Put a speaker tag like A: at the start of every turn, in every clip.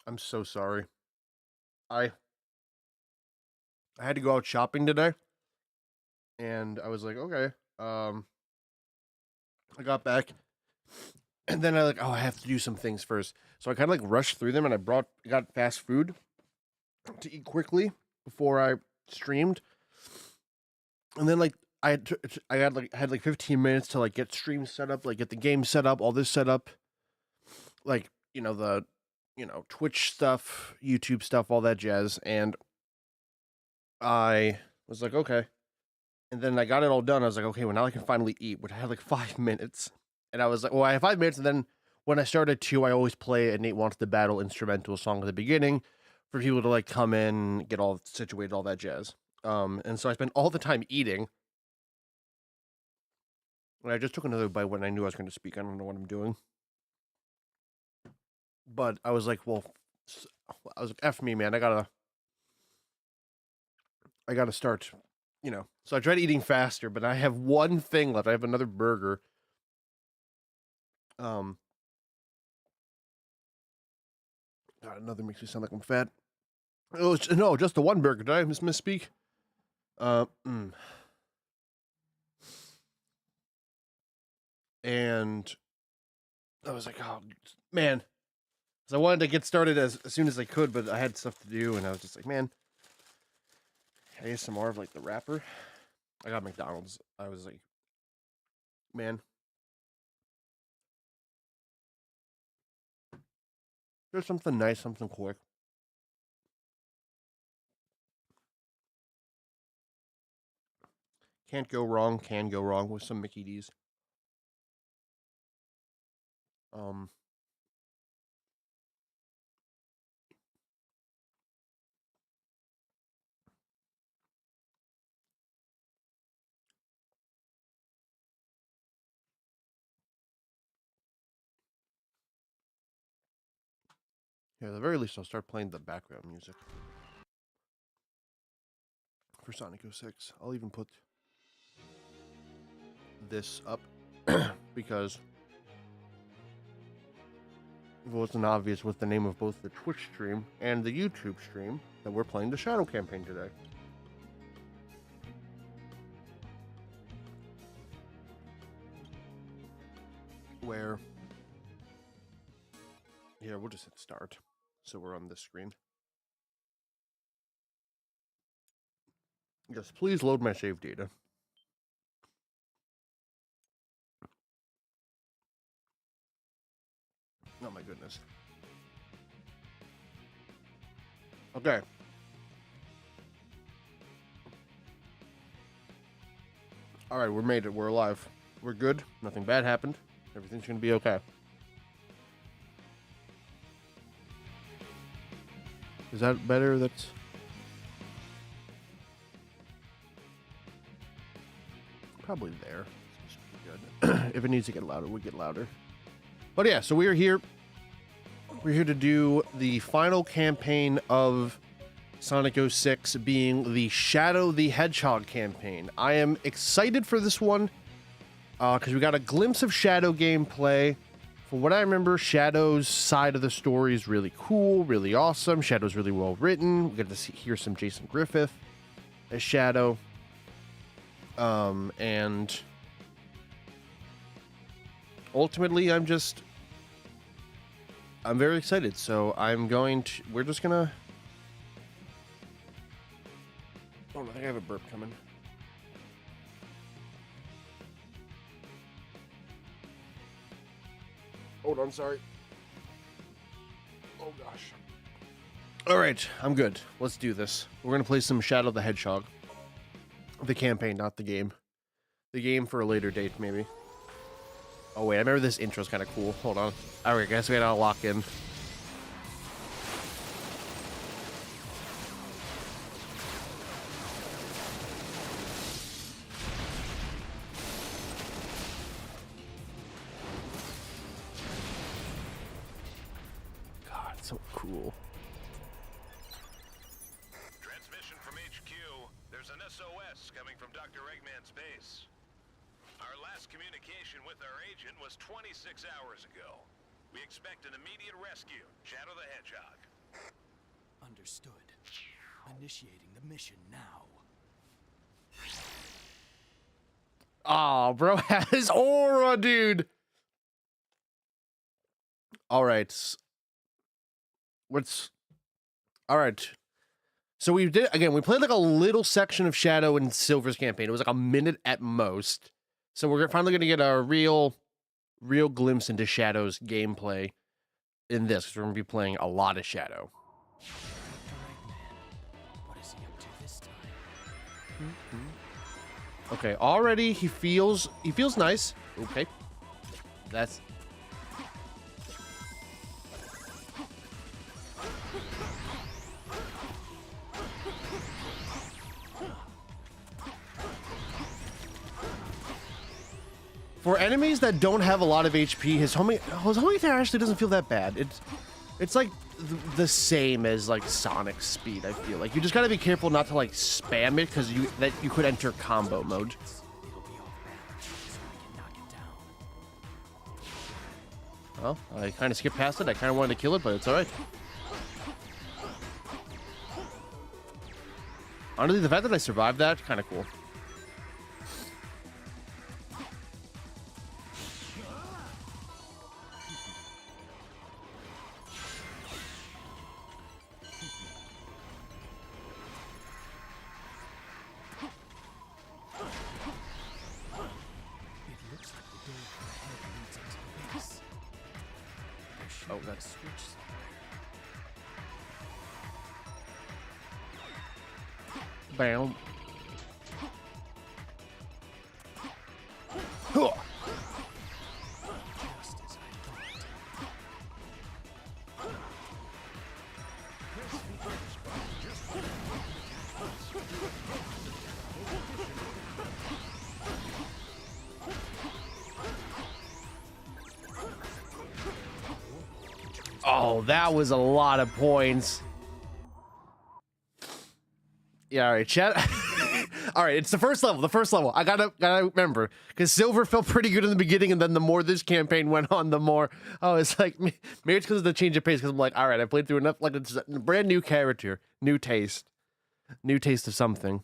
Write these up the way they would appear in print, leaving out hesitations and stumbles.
A: I'm so sorry. I I had to go out shopping today, and I was like, okay. I got back, and then I oh, I have to do some things first. So I kind of rushed through them, and got fast food to eat quickly before I streamed, and then I had 15 minutes to get stream set up, get the game set up, all this set up, like the Twitch stuff, YouTube stuff, all that jazz, and I was like, okay. And then I got it all done. I was like, okay, well, now I can finally eat, which I had 5 minutes. And I was like, well, I have 5 minutes. And then when I started to, I always play a Nate Wants to Battle instrumental song at the beginning for people to come in, get all situated, all that jazz. And so I spent all the time eating. And I just took another bite when I knew I was going to speak. I don't know what I'm doing. But I was like, well, I was like, F me, man. I gotta start, So I tried eating faster, but I have one thing left. I have another burger. God, another makes me sound like I'm fat. Oh no, just the one burger. Did I misspeak? And I was like, oh man, because I wanted to get started as soon as I could, but I had stuff to do, and I was just like, man, ASMR of the wrapper. I got McDonald's. I was like, man, there's something nice, something quick. Can't go wrong. Can go wrong with some Mickey D's. Yeah, at the very least, I'll start playing the background music for Sonic 06. I'll even put this up because it wasn't obvious with the name of both the Twitch stream and the YouTube stream that we're playing the Shadow campaign today. Where, here, we'll just hit start. So we're on this screen. Yes, please load my save data. Oh my goodness. Okay. Alright, we're made it. We're alive. We're good. Nothing bad happened. Everything's gonna be okay. Is that better? That's... probably there. Good. If it needs to get louder, we'll get louder. But yeah, so we're here. We're here to do the final campaign of Sonic 06, being the Shadow the Hedgehog campaign. I am excited for this one because we got a glimpse of Shadow gameplay. From what I remember, Shadow's side of the story is really cool, really awesome. Shadow's really well written. We get to hear some Jason Griffith as Shadow. And ultimately, I'm very excited. So we're just gonna... oh, I think I have a burp coming. Hold on, sorry. Oh gosh. All right, I'm good. Let's do this. We're gonna play some Shadow the Hedgehog. The campaign, not the game. The game for a later date, maybe. Oh wait, I remember this intro's kind of cool. Hold on. Alright, guys, we gotta lock in. God, it's so cool.
B: Transmission from HQ. There's an SOS coming from Dr. Eggman's base. Our last communication with our agent was 26 hours ago. We expect an immediate rescue. Shadow the Hedgehog.
C: Understood. Initiating the mission now.
A: Oh, bro has aura, dude. All right. All right. So we did again. We played like a little section of Shadow and Silver's campaign. It was like a minute at most. So we're finally gonna get a real glimpse into Shadow's gameplay in this. 'Cause we're gonna be playing a lot of Shadow.
C: Dr. Eggman. What is he up to this time?
A: Okay, already he feels nice. Okay, that's. For enemies that don't have a lot of HP, his homing attack actually doesn't feel that bad. It's like the same as like Sonic's speed. I feel like you just gotta be careful not to like spam it because you could enter combo mode.
C: It'll be off balance, so I can knock it down.
A: Well, I kind of skipped past it. I kind of wanted to kill it, but it's all right. Honestly, the fact that I survived that, kind of cool.
C: It looks like the door ahead leads into the base. There should
A: Oh,
C: be a
A: that's-
C: switch somewhere.
A: Bam. Huh.
C: Just as I thought.
A: Oh, that was a lot of points. Yeah, all right, chat. All right, it's the first level. The first level. I gotta remember because Silver felt pretty good in the beginning, and then the more this campaign went on, the more it's like maybe it's because of the change of pace. Because I'm like, all right, I played through enough. Like it's a brand new character, new taste of something.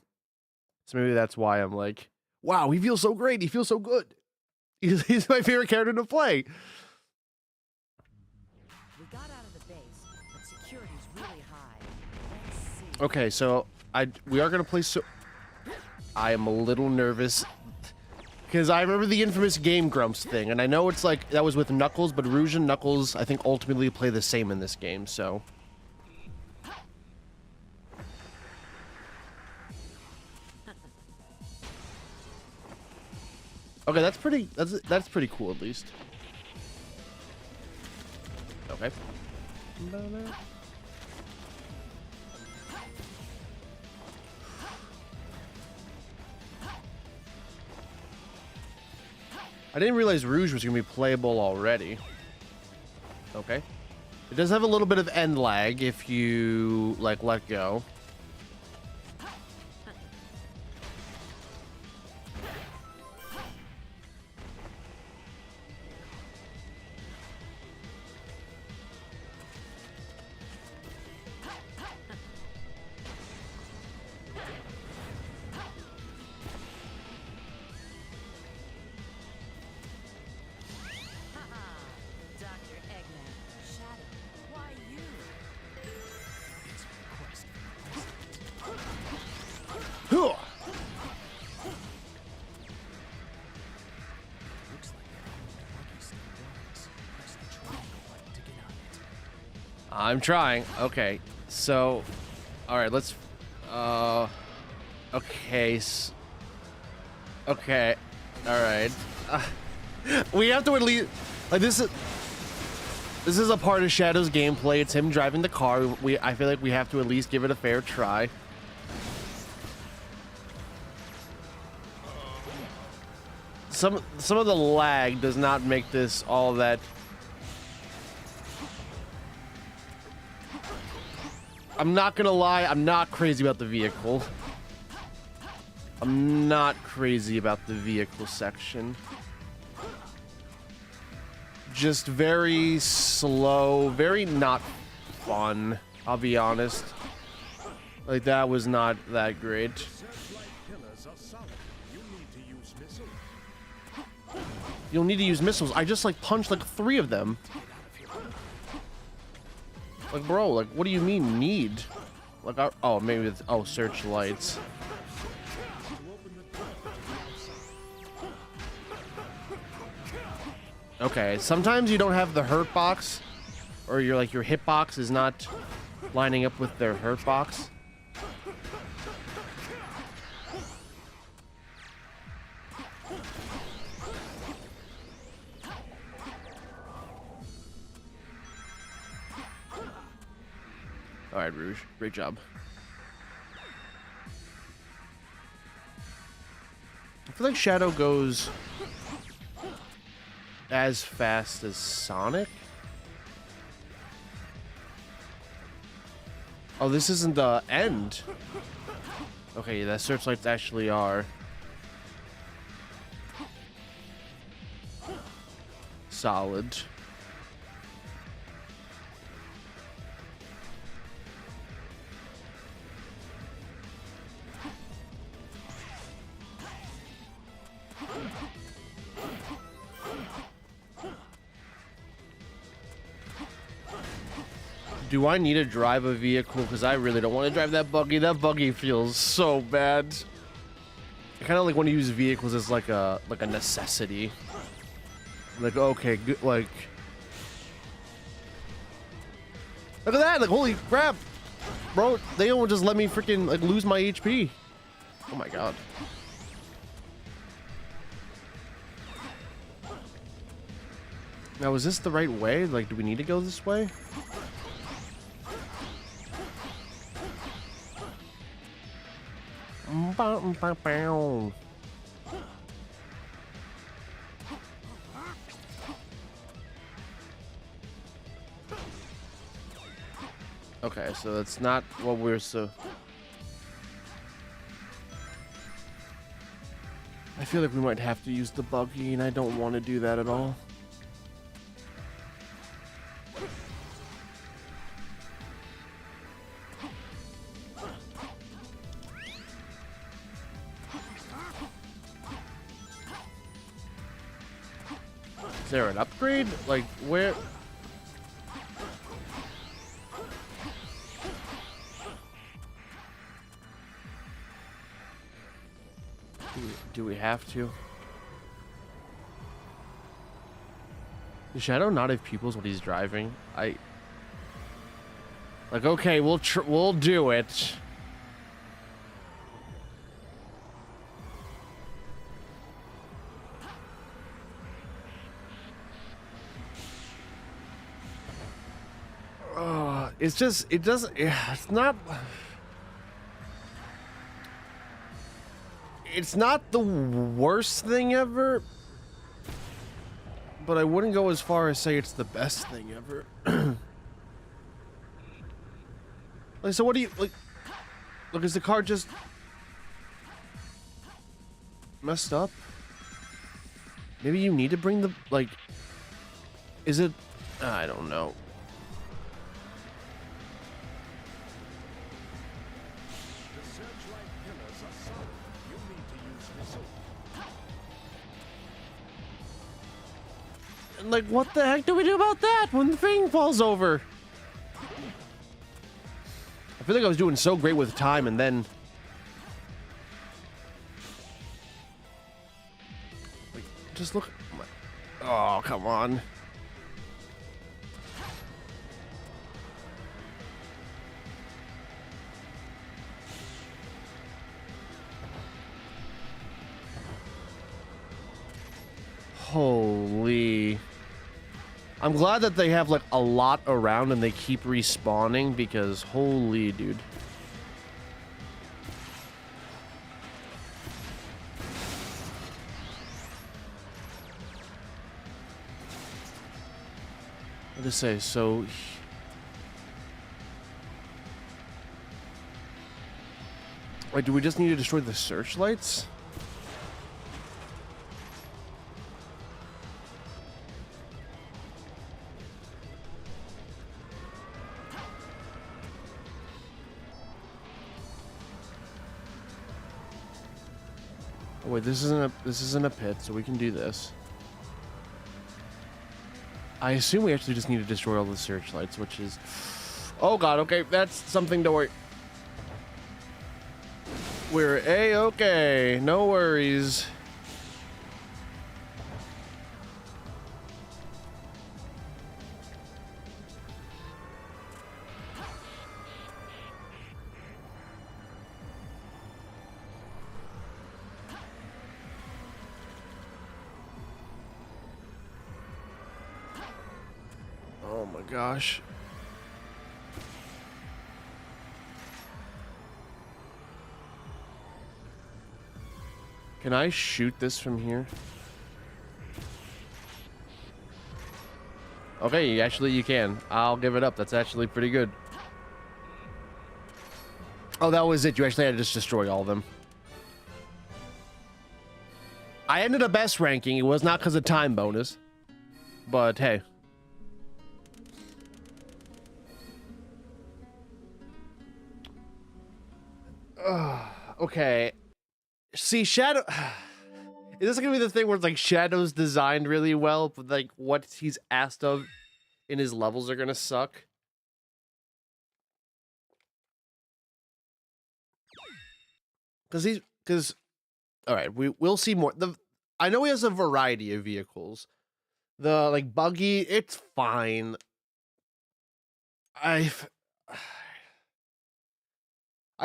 A: So maybe that's why I'm like, wow, he feels so great. He feels so good. He's my favorite character to play.
D: We got out of the base, but security's really high. Let's see.
A: Okay, so we are gonna play. So I am a little nervous because I remember the infamous Game Grumps thing, and I know it's like that was with Knuckles, but Rouge and Knuckles I think ultimately play the same in this game. So okay, that's pretty cool at least. Okay. I didn't realize Rouge was going to be playable already. Okay. It does have a little bit of end lag if you, like, let go.
D: Haha, Dr. Eggman. Shadow, why you?
C: It's a request from the president.
A: Huh.
C: Looks like that buggy still runs. Press the triangle button to get on it.
A: I'm trying. Okay. So, all right, let's okay. Okay. All right. We have to at least like this is a part of Shadow's gameplay. It's him driving the car. I feel like we have to at least give it a fair try. Some of the lag does not make this all that. I'm not gonna lie, I'm not crazy about the vehicle. I'm not crazy about the vehicle section. Just very slow, very not fun. I'll be honest. Like, that was not that great.
C: Searchlight pillars are solid. You need to use missiles.
A: You'll need to use missiles. I just, like, punched, like, 3 of them. Like, bro, like, what do you mean, need? Like, oh, maybe it's... Oh, searchlights.
C: To open the door to the outside.
A: Okay, sometimes you don't have the hurt box. Or your hitbox is not lining up with their hurt box. All right, Rouge, great job. I feel like Shadow goes as fast as Sonic. Oh, this isn't the end. Okay, that searchlights actually are solid. Do I need to drive a vehicle? Because I really don't want to drive that buggy. That buggy feels so bad. I kind of like want to use vehicles as like a necessity. Like, okay, good, like... Look at that! Like, holy crap! Bro, they don't just let me freaking like lose my HP. Oh my god. Now, is this the right way? Like, do we need to go this way? Okay, so that's not what we're so... I feel like we might have to use the buggy, and I don't want to do that at all. Is there an upgrade? Like, where? Do we have to? Does Shadow not have pupils when he's driving? Like, okay, we'll do it. It's just, it doesn't, it's not the worst thing ever, but I wouldn't go as far as say it's the best thing ever. Like, so what do you, like, look, is the car just messed up? Maybe you need to bring the, like, is it, I don't know. Like, what the heck do we do about that when the thing falls over? I feel like I was doing so great with time, and then... Like, just look... Oh, come on. Holy... I'm glad that they have like a lot around and they keep respawning, because holy dude. What to say? So wait, do we just need to destroy the searchlights? Oh, wait, this isn't a pit, so we can do this. I assume we actually just need to destroy all the searchlights, which is... Oh god, okay, that's something to worry. We're A-okay, no worries. Oh my gosh. Can I shoot this from here? Okay, actually you can. I'll give it up. That's actually pretty good. Oh, that was it. You actually had to just destroy all of them. I ended up best ranking. It was not because of time bonus. But hey. Okay. See, Shadow... Is this gonna be the thing where it's like Shadow's designed really well, but like what he's asked of in his levels are gonna suck? Because all right, we'll see more. I know he has a variety of vehicles. The like buggy, it's fine. I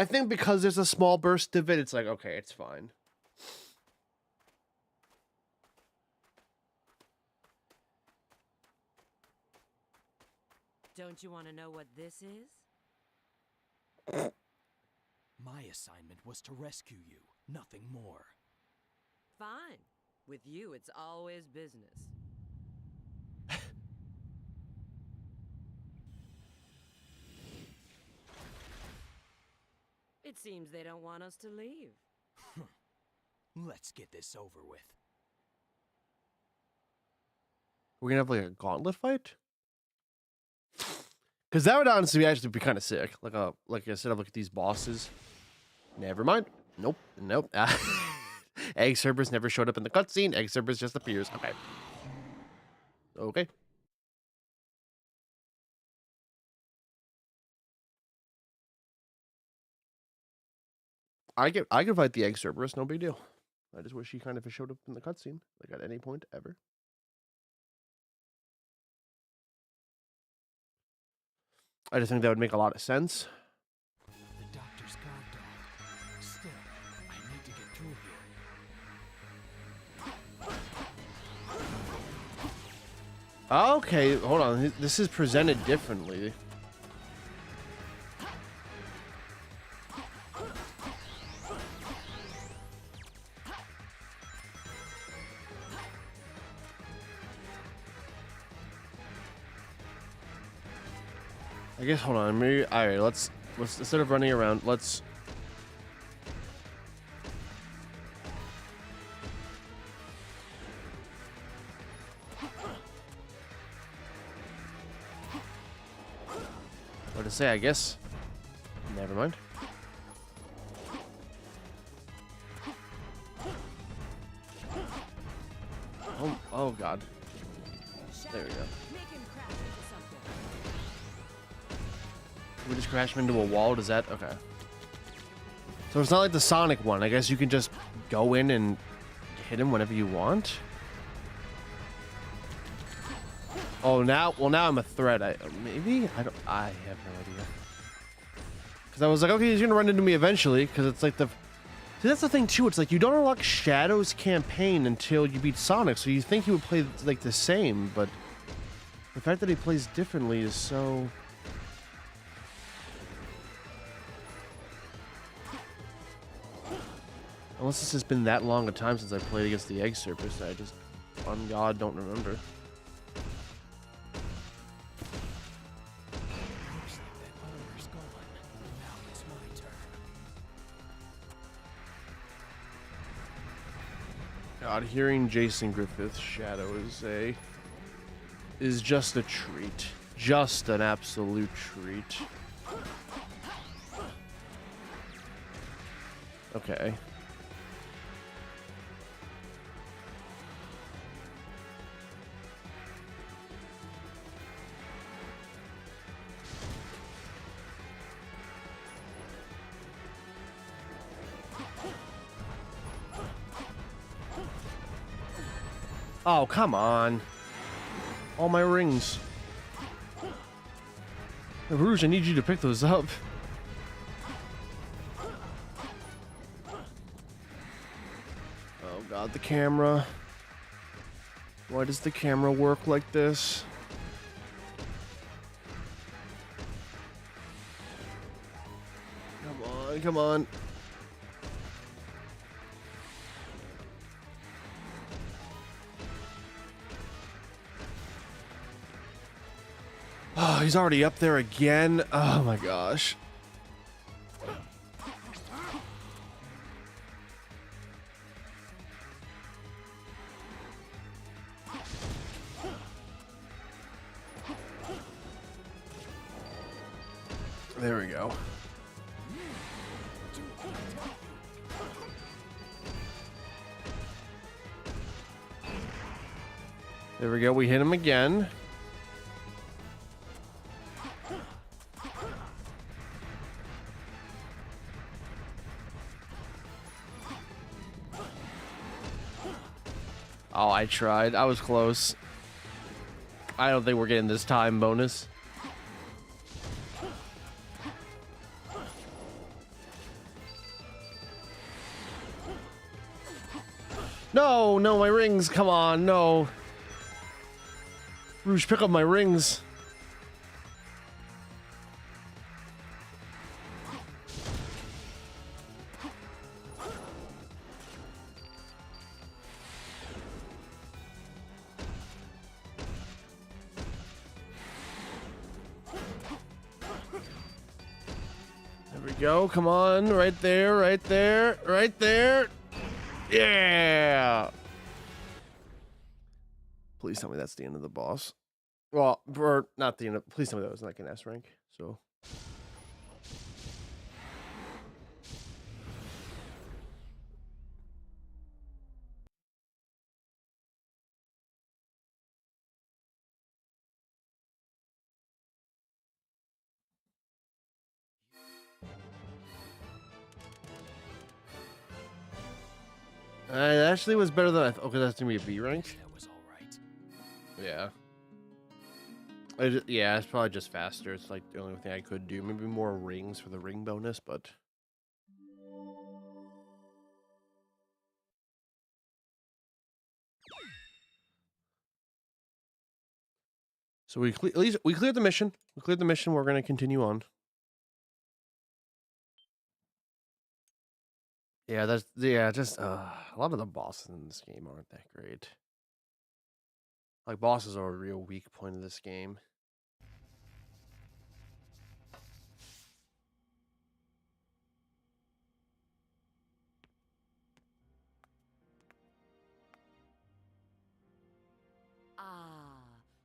A: think because there's a small burst of it, it's like okay, it's fine.
D: Don't you want to know what this is?
C: My assignment was to rescue you, nothing more.
D: Fine. With you, it's always business. It seems they don't want us to leave.
C: Let's get this over with.
A: We're gonna have like a gauntlet fight? Because that would honestly actually be kind of sick. Like I said, look at these bosses. Never mind. Nope. Egg Cerberus never showed up in the cutscene. Egg Cerberus just appears. Okay. Okay. I can fight the Egg Cerberus, no big deal. I just wish he kind of showed up in the cutscene, like at any point ever. I just think that would make a lot of sense.
C: The doctor's guard dog. Still, I need to get through here.
A: Okay, hold on. This is presented differently. I guess, hold on, maybe, all right, let's instead of running around, let's... What to say, I guess? Never mind. Oh God. There we go.
D: Make him crash into something.
A: We just crash him into a wall. Does that? Okay. So it's not like the Sonic one. I guess you can just go in and hit him whenever you want. Oh, now I'm a threat. Maybe I have no idea. Because I was like, okay, he's gonna run into me eventually. Because it's like the. See, that's the thing too. It's like you don't unlock Shadow's campaign until you beat Sonic, so you think he would play like the same, but the fact that he plays differently is so. Unless this has been that long a time since I played against the Egg Cerberus, I just, on God, don't remember.
C: Looks like that owner's gone. Now it's my turn.
A: God, hearing Jason Griffith's Shadow is just a treat. Just an absolute treat. Okay. Oh, come on. All my rings. Rouge, I need you to pick those up. Oh god, the camera. Why does the camera work like this? Come on, come on. Oh, he's already up there again. Oh my gosh. There we go. There we go. We hit him again. Oh, I tried. I was close. I don't think we're getting this time bonus. No, no, my rings. Come on, no. Rouge, pick up my rings. There we go. Come on. Right there, right there, right there. Yeah. Please tell me that's the end of the boss. Well, or not the end of. Please tell me that was like an S rank. So. It actually was better than I thought. Okay, that's gonna be a B rank.
C: That was all right.
A: Yeah. Yeah, it's probably just faster. It's like the only thing I could do. Maybe more rings for the ring bonus, but. So at least we cleared the mission. We cleared the mission. We're gonna continue on. Yeah, just a lot of the bosses in this game aren't that great. Like bosses are a real weak point of this game.
D: Ah,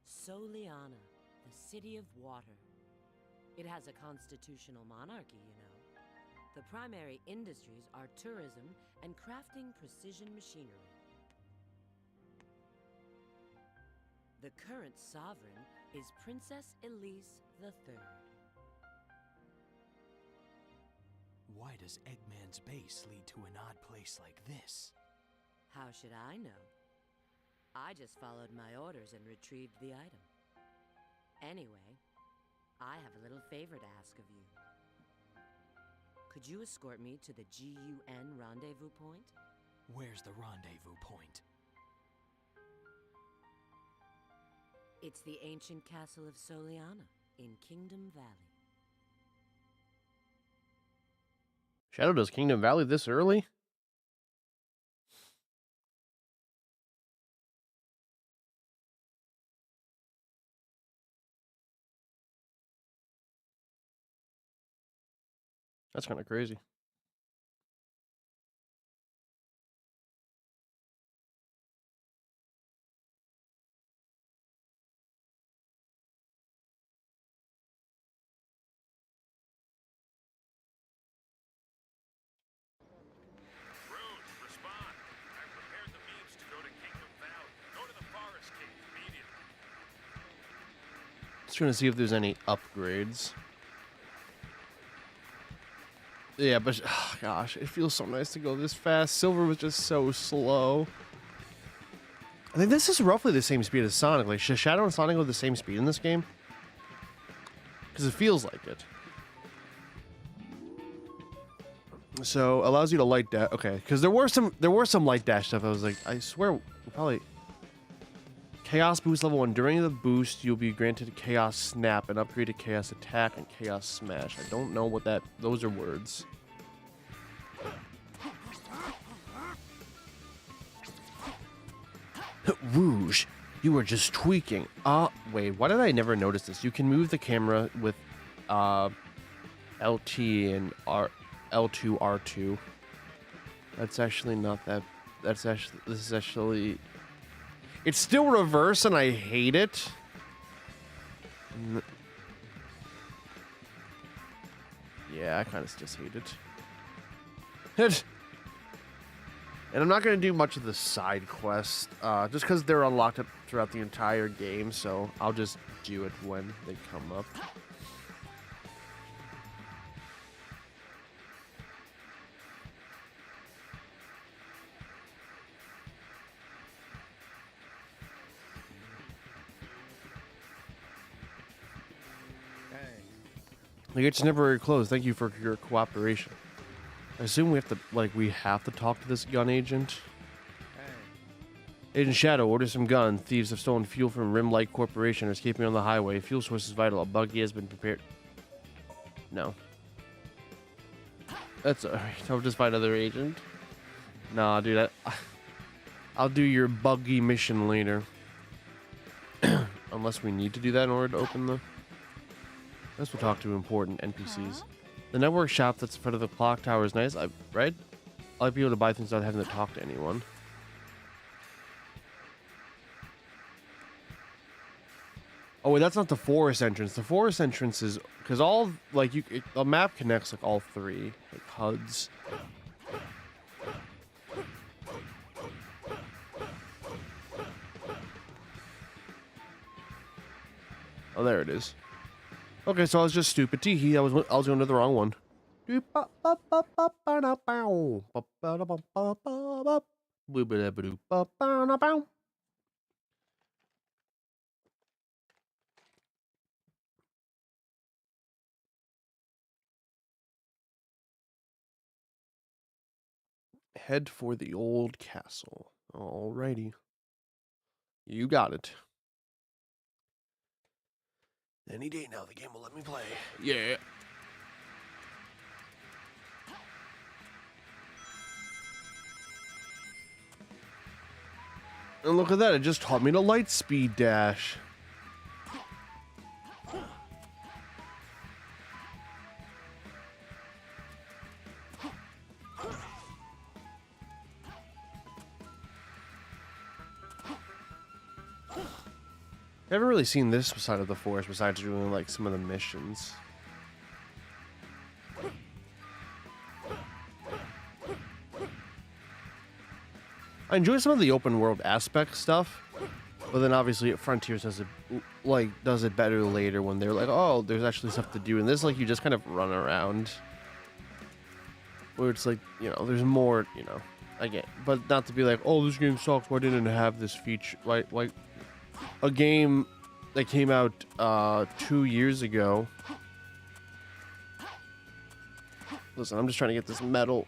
D: Soliana, the city of water. It has a constitutional monarchy, you know. The primary industries are tourism and crafting precision machinery. The current sovereign is Princess Elise III.
C: Why does Eggman's base lead to an odd place like this?
D: How should I know? I just followed my orders and retrieved the item. Anyway, I have a little favor to ask of you. Could you escort me to the GUN rendezvous point?
C: Where's the rendezvous point?
D: It's the ancient castle of Soliana in Kingdom Valley.
A: Shadow does Kingdom Valley this early? That's kind of crazy.
B: Rouge, respond. I've prepared the means to go to Kingdom Valley. Go to the Forest Cave immediately.
A: Just trying to see if there's any upgrades. Yeah, but oh, gosh, it feels so nice to go this fast. Silver was just so slow. I think this is roughly the same speed as Sonic. Like, should Shadow and Sonic go the same speed in this game? Because it feels like it. So allows you to light dash. Okay, because there were some light dash stuff. I was like, I swear, probably Chaos boost level 1. During the boost, you'll be granted Chaos Snap, and upgrade to Chaos Attack and Chaos Smash. I don't know what that. Those are words. Rouge, you were just tweaking. Wait, why did I never notice this? You can move the camera with LT and L2, R2. That's actually not that. This is actually. It's still reverse, and I hate it. Yeah, I kind of just hate it. And I'm not going to do much of the side quest, just because they're unlocked throughout the entire game, so I'll just do it when they come up. The gate's never very closed. Thank you for your cooperation. I assume we have to talk to this gun agent. Agent Shadow, order some gun. Thieves have stolen fuel from Rimlight Corporation and are escaping on the highway. Fuel source is vital. A buggy has been prepared. No. That's alright. I'll just find another agent. Nah, dude. I'll do your buggy mission later. Unless we need to do that in order to open the... Let's talk to important NPCs. The network shop that's in front of the clock tower is nice, right? I like being able to buy things without having to talk to anyone. Oh wait, that's not the forest entrance. The forest entrance is because all like the map connects like all three like HUDs. Oh, there it is. Okay, so I was just stupid. Teehee, I was going to the wrong one. Head for the old castle. Alrighty. You got it. Any day now, the game will let me play. Yeah. And look at that, it just taught me to light speed dash. I haven't really seen this side of the forest besides doing like some of the missions. I enjoy some of the open world aspect stuff, but then obviously Frontiers does it better later when they're like, oh, there's actually stuff to do, and this like you just kind of run around. Where it's like, you know, there's more, you know, I get, but not to be like, oh, this game sucks. Why didn't it have this feature? Why a game that came out 2 years ago. Listen, I'm just trying to get this metal.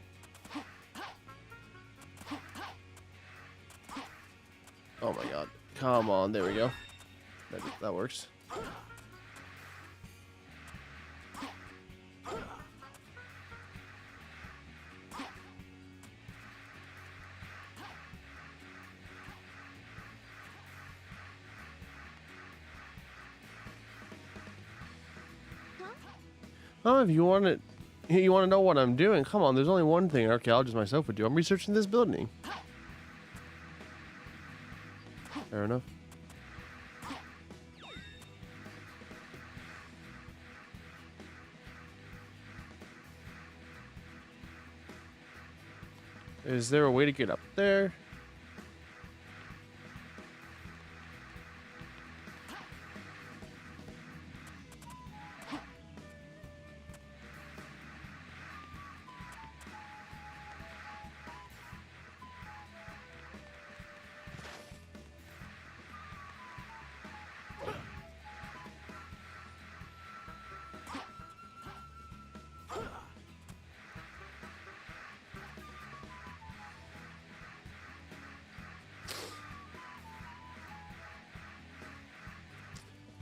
A: Oh my god. Come on, there we go. That works. Oh, if you want to know what I'm doing, come on, there's only one thing an archaeologist myself would do. I'm researching this building. Fair enough. Is there a way to get up there?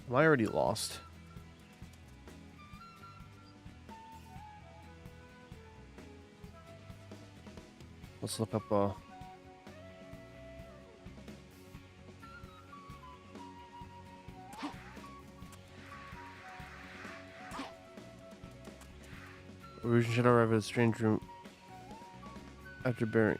A: Am I already lost? Let's look up Erosion should arrive at a strange room after bearing.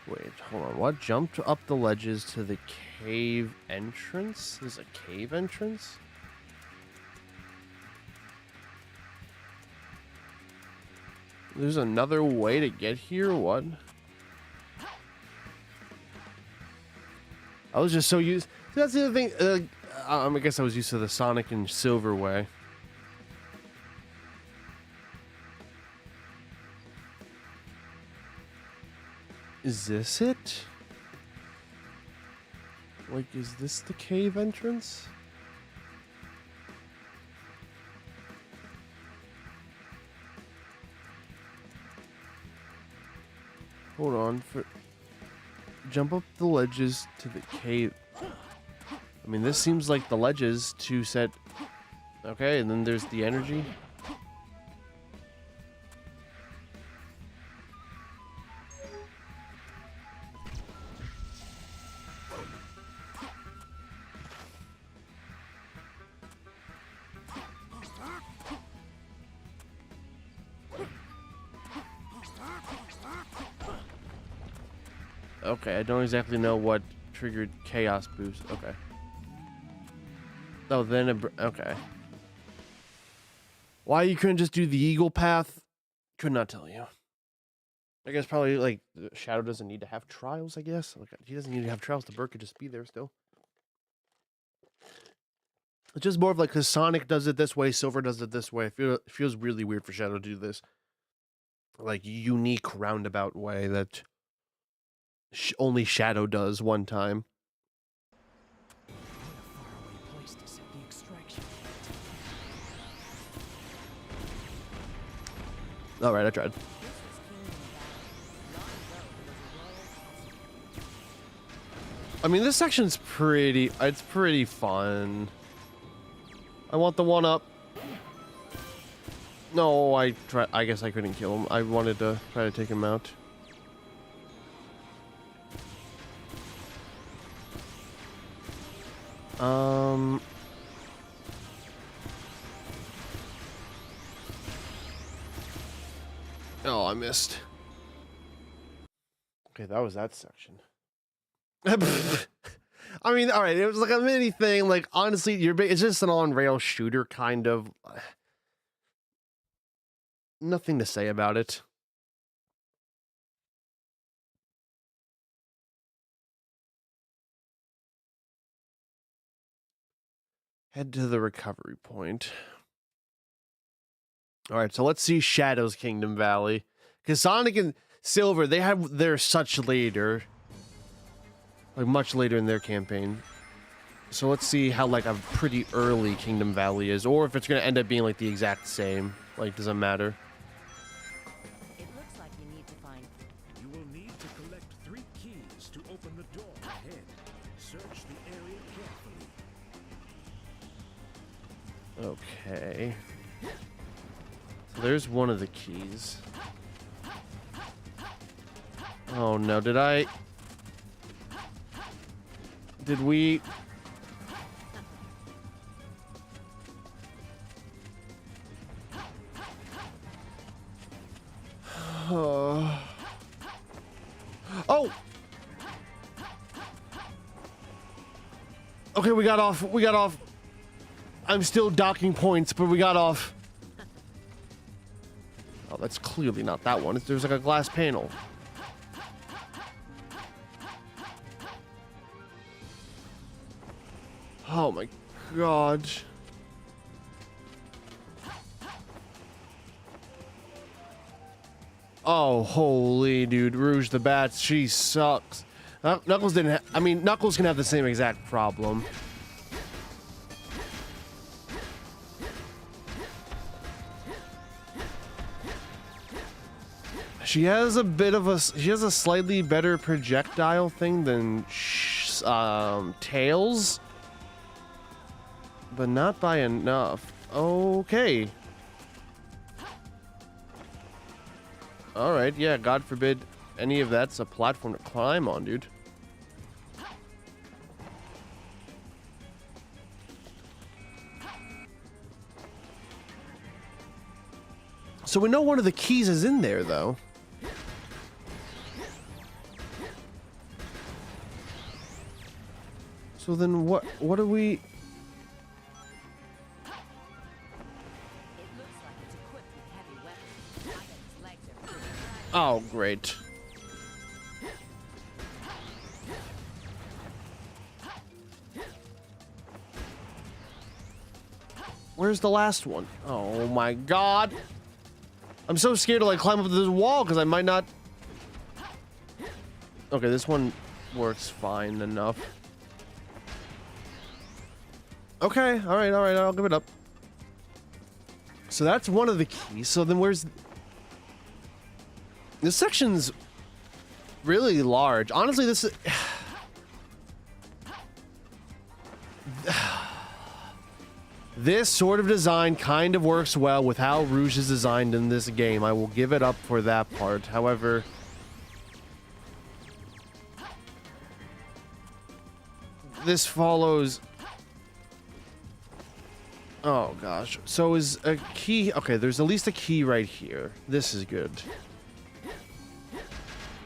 A: Wait, hold on. What? Jumped up the ledges to the cave entrance? There's a cave entrance? There's another way to get here? What? I was just so used. That's the other thing. I guess I was used to the Sonic and Silver way. Is this it? Like, is this the cave entrance? Hold on. Jump up the ledges to the cave. I mean, this seems like the ledges to set. Okay, and then there's the energy. Okay, I don't exactly know what triggered Chaos Boost. Okay. Oh, then okay. Why you couldn't just do the Eagle Path? Could not tell you. I guess probably like Shadow doesn't need to have trials. I guess like, he doesn't need to have trials. The bird could just be there still. It's just more of like because Sonic does it this way, Silver does it this way. It feels really weird for Shadow to do this, like unique roundabout way that only Shadow does one time.
C: What a faraway place to set the extraction point.
A: All right, I tried. I mean, this section's pretty. It's pretty fun. I want the one up. No, I guess I couldn't kill him. I wanted to try to take him out. Oh, I missed. Okay, that was that section. I mean, all right, it was like a mini thing. Like, honestly, it's just an on-rail shooter, kind of. Nothing to say about it. Head to the recovery point. All right, so let's see Shadow's Kingdom Valley. Because Sonic and Silver, they have their such later. Like, much later in their campaign. So let's see how, like, a pretty early Kingdom Valley is. Or if it's going to end up being, like, the exact same. Like, doesn't matter.
D: It looks like you need to find.
E: You will need to collect 3 keys to open the door ahead. Search the area carefully.
A: Okay. So there's one of the keys. Oh no, did we... Oh. Okay, we got off. I'm still docking points, but we got off. Oh, that's clearly not that one. There's like a glass panel. Oh my god. Oh, holy dude. Rouge the Bat, she sucks. Knuckles didn't I mean, Knuckles can have the same exact problem. She has a bit of a, she has a slightly better projectile thing than Tails, but not by enough. Okay. All right, yeah, God forbid any of that's a platform to climb on, dude. So we know one of the keys is in there, though. So then what do we...
D: It looks like it's equipped with heavy weapons. I bet its legs are pretty dry.
A: Oh, great. Where's the last one? Oh my god. I'm so scared to like climb up this wall because I might not... Okay, this one works fine enough. Okay, alright, I'll give it up. So that's one of the keys. So then where's... This section's really large. Honestly, this is... This sort of design kind of works well with how Rouge is designed in this game. I will give it up for that part. However... This follows... Oh gosh. So is a key... Okay, there's at least a key right here. This is good.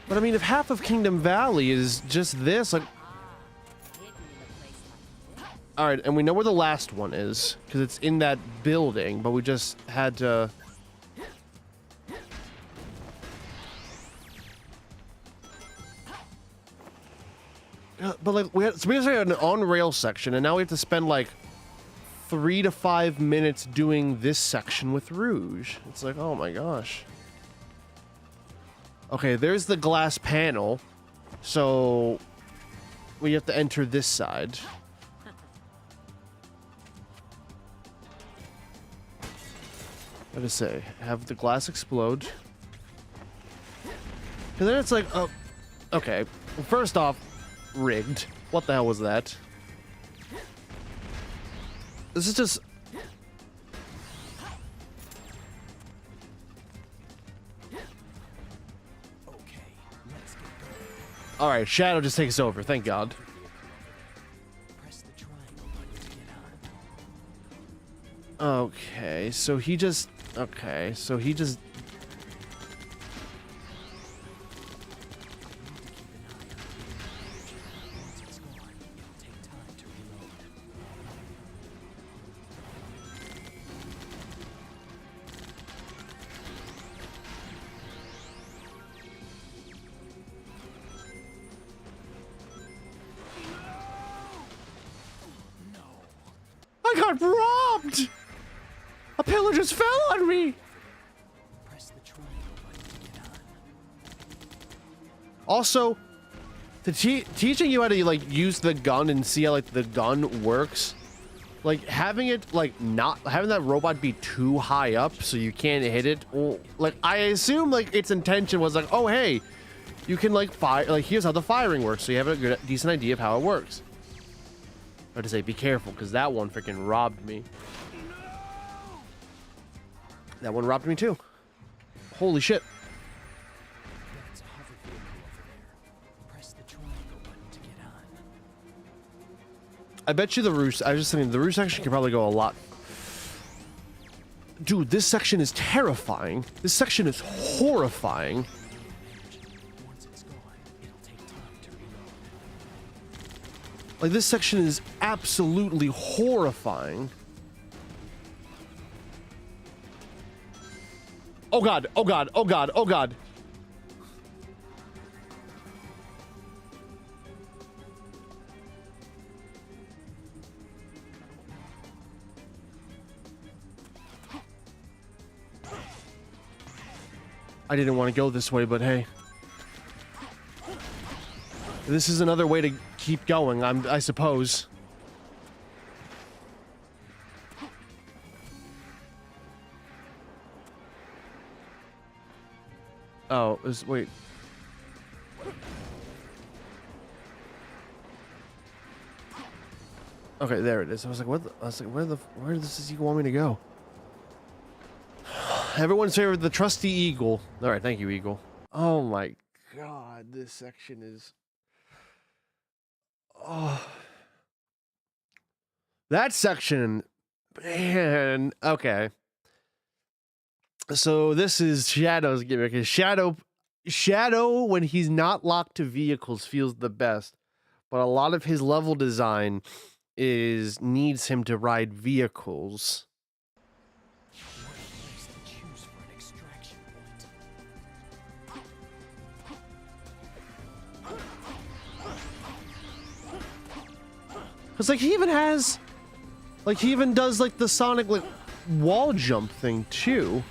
A: But I mean, if half of Kingdom Valley is just this, like...
D: Hidden in a place like this.
A: Alright, and we know where the last one is, because it's in that building, but we just had to... But like, we just had an on-rail section, and now we have to spend like 3 to 5 minutes doing this section with Rouge. It's like, oh my gosh. Okay, there's the glass panel, so we have to enter this side. What to say? Have the glass explode. And then it's like, oh, okay. Well, first off, rigged. What the hell was that? This is just...
C: Okay, let's get going.
A: Alright, Shadow just takes over, thank God.
C: Press the triangle button to get on.
A: Okay, so he just... Okay, so he just...
C: Once it's gone, it'll take time to reload.
A: I got robbed! A pillar just fell on me!
C: Press the triangle button to get on.
A: Also, teaching you how to like use the gun and see how like the gun works, like having it like not having that robot be too high up so you can't hit it. Well, like I assume like its intention was like, oh hey, you can like fire, like here's how the firing works, so you have a good decent idea of how it works. I have to say, be careful because that one freaking robbed me. That one robbed me too. Holy shit.
C: That's a hover vehicle over there. Press the triangle button to get on.
A: I bet you the Rouge, I was just thinking the Rouge section could probably go a lot. Dude, this section is terrifying. This section is horrifying.
C: Once it's gone, it'll take time to reload.
A: Like, this section is absolutely horrifying. Oh god, oh god, oh god, oh god. I didn't want to go this way, but hey. This is another way to keep going, I suppose. Oh, wait. Okay, there it is. I was like, what? I was like, where does he want me to go? Everyone's favorite, the trusty eagle. All right, thank you, eagle. Oh my god, this section is. Oh, that section, man. Okay. So this is Shadow's gimmick. Shadow, when he's not locked to vehicles, feels the best, but a lot of his level design needs him to ride vehicles.
C: What a place to choose for an extraction point.
A: Cause like he even does like the Sonic like wall jump thing too.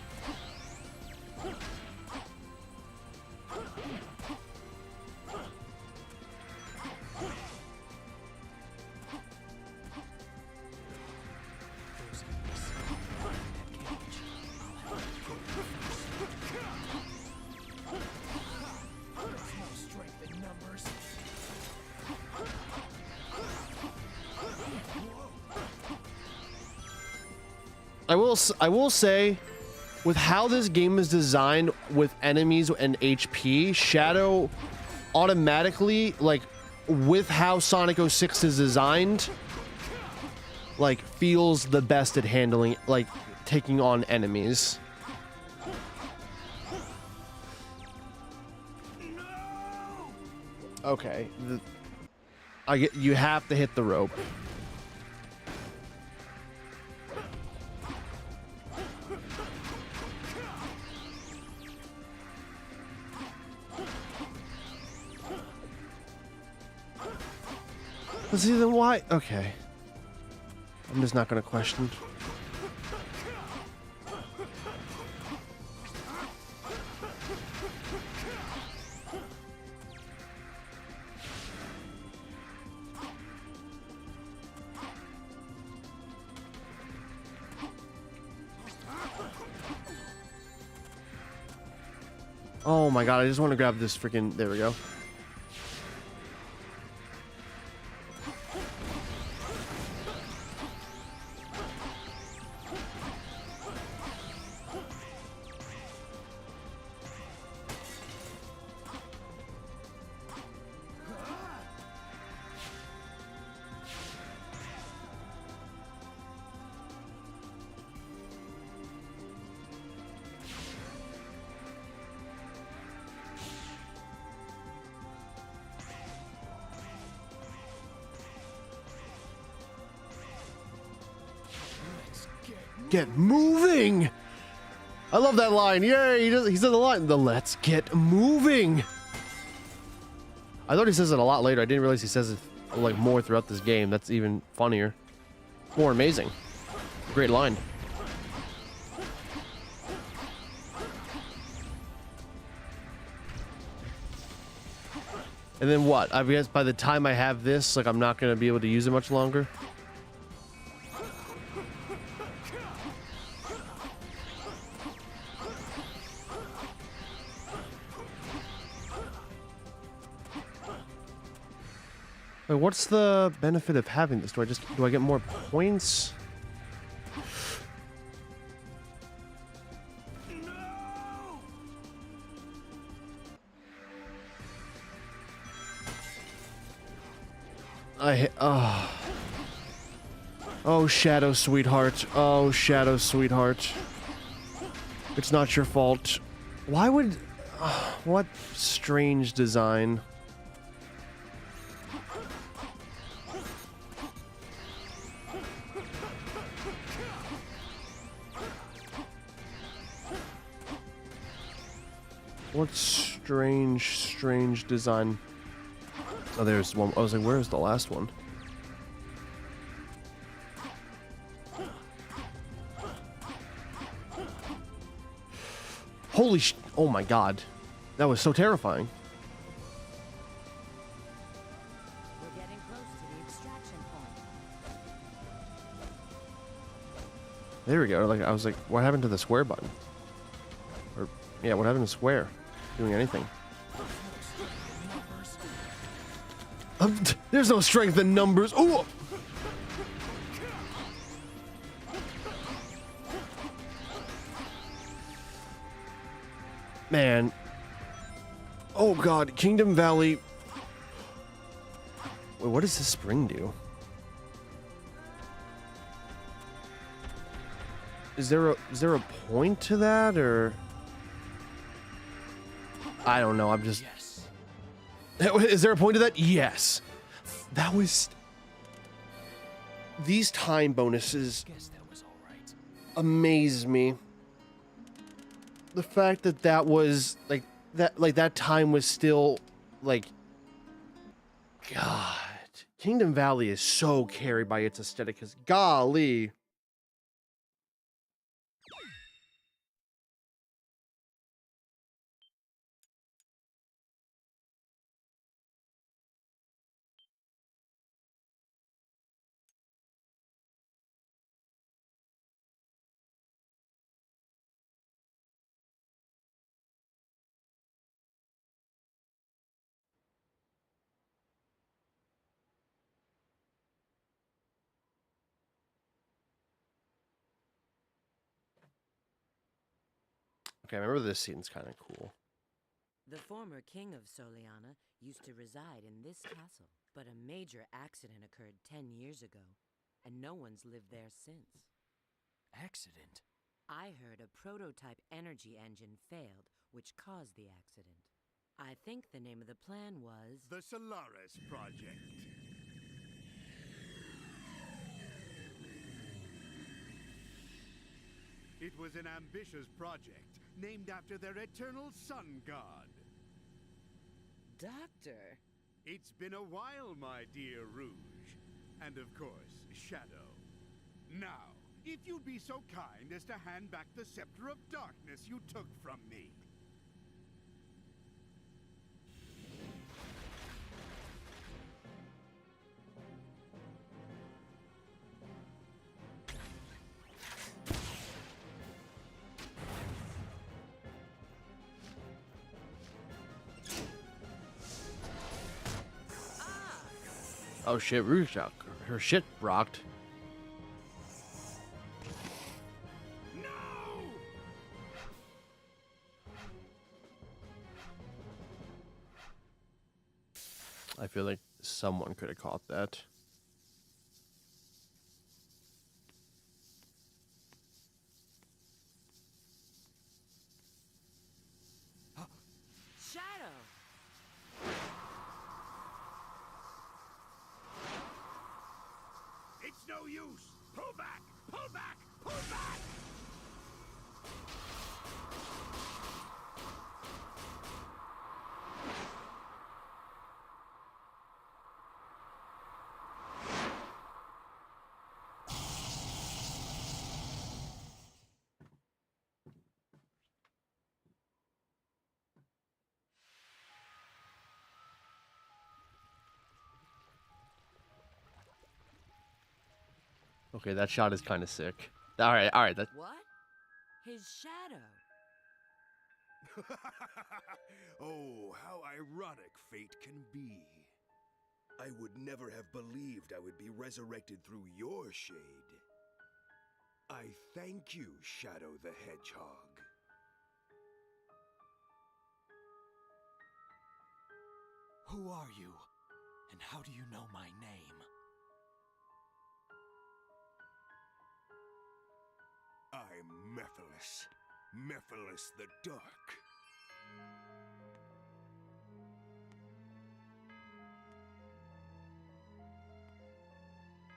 C: Those enemies in that cage. I'll have to kill them first. There's no strength in numbers.
A: I will say, with how this game is designed with enemies and HP, Shadow automatically, like, with how Sonic 06 is designed, like, feels the best at handling, like, taking on enemies. Okay, you have to hit the rope. Let's see then why. Okay, I'm just not gonna question. Oh my god, I just want to grab this freaking. There we go. Get moving! I love that line. Yay! He said the line. The "let's get moving." I thought he says it a lot later. I didn't realize he says it like more throughout this game. That's even funnier, more amazing. Great line. And then what? I guess by the time I have this, like, I'm not gonna be able to use it much longer. Wait, what's the benefit of having this? Do I get more points? Oh, Shadow, sweetheart. Oh, Shadow, sweetheart. It's not your fault. Why would... what strange design. What strange design. Oh, there's one. I was like, where's the last one? Holy sh... Oh my god. That was so terrifying.
D: We're getting close to the extraction point.
A: There we go. Like, I was like, what happened to the square button? Or, yeah, what happened to square? doing anything. There's no strength in numbers. Oh! Man. Oh god, Kingdom Valley. Wait, what does this spring do? Is there a point to that, or I don't know. I'm just.
C: Yes.
A: Is there a point to that? Yes. That was. These time bonuses
C: Guess that was all right.
A: amaze me. The fact that that was that time was still like. God, Kingdom Valley is so carried by its aesthetic. Cause golly. Okay, I remember this scene's kind of cool.
D: The former king of Soliana used to reside in this castle, but a major accident occurred 10 years ago, and no one's lived there since.
C: Accident?
D: I heard a prototype energy engine failed, which caused the accident. I think the name of the plan was...
F: The Solaris Project. It was an ambitious project named after their eternal sun god.
D: Doctor!
F: It's been a while, my dear Rouge. And of course, Shadow. Now, if you'd be so kind as to hand back the Scepter of Darkness you took from me.
A: Oh shit, Rouge got her shit rocked.
F: No!
A: I feel like someone could have caught that.
D: Shadow!
F: It's no use! Pull back! Pull back! Pull back!
A: Okay, that shot is kind of sick. All right. That
D: What? His shadow!
E: Oh, how ironic fate can be. I would never have believed I would be resurrected through your shade. I thank you, Shadow the Hedgehog.
C: Who are you? And how do you know my name?
E: I'm Mephiles. Mephiles the Dark.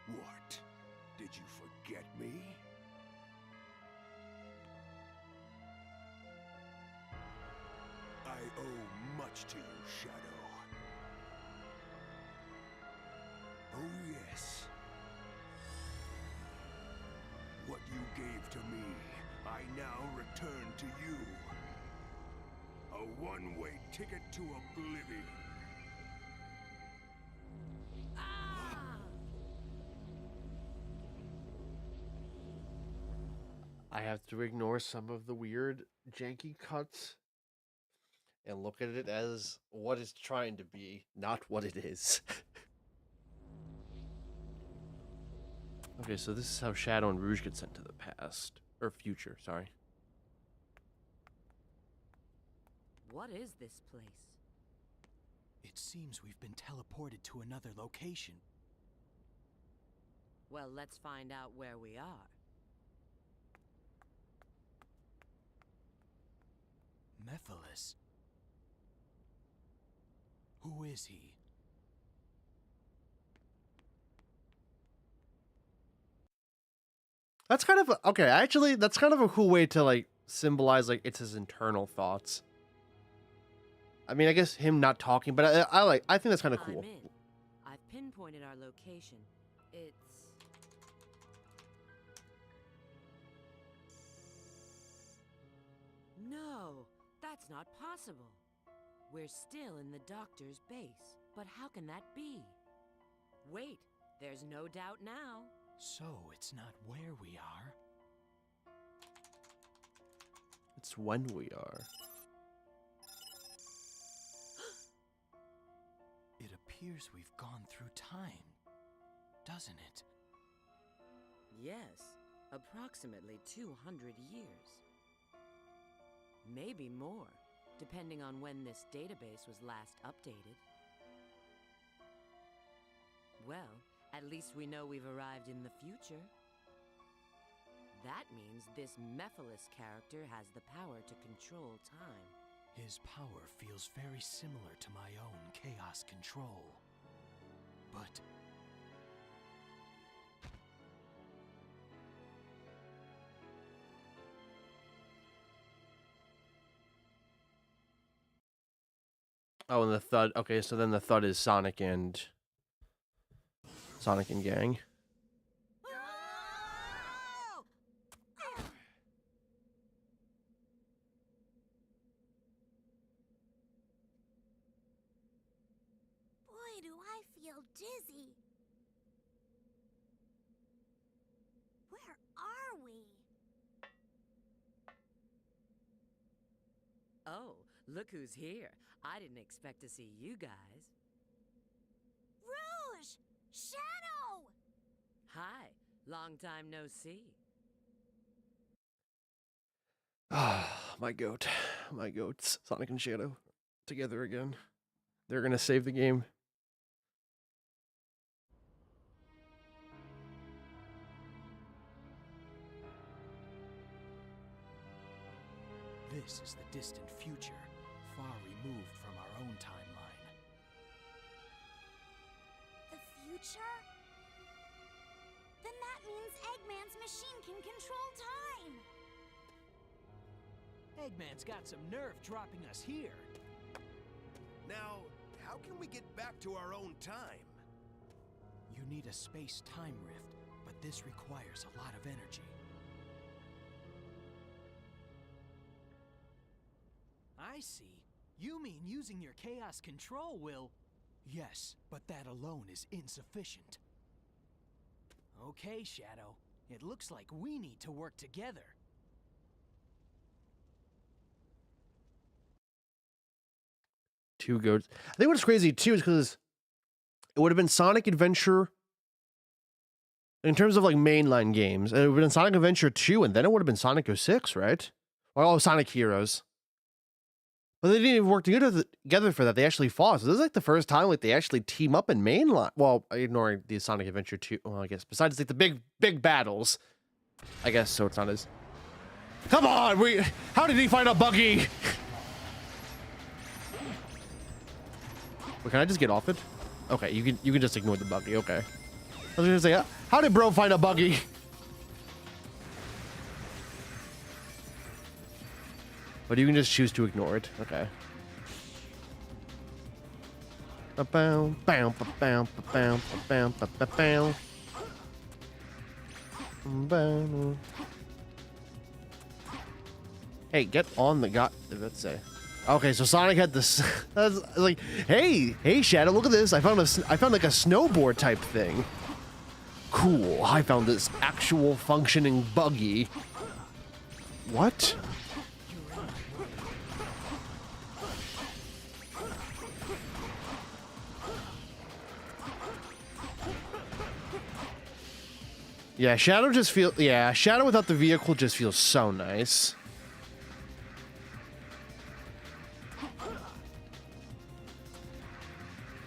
E: What? Did you forget me? I owe much to you, Shadow. Oh yes. What you gave to me, I now return to you. A one-way ticket to oblivion.
A: I have to ignore some of the weird janky cuts and look at it as what it's trying to be, not what it is. Okay, so this is how Shadow and Rouge get sent to the past. Or future, sorry.
D: What is this place?
C: It seems we've been teleported to another location.
D: Well, let's find out where we are.
C: Mephiles. Who is he?
A: That's kind of okay. Actually, that's kind of a cool way to like symbolize like it's his internal thoughts. I mean, I guess him not talking, but I think that's kind of cool.
D: I'm in. I've pinpointed our location. It's... No, that's not possible. We're still in the doctor's base, but how can that be? Wait, there's no doubt now.
C: So it's not where we are.
A: It's when we are.
C: It appears we've gone through time, doesn't it?
D: Yes, approximately 200 years. Maybe more, depending on when this database was last updated. Well, at least we know we've arrived in the future. That means this Mephiles character has the power to control time.
C: His power feels very similar to my own chaos control. But
A: Oh, and the thud. Okay, so then the thud is Sonic and Gang.
G: Boy, do I feel dizzy. Where are we?
D: Oh, look who's here. I didn't expect to see you guys.
G: Rouge! Shadow!
D: Hi, long time no see.
A: Ah, my goat. My goats. Sonic and Shadow together again. They're gonna save the game.
C: this is the distant future, far removed from our own timeline.
G: The future? Then that means Eggman's machine can control time!
C: Eggman's got some nerve dropping us here.
E: Now, how can we get back to our own time?
C: You need a space-time rift, but this requires a lot of energy. I see. You mean using your chaos control will... Yes, but that alone is insufficient. Okay, Shadow. It looks like we need to work together.
A: Two goats. I think what's crazy too is because it would have been Sonic Adventure in terms of like mainline games. It would have been Sonic Adventure 2, and then it would have been Sonic 06, right? Or oh, Sonic Heroes. But they didn't even work together for that. They actually fought. So this is like the first time like they actually team up in mainline. Well, ignoring the Sonic Adventure 2. Well, I guess besides like the big battles. I guess so. It's not as. Come on, how did he find a buggy? Wait, can I just get off it? Okay, you can just ignore the buggy. Okay. I was gonna say, how did bro find a buggy? But you can just choose to ignore it. Okay. Hey, get on the let's say. Okay, so Sonic had this. That's like, hey, Shadow, look at this. I found like a snowboard type thing. Cool. I found this actual functioning buggy. What? Yeah, Shadow just feel. Yeah, Shadow without the vehicle just feels so nice.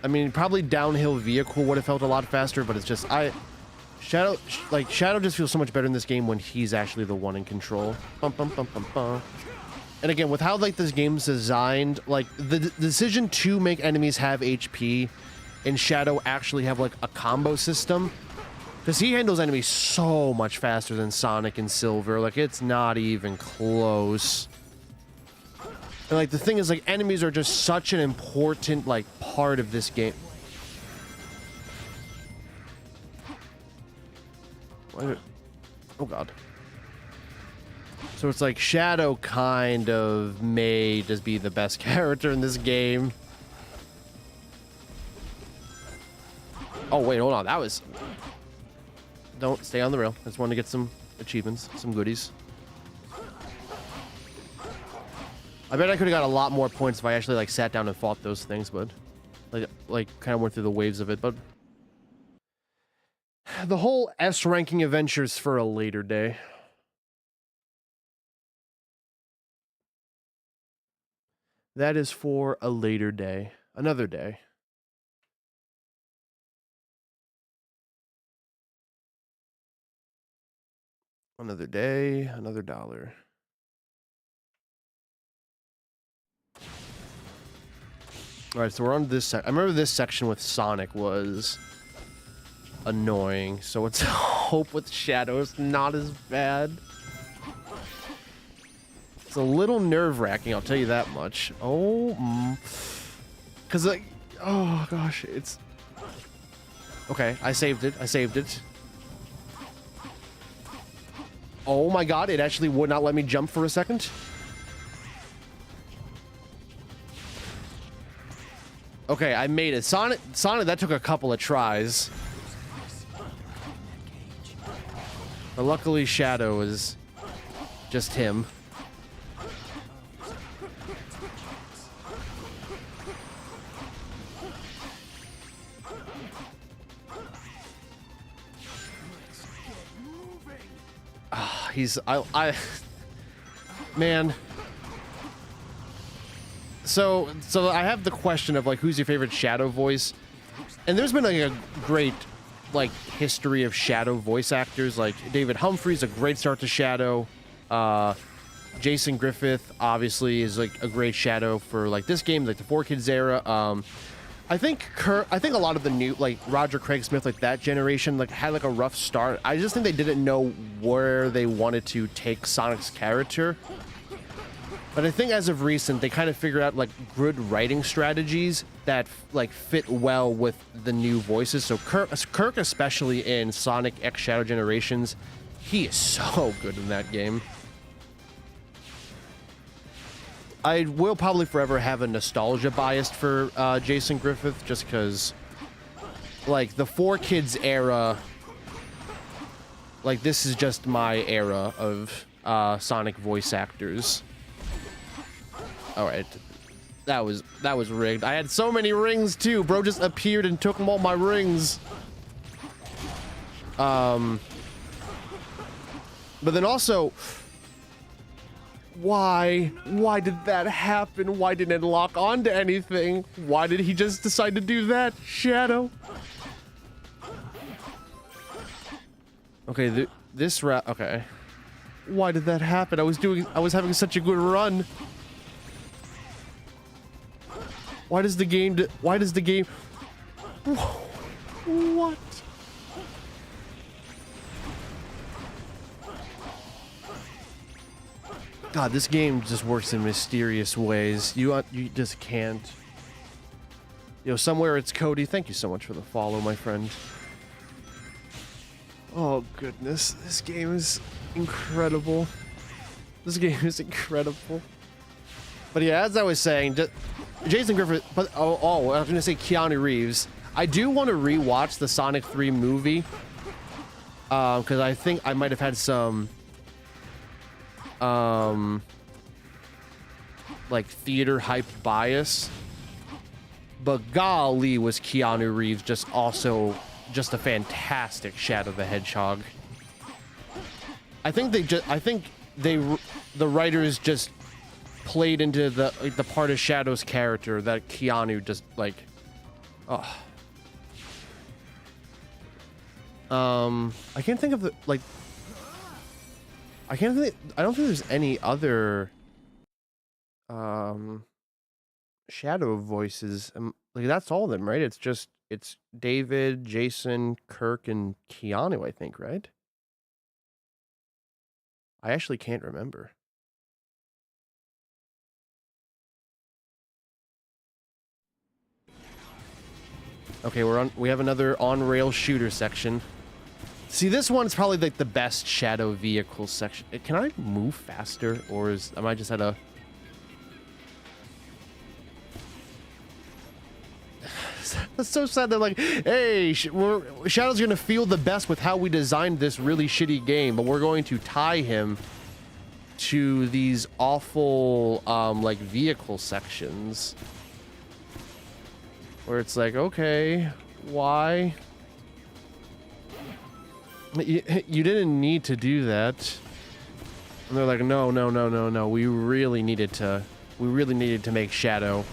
A: I mean, probably downhill vehicle would have felt a lot faster, but it's just Shadow just feels so much better in this game when he's actually the one in control. Bum, bum, bum, bum, bum. And again, with how like this game's designed, like the decision to make enemies have HP and Shadow actually have like a combo system, because he handles enemies so much faster than Sonic and Silver. Like, it's not even close. And like the thing is, like, enemies are just such an important like part of this game. Oh god. So it's like Shadow kind of may just be the best character in this game. Oh wait, hold on. That was... Don't stay on the rail. I just wanted to get some achievements, some goodies. I bet I could have got a lot more points if I actually like sat down and fought those things, but like kind of went through the waves of it. But the whole S ranking adventures for a later day. That is for a later day, another day. Another day, another dollar. All right, so we're on this I remember this section with Sonic was annoying, so let's hope with Shadow it's not as bad. It's a little nerve-wracking, I'll tell you that much. Oh, because like, oh gosh, it's... Okay, I saved it, I saved it. Oh my god, it actually would not let me jump for a second. Okay, I made it. Sonic, that took a couple of tries. But luckily, Shadow is just him. Man. So I have the question of like, who's your favorite Shadow voice? And there's been like a great like history of Shadow voice actors. Like David Humphrey's a great start to Shadow. Jason Griffith obviously is like a great Shadow for like this game, like the 4Kids era. I think a lot of the new like Roger Craig Smith, like that generation, like had like a rough start. I just think they didn't know where they wanted to take Sonic's character. But I think as of recent, they kind of figured out like good writing strategies that like fit well with the new voices. So Kirk especially in Sonic X Shadow Generations, he is so good in that game. I will probably forever have a nostalgia bias for Jason Griffith, just because, like, the 4Kids era, like, this is just my era of Sonic voice actors. All right, that was rigged. I had so many rings too. Bro just appeared and took all my rings. But then also, why did that happen? Why didn't it lock onto anything? Why did he just decide to do that? Shadow. Okay, this route. Okay. Why did that happen? I was having such a good run. Why does the game what? God, this game just works in mysterious ways. You just can't. Yo, somewhere it's Cody. Thank you so much for the follow, my friend. Oh goodness, this game is incredible. This game is incredible. But yeah, as I was saying, Jason Griffith. But I was gonna say Keanu Reeves. I do want to rewatch the Sonic 3 movie, because I think I might have had some like theater hype bias. But golly, was Keanu Reeves just a fantastic Shadow the Hedgehog. I think the writers just played into the part of Shadow's character that Keanu just like, oh. I can't think of the like. I don't think there's any other Shadow voices. Like that's all of them, right? It's David, Jason, Kirk, and Keanu, I think, right? I actually can't remember. Okay, we have another on-rail shooter section. See, this one's probably like the best Shadow vehicle section. Can I move faster, or am I just at a... That's so sad. They're like, hey, Shadow's gonna feel the best with how we designed this really shitty game, but we're going to tie him to these awful, like, vehicle sections. Where it's like, okay, why? You didn't need to do that. And they're like, no. We really needed to make Shadow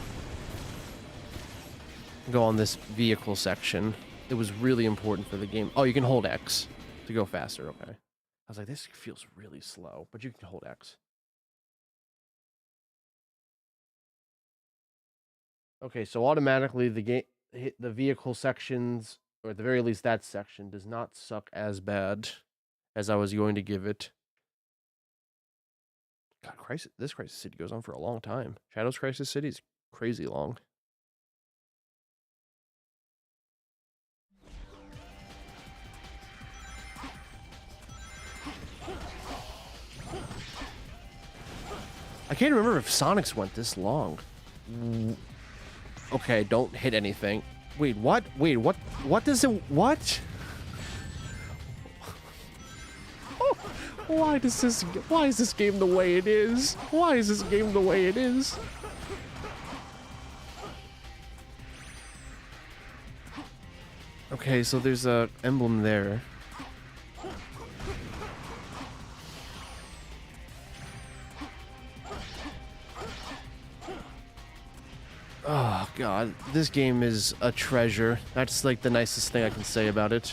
A: go on this vehicle section. It was really important for the game. Oh, you can hold X to go faster. Okay. I was like, this feels really slow, but you can hold X. Okay, so automatically the vehicle sections, or at the very least that section, does not suck as bad as I was going to give it. God, this Crisis City goes on for a long time. Shadow's Crisis City is crazy long. I can't remember if Sonic's went this long. Okay, don't hit anything. Wait, what? Wait, what? What does it... What? Oh, why is this game the way it is? Why is this game the way it is? Okay, so there's a emblem there. Oh god, this game is a treasure. That's like the nicest thing I can say about it.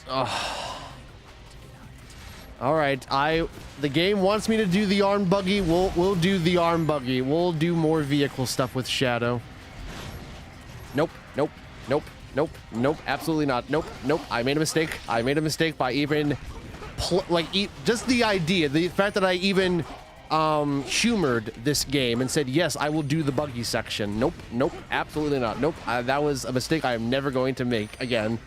A: Oh. All right, the game wants me to do the arm buggy. We'll do the arm buggy. We'll do more vehicle stuff with Shadow. Nope. Absolutely not. Nope. I made a mistake. By even just the idea, the fact that I even humored this game and said, yes, I will do the buggy section. Nope, absolutely not. Nope, that was a mistake I am never going to make again.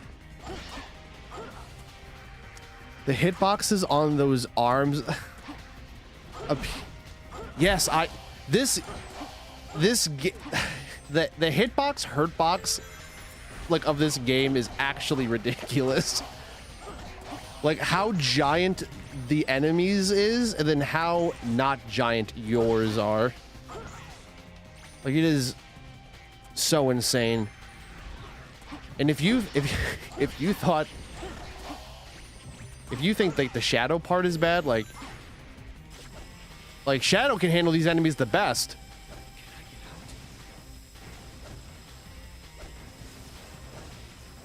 A: The hitboxes on those arms. Yes, the hitbox, hurtbox, like, of this game is actually ridiculous. Like, how giant the enemies is, and then how not giant yours are. Like, it is so insane. And if you think like the Shadow part is bad, like Shadow can handle these enemies the best.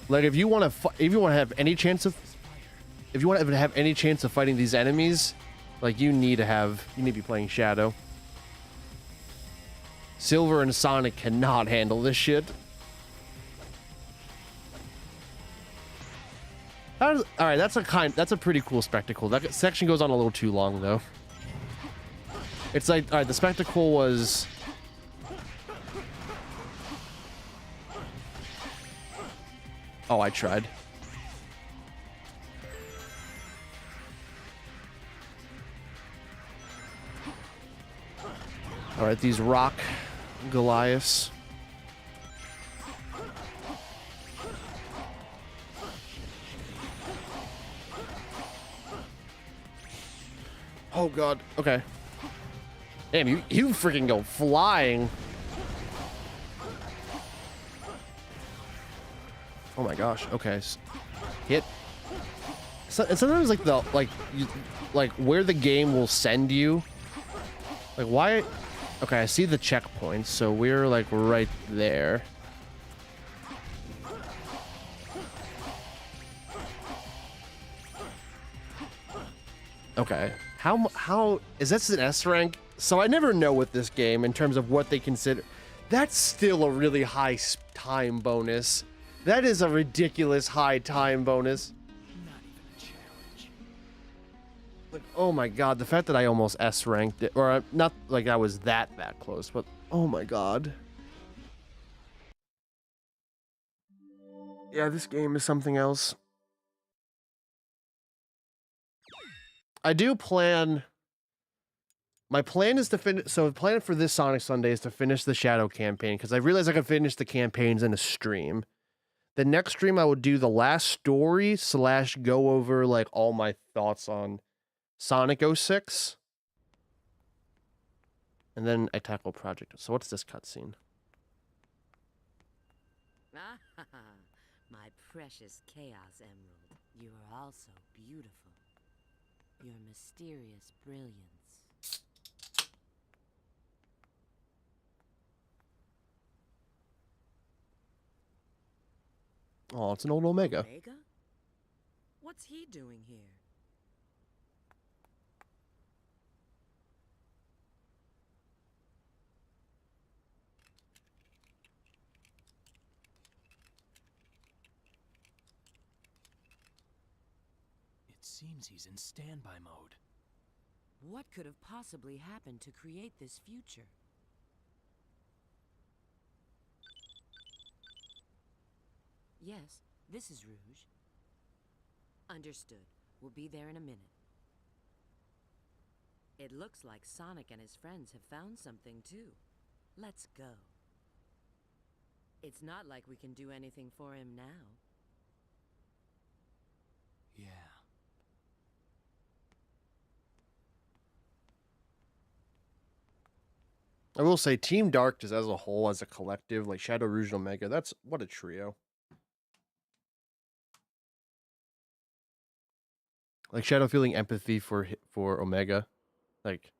A: Like, if you want to have any chance of fighting these enemies, like, you need to be playing Shadow. Silver and Sonic cannot handle this shit. All right, that's a pretty cool spectacle. That section goes on a little too long though. It's like, all right, the spectacle was... Oh, I tried. All right, these rock Goliaths. Oh god, okay. Damn, you freaking go flying. Oh my gosh. Okay. Hit. So, and sometimes like like where the game will send you. Like why? Okay, I see the checkpoints, so we're like right there. Okay. How is this an S rank? So I never know with this game in terms of what they consider. That's still a really high time bonus. That is a ridiculous high time bonus.
C: Not even a challenge.
A: Like, oh my god, the fact that I almost S ranked it, or not like I was that close, but oh my god. Yeah, this game is something else. I do plan. My plan is to finish. So, the plan for this Sonic Sunday is to finish the Shadow campaign because I realized I could finish the campaigns in a stream. The next stream, I would do the last story / go over like all my thoughts on Sonic 06. And then I tackle Project. So, what's this cutscene?
D: Ah, my precious Chaos Emerald. You are also beautiful. Your mysterious brilliance.
A: Oh, it's an old Omega.
D: Omega? What's he doing here?
C: It seems he's in standby mode.
D: What could have possibly happened to create this future? Yes, this is Rouge. Understood. We'll be there in a minute. It looks like Sonic and his friends have found something too. Let's go. It's not like we can do anything for him now.
C: Yeah.
A: I will say Team Dark just as a whole, as a collective, like Shadow, Rouge, and Omega, that's what a trio. Like Shadow feeling empathy for Omega. Like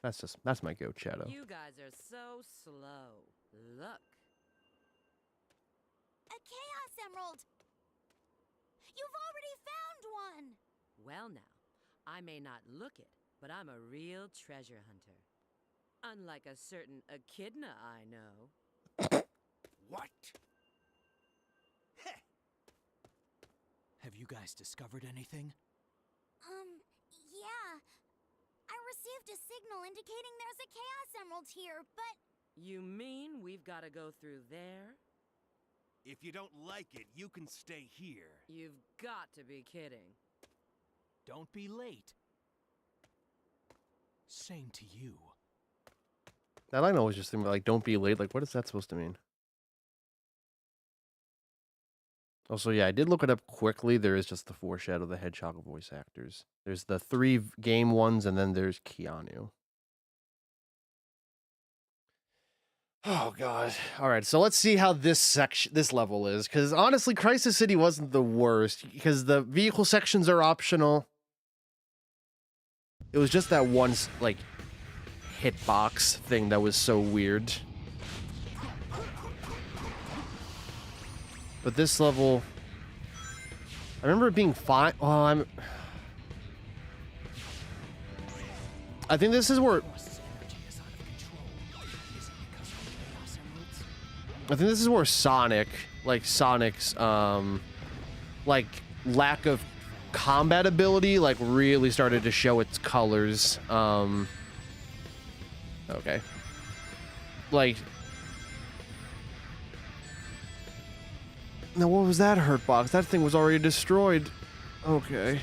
A: that's my goat, Shadow.
D: You guys are so slow. Look.
G: A Chaos Emerald! You've already found one!
D: Well now, I may not look it, but I'm a real treasure hunter. Unlike a certain echidna I know.
F: What?
C: Have you guys discovered anything?
G: Yeah. I received a signal indicating there's a Chaos Emerald here, but...
D: You mean we've got to go through there?
E: If you don't like it, you can stay here.
D: You've got to be kidding.
C: Don't be late. Same to you.
A: That line always just thinking like, don't be late. Like, what is that supposed to mean? Also, yeah, I did look it up quickly. There is just the 4 Shadow the Hedgehog voice actors. There's the 3 game ones, and then there's Keanu. Oh, God. All right, so let's see how this level is. Because honestly, Crisis City wasn't the worst. Because the vehicle sections are optional. It was just that one, like, hitbox thing that was so weird. But this level, I remember it being fine. Well, I think this is where. I think this is where Sonic's like lack of combat ability like really started to show its colors. Okay. Like. Now, what was that hurt box? That thing was already destroyed. Okay.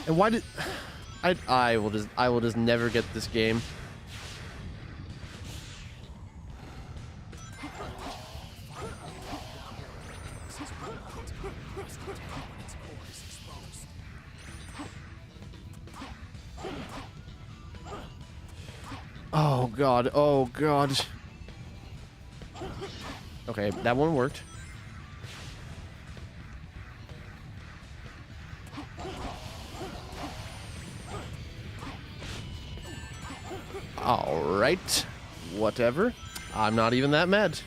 A: And why did I will just never get this game. Oh God. Oh God. Okay, that one worked. All right, whatever. I'm not even that mad.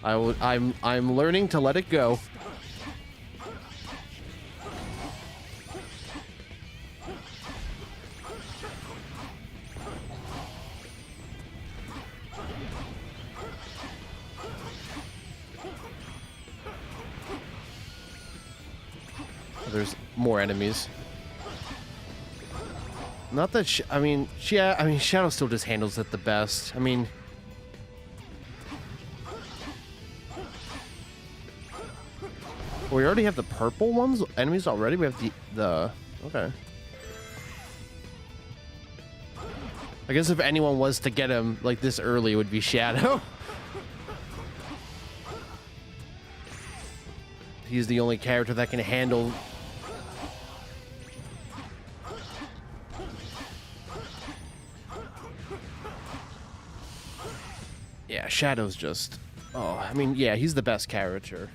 A: I'm learning to let it go. There's more enemies. Not that I mean, Shadow still just handles it the best. I mean, we already have the purple ones enemies already. We have the okay. I guess if anyone was to get him like this early, it would be Shadow. He's the only character that can handle. Yeah, Shadow's just. Oh, I mean, yeah, he's the best character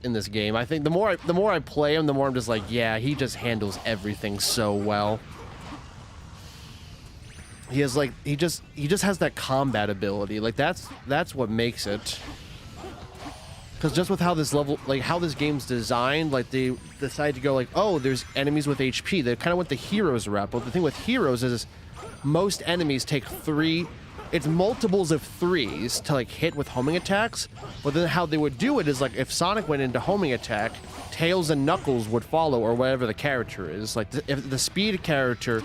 A: in this game. I think the more I play him, the more I'm just like, yeah, he just handles everything so well. He has like he just has that combat ability. Like that's what makes it. Because just with how this level, like how this game's designed, like they decide to go like, oh, there's enemies with HP. They kind of went the heroes route. But the thing with heroes is most enemies take 3. It's multiples of 3s to like hit with homing attacks. But then how they would do it is like if Sonic went into homing attack, Tails and Knuckles would follow, or whatever the character is. Like if the speed character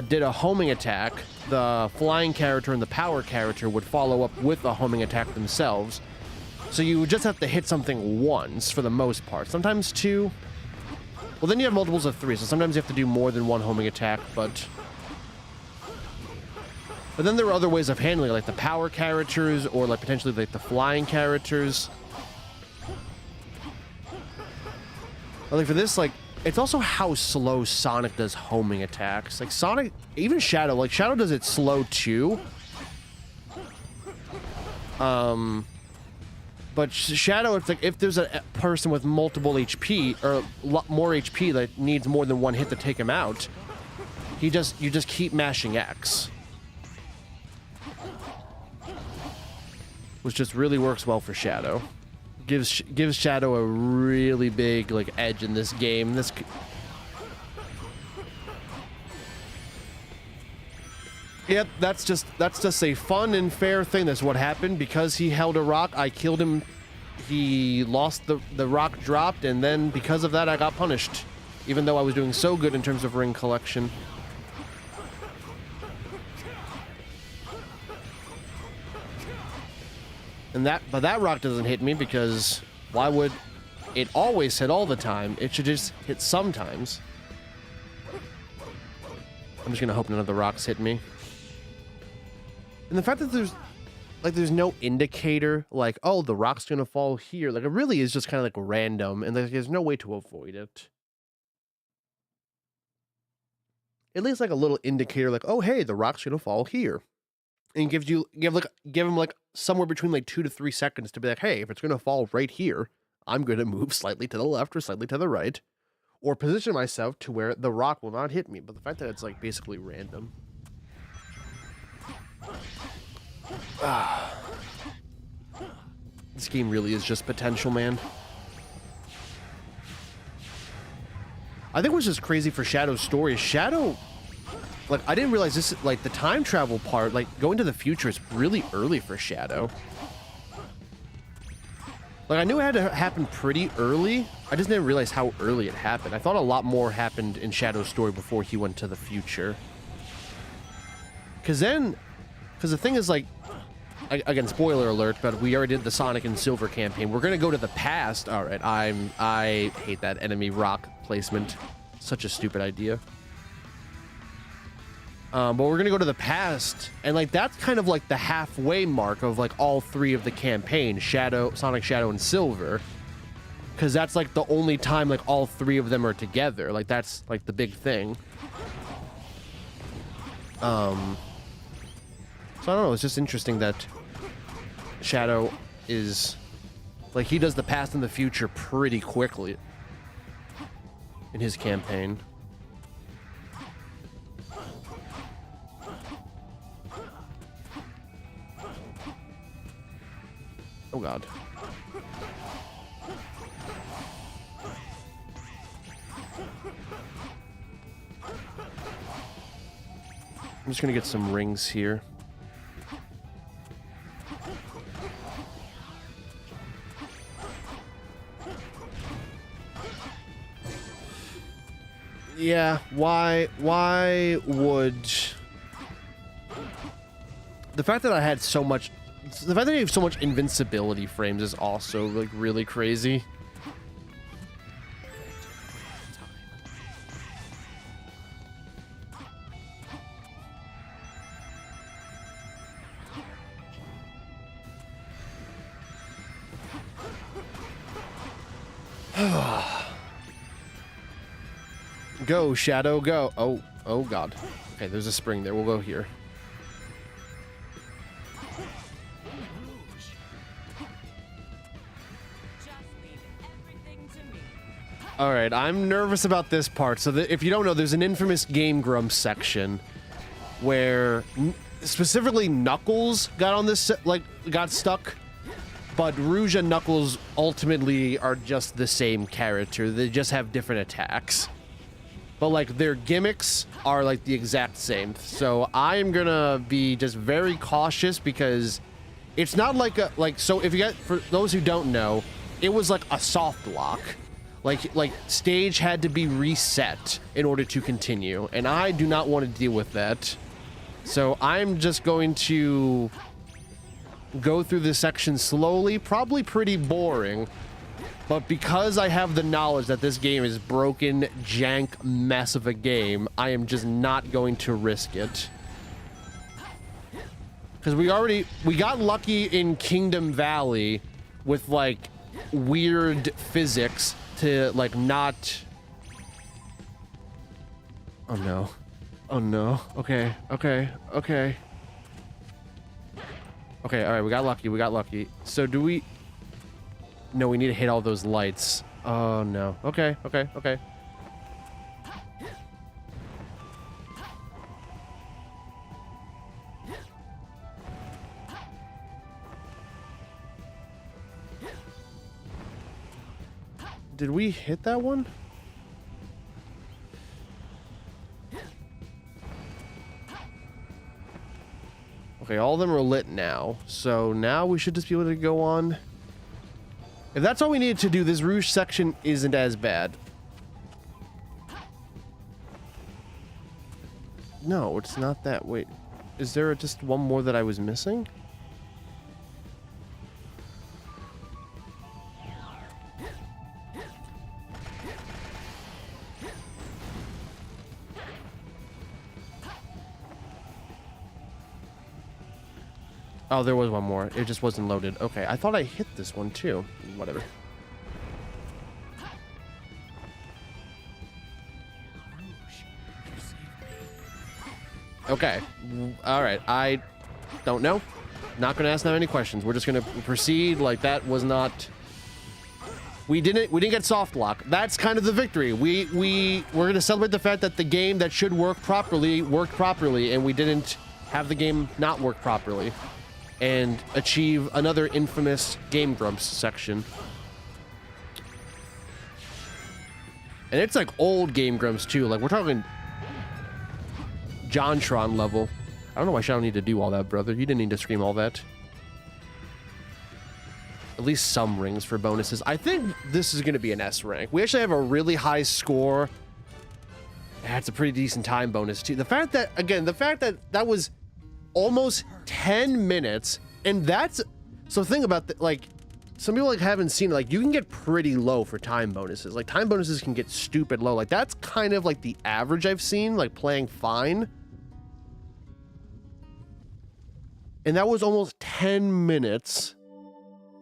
A: did a homing attack, the flying character and the power character would follow up with a homing attack themselves. So you would just have to hit something once for the most part. Sometimes 2. Well, then you have multiples of 3, so sometimes you have to do more than 1 homing attack, but then there are other ways of handling it, like the power characters or like potentially like the flying characters. But like for this, like it's also how slow Sonic does homing attacks. Like Sonic, even Shadow, like Shadow does it slow too. But Shadow, it's like if there's a person with multiple HP or more HP that needs more than 1 hit to take him out, you just keep mashing X, which just really works well for Shadow. Gives Shadow a really big like edge in this game. Yep, that's just a fun and fair thing. That's what happened. Because he held a rock, I killed him. He lost, the rock dropped, and then because of that I got punished. Even though I was doing so good in terms of ring collection. But that rock doesn't hit me because why would it always hit all the time? It should just hit sometimes. I'm just gonna hope none of the rocks hit me. And the fact that there's no indicator, like, oh, the rock's gonna fall here. Like, it really is just kind of like random, and there's no way to avoid it. At least like a little indicator, like, oh, hey, the rock's gonna fall here, and give him like somewhere between like 2 to 3 seconds to be like, hey, if it's gonna fall right here, I'm gonna move slightly to the left or slightly to the right, or position myself to where the rock will not hit me. But the fact that it's like basically random. This game really is just potential, man. I think what's just crazy for Shadow's story is Shadow, like, I didn't realize this, like, the time travel part, like, going to the future is really early for Shadow. Like, I knew it had to happen pretty early. I just didn't realize how early it happened. I thought a lot more happened in Shadow's story before he went to the future. Because the thing is, like, again, spoiler alert, but we already did the Sonic and Silver campaign. We're gonna go to the past. All right, I hate that enemy rock placement. Such a stupid idea. But we're gonna go to the past, and like that's kind of like the halfway mark of like all 3 of the campaign: Sonic, Shadow, and Silver. Because that's like the only time like all 3 of them are together. Like that's like the big thing. So So I don't know, it's just interesting that Shadow is, like, he does the past and the future pretty quickly in his campaign. Oh god. I'm just gonna get some rings here. Yeah, why would... The fact that I had so much... The fact that I have so much invincibility frames is also, like, really crazy. Go, Shadow, go. Oh god. Okay, there's a spring there. We'll go here. All right, I'm nervous about this part. So if you don't know, there's an infamous Game Grumps section where specifically Knuckles got on this, like, got stuck. But Rouge and Knuckles ultimately are just the same character. They just have different attacks. But, like, their gimmicks are, like, the exact same. So I am gonna be just very cautious because it's not like a, like, so if you get, for those who don't know, it was like a soft lock. Like stage had to be reset in order to continue. And I do not want to deal with that. So I'm just going to go through this section slowly, probably pretty boring. But because I have the knowledge that this game is broken, jank mess of a game, I am just not going to risk it. Because we got lucky in Kingdom Valley with, like, weird physics to, like, not... Oh no. Oh no. Okay, okay, okay. Okay, alright, we got lucky. So do we... No, we need to hit all those lights. Oh, no. Okay. Did we hit that one? Okay, all of them are lit now. So now we should just be able to go on. If that's all we needed to do, this Rouge section isn't as bad. No, it's not that. Wait, is there just one more that I was missing? Oh, there was one more. It just wasn't loaded. Okay, I thought I hit this one too. Whatever. Okay. All right. I don't know. Not gonna ask now any questions. We're just gonna proceed like that was not. We didn't get soft lock. That's kind of the victory. We're gonna celebrate the fact that the game that should work properly worked properly, and we didn't have the game not work properly. And achieve another infamous Game Grumps section. And it's like old Game Grumps too. Like we're talking JonTron level. I don't know why Shadow need to do all that, brother. You didn't need to scream all that. At least some rings for bonuses. I think this is going to be an S rank. We actually have a really high score. That's a pretty decent time bonus too. The fact that, again, that was almost 10 minutes, and that's so think about that. Like some people like haven't seen, like, you can get pretty low for time bonuses. Like time bonuses can get stupid low. Like that's kind of like the average I've seen, like playing fine. And that was almost 10 minutes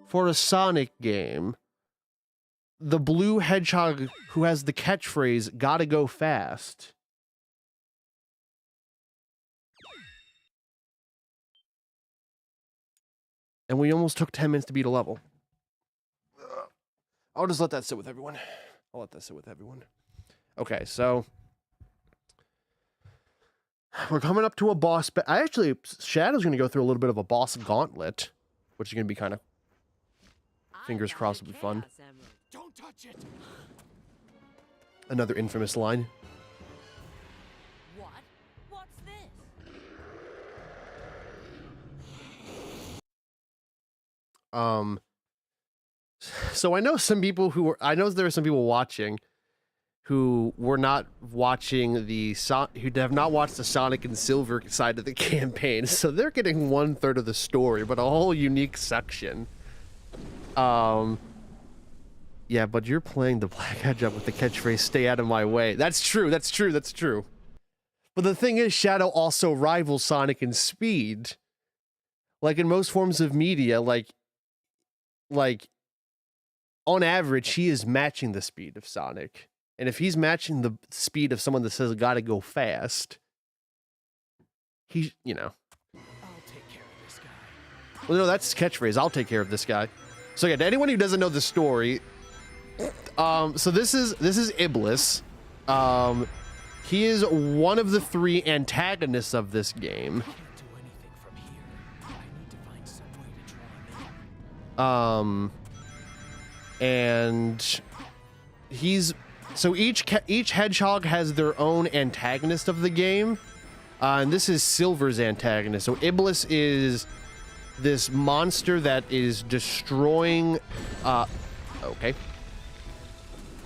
A: for a Sonic game. The blue hedgehog who has the catchphrase "gotta go fast." And we almost took 10 minutes to beat a level. I'll just let that sit with everyone. I'll let that sit with everyone. Okay, so we're coming up to a boss. But Shadow's going to go through a little bit of a boss gauntlet, which is going to be kind of, fingers crossed, will be fun.
C: Don't touch it.
A: Another infamous line.
D: What? What's this?
A: So I know some people I know there are some people watching who were not watching who have not watched the Sonic and Silver side of the campaign. So they're getting 1/3 of the story, but a whole unique section. Yeah, but you're playing the Black Hedgehog with the catchphrase, "Stay out of my way." That's true, that's true, that's true. But the thing is, Shadow also rivals Sonic in speed. Like in most forms of media, like on average, he is matching the speed of Sonic. And if he's matching the speed of someone that says, "Gotta go fast," he, you know.
C: I'll take care of this guy.
A: Well, no, that's his catchphrase. "I'll take care of this guy." So yeah, to anyone who doesn't know the story, so this is Iblis. He is one of the 3 antagonists of this game.
C: Can't do anything from here. I need to find some way to draw him in.
A: And each hedgehog has their own antagonist of the game, and this is Silver's antagonist. So Iblis is this monster that is destroying. Okay.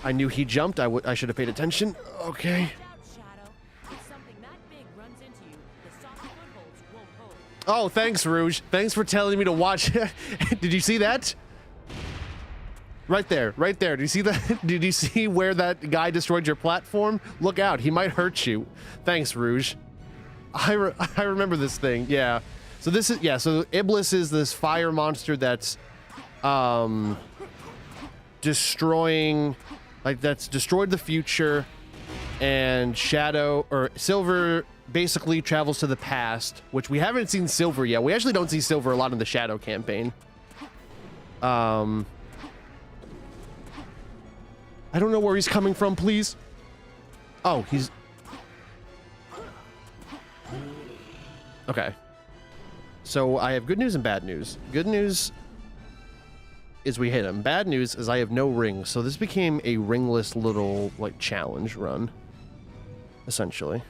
A: I knew he jumped. I should have paid attention. Okay.
D: Watch out, Shadow. If something that big runs into you, the soft footholds won't hold.
A: Oh, thanks, Rouge. Thanks for telling me to watch. Did you see that? Right there, right there. Did you see that? Did you see where that guy destroyed your platform? Look out, he might hurt you. Thanks, Rouge. I remember this thing, yeah. So this is, yeah, so Iblis is this fire monster that's destroying, that's destroyed the future, and Silver basically travels to the past, which we haven't seen Silver yet. We actually don't see Silver a lot in the Shadow campaign. I don't know where he's coming from, please. Oh, he's... Okay. So I have good news and bad news. Good news is we hit him. Bad news is I have no rings, so this became a ringless little, challenge run. Essentially.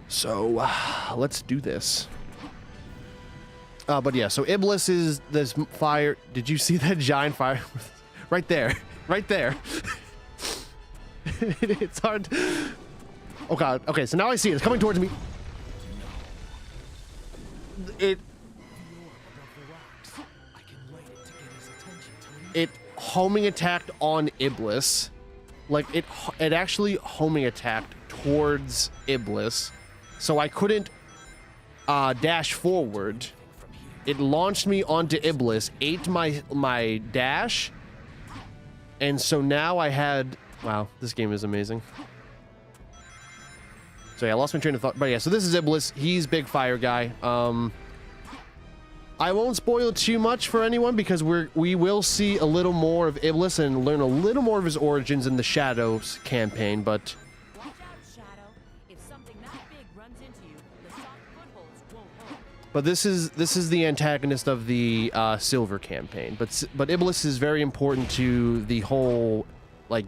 A: So, let's do this. But yeah, so Iblis is this fire... Did you see that giant fire? Right there. Right there. It's hard. Oh god. Okay, so now I see it. It's coming towards me. It homing attacked on Iblis. It actually homing attacked towards Iblis. So I couldn't dash forward. It launched me onto Iblis, ate my dash. And so now I had... Wow, this game is amazing. So yeah, I lost my train of thought. But yeah, so this is Iblis. He's big fire guy. I won't spoil too much for anyone because we will see a little more of Iblis and learn a little more of his origins in the Shadows campaign, but...
D: Watch out, Shadow. If something that big runs into you, the soft footholds won't hold.
A: But this is the antagonist of the Silver campaign. But Iblis is very important to the whole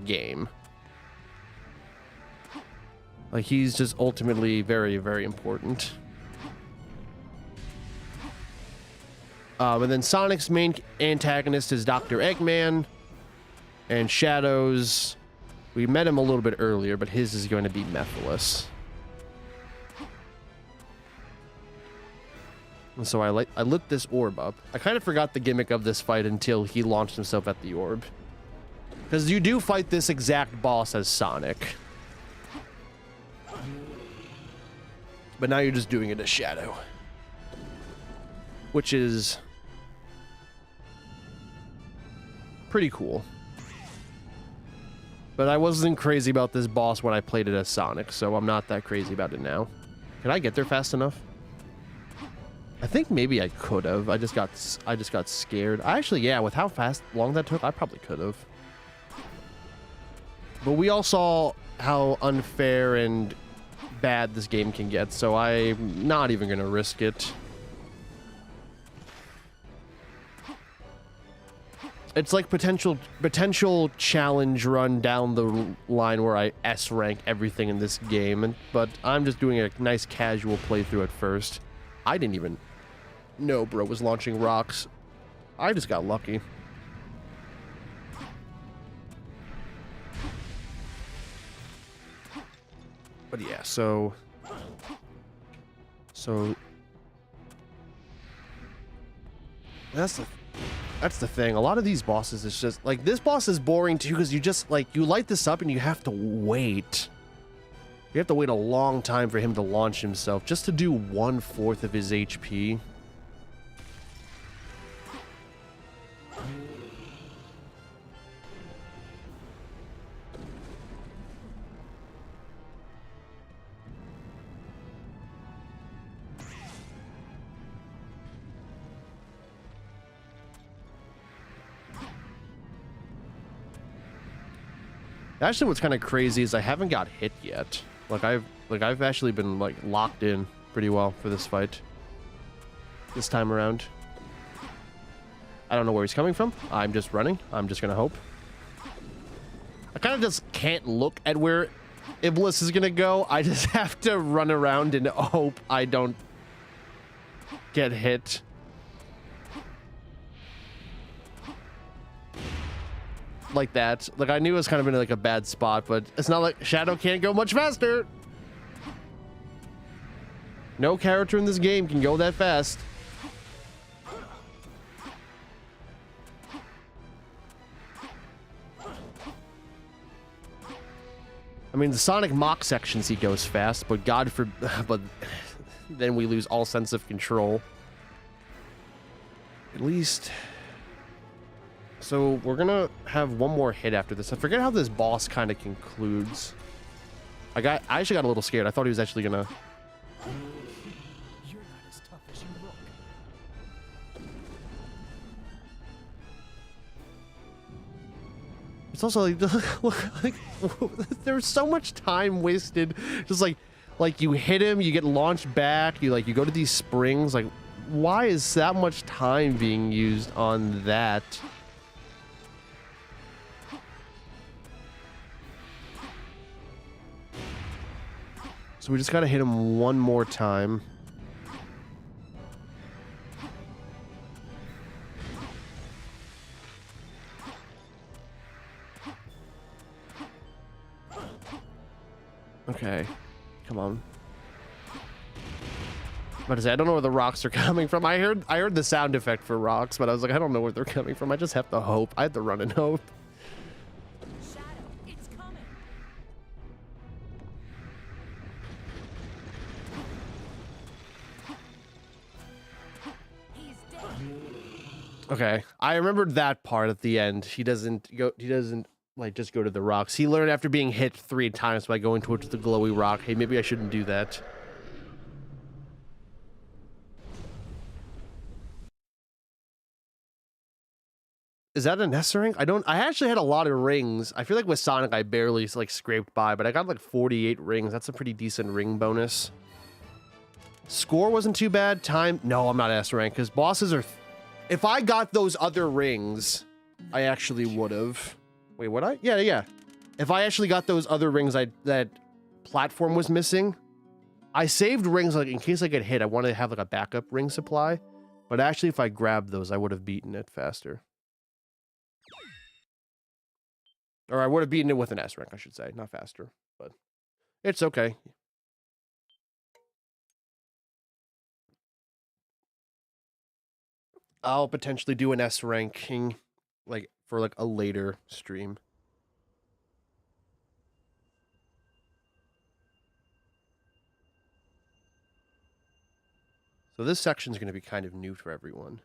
A: game. He's just ultimately very, very important. And then Sonic's main antagonist is Dr. Eggman, and Shadow's, we met him a little bit earlier, but his is going to be Mephiles. And so I lit this orb up. I kind of forgot the gimmick of this fight until he launched himself at the orb. Because you do fight this exact boss as Sonic. But now you're just doing it as Shadow. Which is... pretty cool. But I wasn't crazy about this boss when I played it as Sonic, so I'm not that crazy about it now. Can I get there fast enough? I think maybe I could have. I just got scared. I actually, yeah, with how long that took, I probably could have. But we all saw how unfair and bad this game can get, so I'm not even gonna risk it. It's like potential challenge run down the line where I S rank everything in this game, but I'm just doing a nice casual playthrough at first. I didn't even know bro was launching rocks. I just got lucky. But yeah, so that's the thing. A lot of these bosses is just like, this boss is boring too because you just like, you light this up and you have to wait. You have to wait a long time for him to launch himself just to do 1/4 of his HP. Actually, what's kind of crazy is I haven't got hit yet. Like I've actually been like locked in pretty well for this fight. This time around. I don't know where he's coming from. I'm just running. I'm just gonna hope. I kind of just can't look at where Iblis is gonna go. I just have to run around and hope I don't get hit. Like that. Like, I knew it was kind of in like a bad spot, but it's not like Shadow can't go much faster. No character in this game can go that fast. I mean, the Sonic Mach sections he goes fast, but but then we lose all sense of control. At least. So we're gonna have one more hit after this. I forget how this boss kind of concludes. I actually got a little scared. I thought he was actually gonna.
C: You're not as tough as you look.
A: It's also like there's so much time wasted. Just like you hit him, you get launched back. You go to these springs. Like, why is that much time being used on that? So we just gotta hit him one more time. Okay. Come on. But I don't know where the rocks are coming from. I heard the sound effect for rocks, but I was like, I don't know where they're coming from. I just have to hope. I have to run and hope.
D: Shadow, it's coming. He's dead.
A: Okay, I remembered that part at the end. He doesn't like just go to the rocks. He learned after being hit 3 times by going towards the glowy rock. Hey, maybe I shouldn't do that. Is that a Nessa ring? I actually had a lot of rings. I feel like with Sonic I barely like scraped by, but I got like 48 rings. That's a pretty decent ring bonus. Score wasn't too bad. Time, no, I'm not S rank because bosses are. If I got those other rings, I actually would have. Wait, would I? Yeah. If I actually got those other rings, that platform was missing. I saved rings like in case I get hit. I wanted to have like a backup ring supply, but actually, if I grabbed those, I would have beaten it faster. Or I would have beaten it with an S rank, I should say, not faster, but it's okay. I'll potentially do an S ranking like for like a later stream. So this section is going to be kind of new for everyone.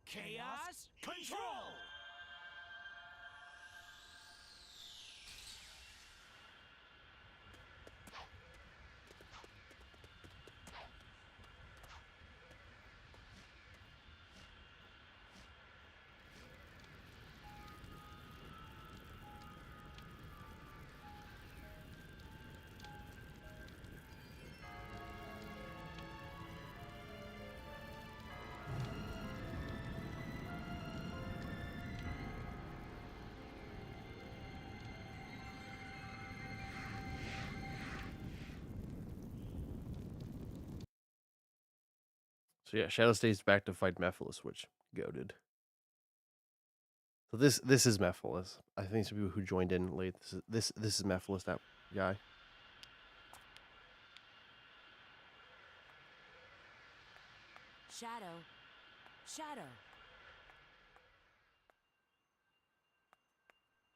C: Chaos control.
A: So yeah, Shadow stays back to fight Mephiles, which goaded. So this is Mephiles. I think some people who joined in late. This is Mephiles, that guy.
D: Shadow. Shadow.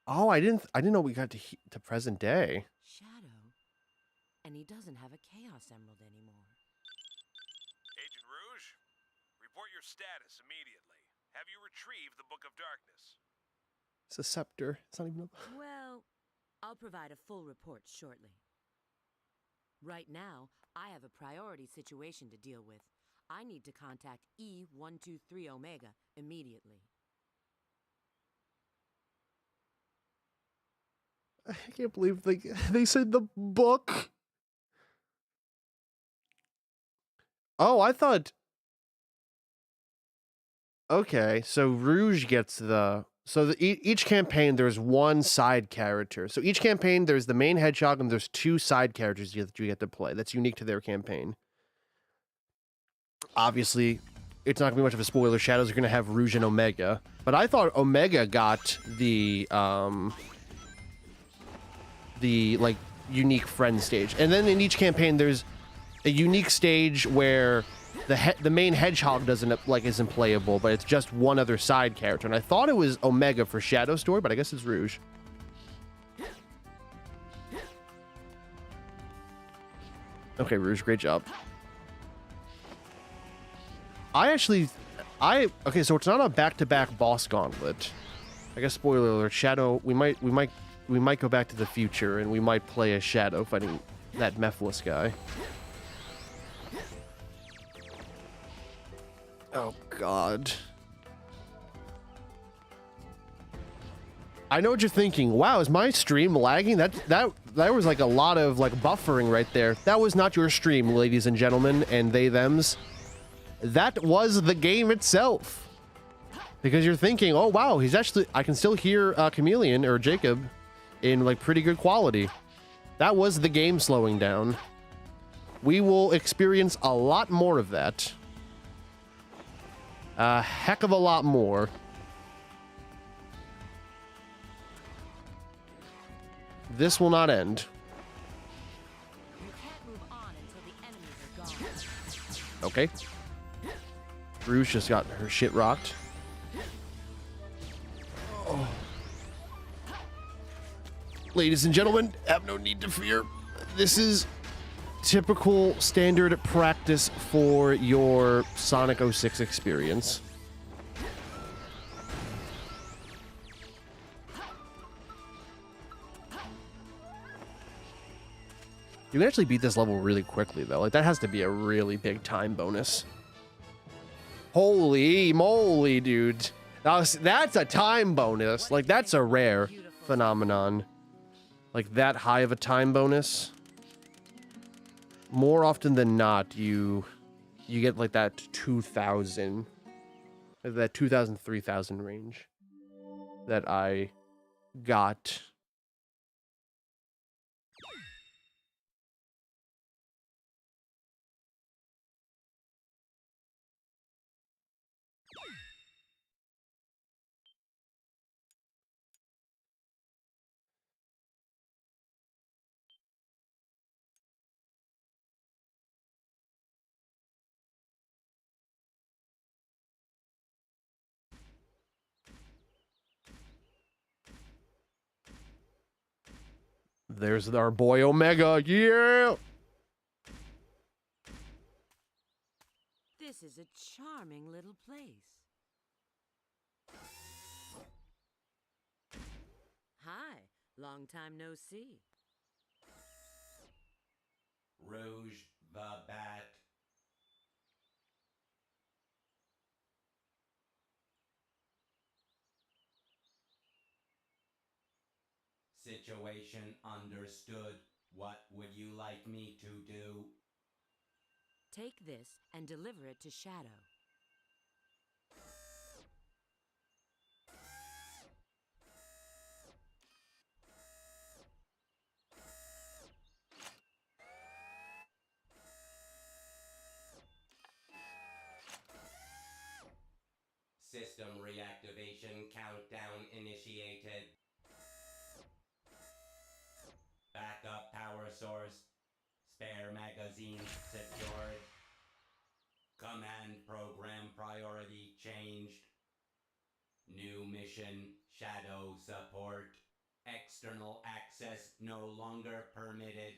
A: Oh, I didn't know we got to present day.
D: Shadow. And he doesn't have a Chaos Emerald anymore.
B: Agent Rouge, report your status immediately. Have you retrieved the Book of Darkness?
A: It's a scepter. It's not even a...
D: Well, I'll provide a full report shortly. Right now, I have a priority situation to deal with. I need to contact E123 Omega immediately.
A: I can't believe they said the book. Oh, I thought... Okay, so Rouge gets the... So each campaign, there's one side character. So each campaign, there's the main hedgehog, and there's 2 side characters that you get to play. That's unique to their campaign. Obviously, it's not going to be much of a spoiler. Shadows are going to have Rouge and Omega. But I thought Omega got the like, unique friend stage. And then in each campaign, there's a unique stage where the main hedgehog isn't playable, but it's just one other side character. And I thought it was Omega for Shadow Story, but I guess it's Rouge. Okay, Rouge, great job. Okay, so it's not a back-to-back boss gauntlet. I guess spoiler alert, Shadow, we might go back to the future and we might play as Shadow fighting that Mephiles guy. Oh god. I know what you're thinking. Wow, is my stream lagging? That was like a lot of like buffering right there. That was not your stream, ladies and gentlemen, and they thems. That was the game itself. Because you're thinking, oh wow, he's actually, I can still hear Chameleon or Jacob in like pretty good quality. That was the game slowing down. We will experience a lot more of that. A heck of a lot more. This will not end.
D: You can't move on until the enemies are gone.
A: Okay. Rouge just got her shit rocked. Oh. Ladies and gentlemen, have no need to fear. This is typical standard practice for your Sonic 06 experience. You can actually beat this level really quickly, though. Like, that has to be a really big time bonus. Holy moly, dude. That's a time bonus. Like, that's a rare phenomenon. Like, that high of a time bonus. More often than not, you get like that 2,000, that 2,000, 3,000 range that I got. There's our boy Omega. Yeah.
D: This is a charming little place. Hi, long time no see.
H: Rouge the Bat. Situation understood. What would you like me to do?
D: Take this and deliver it to Shadow.
H: System reactivation countdown initiated. Backup power source. Spare magazines secured. Command program priority changed. New mission, Shadow support. External access no longer permitted.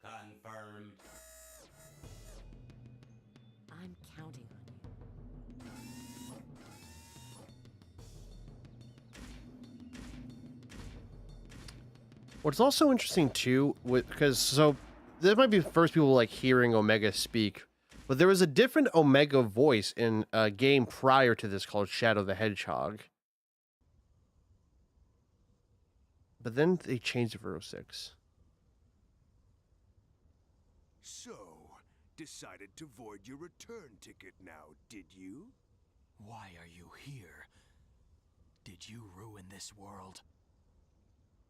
H: Confirmed.
D: I'm counting on you.
A: What's also interesting too, because so this might be the first people like hearing Omega speak, but there was a different Omega voice in a game prior to this called Shadow the Hedgehog. But then they changed it for 06.
E: So, decided to void your return ticket now, did you?
C: Why are you here? Did you ruin this world?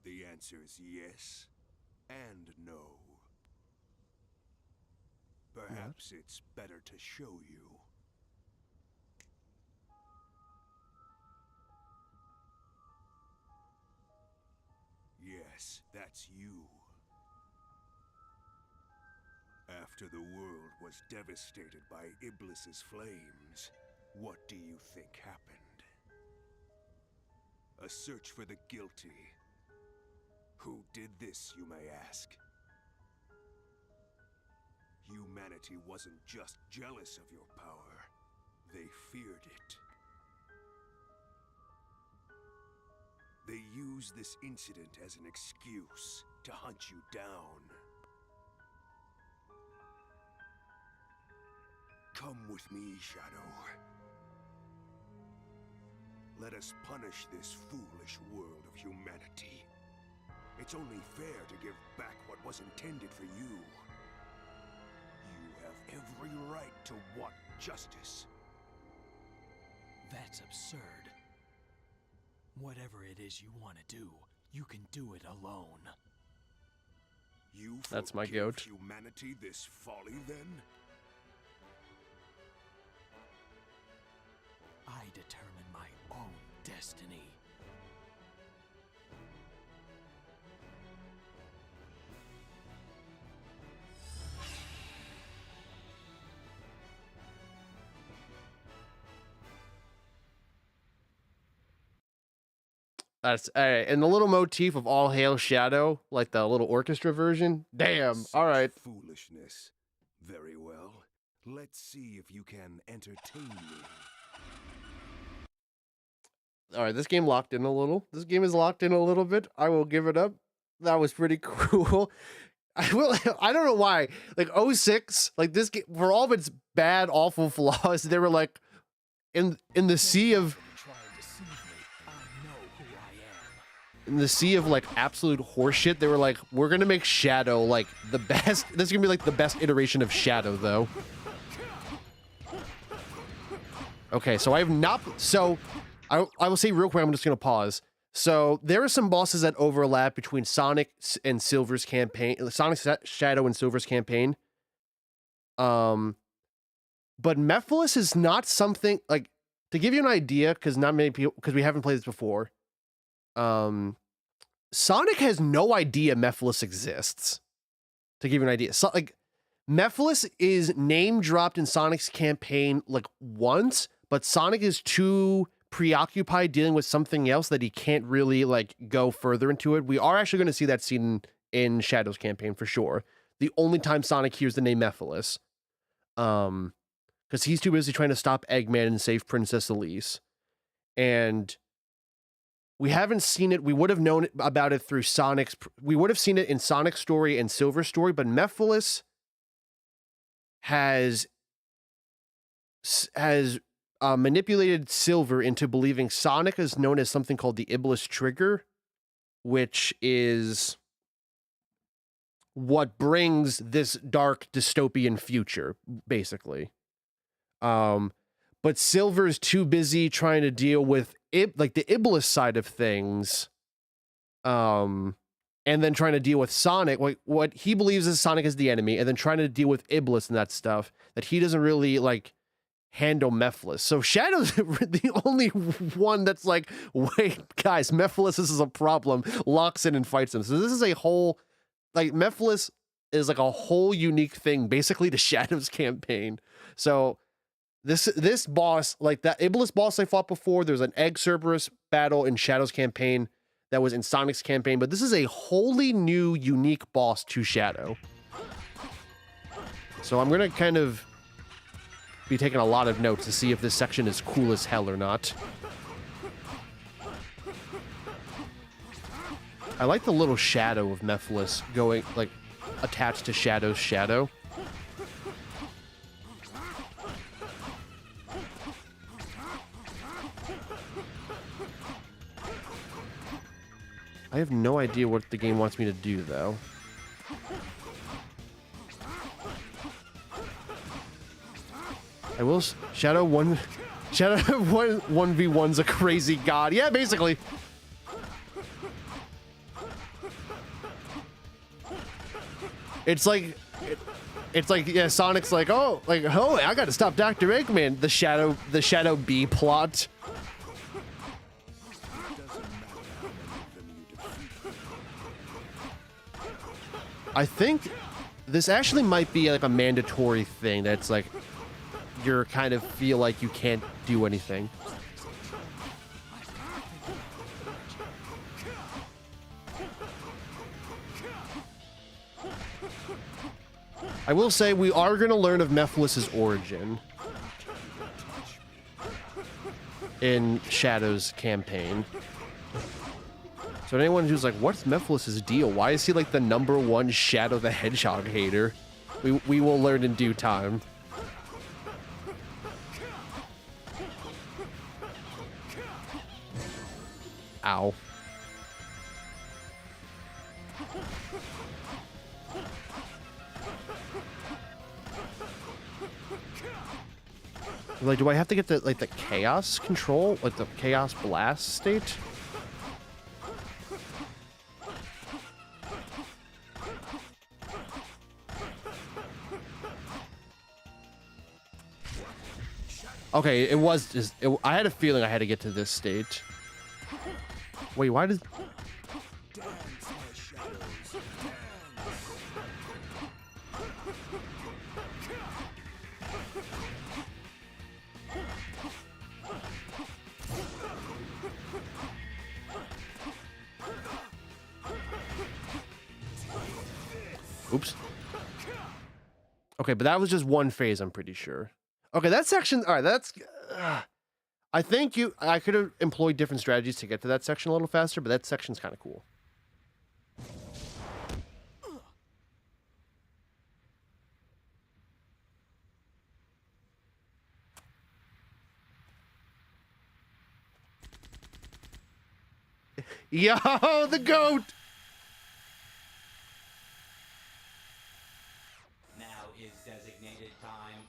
E: The answer's yes and no. Perhaps it's better to show you. Yes, that's you. After the world was devastated by Iblis's flames, what do you think happened? A search for the guilty. Who did this, you may ask? Humanity wasn't just jealous of your power, they feared it. They used this incident as an excuse to hunt you down. Come with me, Shadow. Let us punish this foolish world of humanity. It's only fair to give back what was intended for you. You have every right to want justice.
C: That's absurd. Whatever it is you want to do, you can do it alone.
E: You
A: That's my
E: forgive
A: goat.
E: humanity this folly, then?
C: I determine my own destiny.
A: That's and the little motif of All Hail Shadow, like the little orchestra version. Damn.
E: Such
A: All right.
E: Foolishness. Very well. Let's see if you can entertain me.
A: All right, this game locked in a little. This game is locked in a little bit. I will give it up. That was pretty cool. I don't know why. Like 06, like this game, for all of its bad, awful flaws, they were like in the sea of
C: Try and deceive me. I know who I am.
A: in the sea of like absolute horseshit. They were like, we're gonna make Shadow like the best. This is gonna be like the best iteration of Shadow, though. Okay, so I have not. So I will say real quick. I'm just gonna pause. So there are some bosses that overlap between Sonic and Silver's campaign, Sonic Shadow and Silver's campaign. But Mephiles is not something like, to give you an idea, because not many people, because we haven't played this before. Sonic has no idea Mephiles exists. To give you an idea, so like Mephiles is name dropped in Sonic's campaign like once, but Sonic is too preoccupied dealing with something else that he can't really like go further into it. We are actually going to see that scene in Shadow's campaign for sure. The only time Sonic hears the name Mephiles, because he's too busy trying to stop Eggman and save Princess Elise, and we haven't seen it. We would have known about it through Sonic's. We would have seen it in Sonic's story and Silver's story, but Mephiles has manipulated Silver into believing Sonic is known as something called the Iblis Trigger, which is what brings this dark dystopian future, basically. But Silver's too busy trying to deal with like the Iblis side of things, and then trying to deal with Sonic, what he believes is Sonic is the enemy, and then trying to deal with Iblis and that stuff, that he doesn't really like handle Mephiles. So Shadow's the only one that's like, wait, guys, Mephiles, this is a problem, locks in and fights him. So this is a whole, like, Mephiles is like a whole unique thing, basically, to Shadow's campaign. So this boss, like that Iblis boss I fought before, there's an Egg Cerberus battle in Shadow's campaign that was in Sonic's campaign, but this is a wholly new, unique boss to Shadow. So I'm gonna kind of be taking a lot of notes to see if this section is cool as hell or not. I like the little shadow of Mephiles going, like, attached to Shadow's shadow. I have no idea what the game wants me to do, though. I will. Shadow 1v1's a crazy god. Yeah, basically. It's like, yeah, Sonic's like, oh, I gotta stop Dr. Eggman. The Shadow B plot. I think this actually might be like a mandatory thing that's like, you kind of feel like you can't do anything. I will say we are going to learn of Mephiles' origin in Shadow's campaign. So anyone who's like, what's Mephiles' deal? Why is he like the #1 Shadow the Hedgehog hater? We will learn in due time. Ow. Like, do I have to get the, like, the chaos control? Like, the chaos blast state? Okay, it was just... I had a feeling I had to get to this stage. Wait, why does... Oops. Okay, but that was just one phase, I'm pretty sure. Okay, that section... All right, that's... I think I could have employed different strategies to get to that section a little faster, but that section's kind of cool. Yo, the goat!
H: Now is designated time.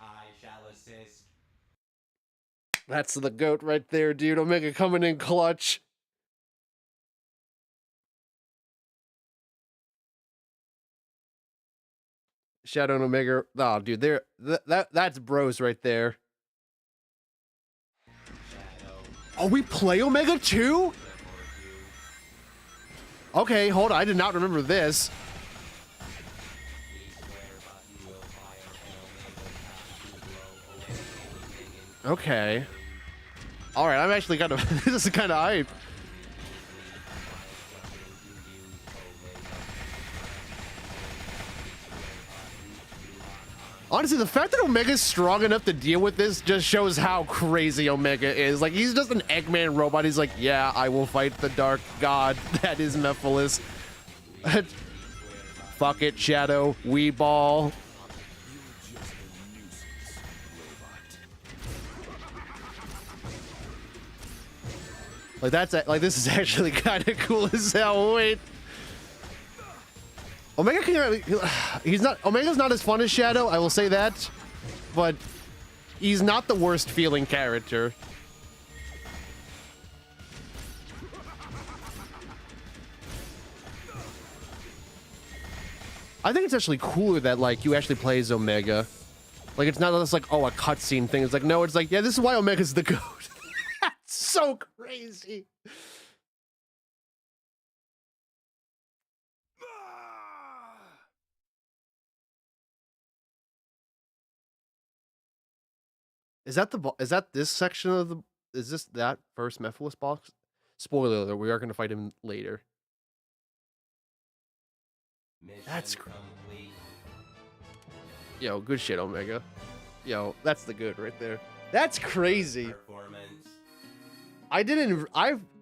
H: I shall assist.
A: That's the goat right there, dude. Omega coming in clutch. Shadow and Omega. Oh, dude, that's bros right there. Oh, we play Omega too? Okay, hold on. I did not remember this. Okay. All right, I'm actually kind of... this is kind of hype. Honestly, the fact that Omega's strong enough to deal with this just shows how crazy Omega is. Like, he's just an Eggman robot. He's like, yeah, I will fight the dark god that is Mephiles. Fuck it, Shadow. We ball. Like, that's... Like, this is actually kind of cool as hell. Wait. Omega can... He's not... Omega's not as fun as Shadow, I will say that. But he's not the worst feeling character. I think it's actually cooler that, like, you actually play as Omega. Like, it's not just like, oh, a cutscene thing. It's like, no, it's like, yeah, this is why Omega's the GOAT. That's so crazy. Is that this section of the, is this that first Mephiles box? Spoiler alert, we are going to fight him later.
H: Mission
A: That's
H: complete.
A: Yo, good shit, Omega. Yo, that's the good right there. That's crazy.
H: Performance.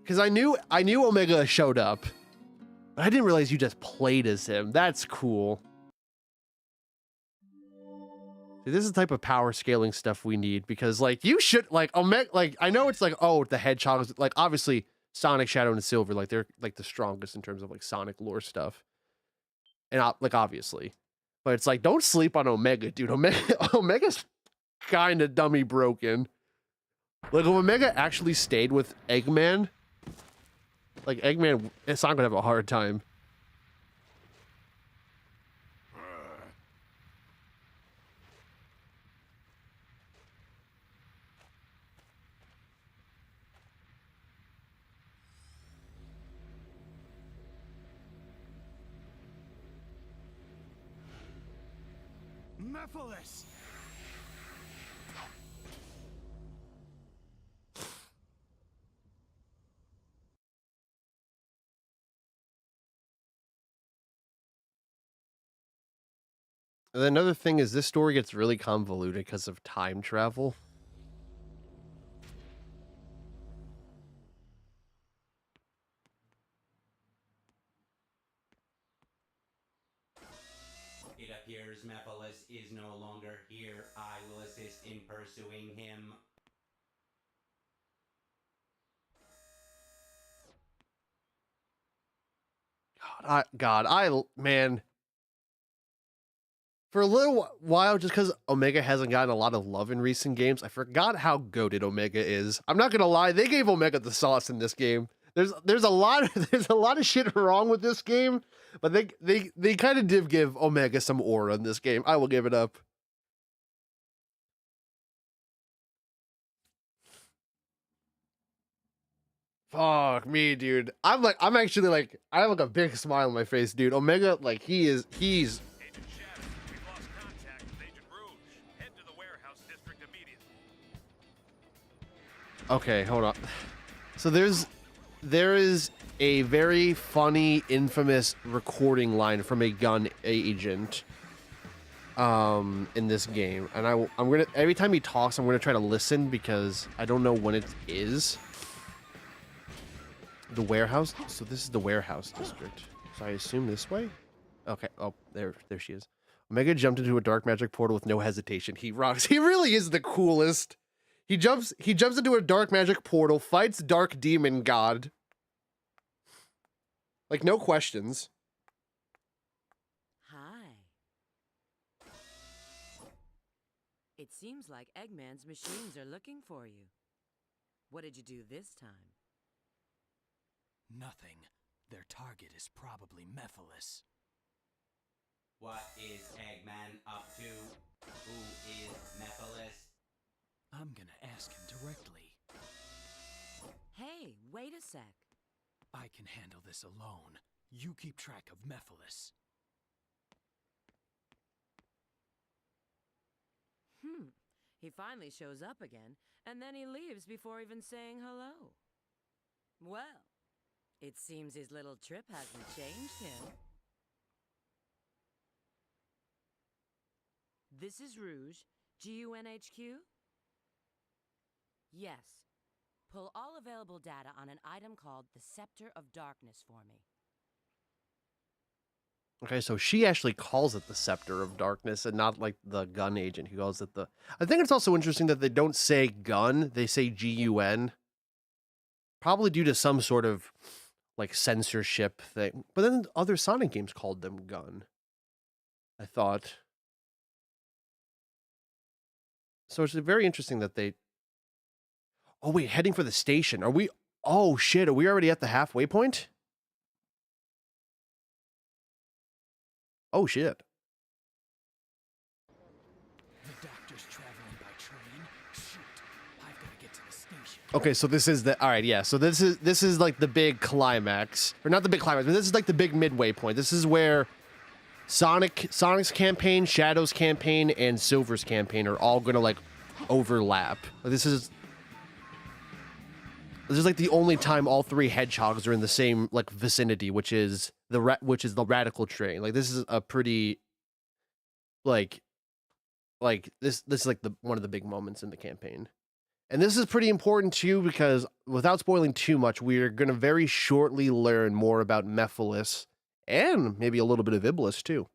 A: Because I knew Omega showed up, but I didn't realize you just played as him. That's cool. See, this is the type of power scaling stuff we need, because like you should like Omega, like I know it's like, oh, the hedgehogs, like obviously Sonic, Shadow, and Silver, like they're like the strongest in terms of like Sonic lore stuff, and like obviously, but it's like don't sleep on Omega, dude. Omega's kind of dummy broken. Like if Omega actually stayed with Eggman, like Eggman, it's not gonna have a hard time.
C: Mephiles!
A: And then another thing is this story gets really convoluted because of time travel.
H: It appears Mephiles is no longer here. I will assist in pursuing him.
A: Man. For a little while, just because Omega hasn't gotten a lot of love in recent games, I forgot how goated Omega is. I'm not gonna lie, they gave Omega the sauce in this game. There's a lot of shit wrong with this game, but they kind of did give Omega some aura in this game. I will give it up. Fuck me, dude. I'm actually like, I have like a big smile on my face, dude. Omega, like he's
B: Agent Shadow, we've lost contact with Agent Rouge. Head to the warehouse district immediately.
A: okay. Hold on. So there is a very funny, infamous recording line from a gun agent in this game, and I'm gonna, every time he talks, I'm gonna try to listen because I don't know when it is. The warehouse. So this is the warehouse district. So I assume this way. Okay. Oh, there she is. Omega jumped into a dark magic portal with no hesitation. He rocks. He really is the coolest. He jumps into a dark magic portal, fights Dark Demon God. Like no questions.
D: Hi. It seems like Eggman's machines are looking for you. What did you do this time?
C: Nothing. Their target is probably Mephiles.
H: What is Eggman up to? Who is Mephiles?
C: I'm gonna ask him directly.
D: Hey, wait a sec.
C: I can handle this alone. You keep track of Mephiles.
D: He finally shows up again, and then he leaves before even saying hello. Well, it seems his little trip hasn't changed him. This is Rouge, GUNHQ? Yes. Pull all available data on an item called the Scepter of Darkness for me.
A: Okay, so she actually calls it the Scepter of Darkness and not like the gun agent who calls it the... I think it's also interesting that they don't say gun, they say GUN. Probably due to some sort of like censorship thing. But then other Sonic games called them gun, I thought. So it's very interesting that they... Oh wait, heading for the station. Are we... Oh shit, are we already at the halfway point? Oh shit.
C: The doctor
A: Okay, so this is the all right, yeah. So this is like the big climax, or not the big climax, but this is like the big midway point. This is where Sonic's campaign, Shadow's campaign, and Silver's campaign are all gonna like overlap. This is like the only time all three hedgehogs are in the same like vicinity, which is the radical train. Like this is a pretty like this is like the one of the big moments in the campaign. And this is pretty important too, because without spoiling too much, we're going to very shortly learn more about Mephiles and maybe a little bit of Iblis too.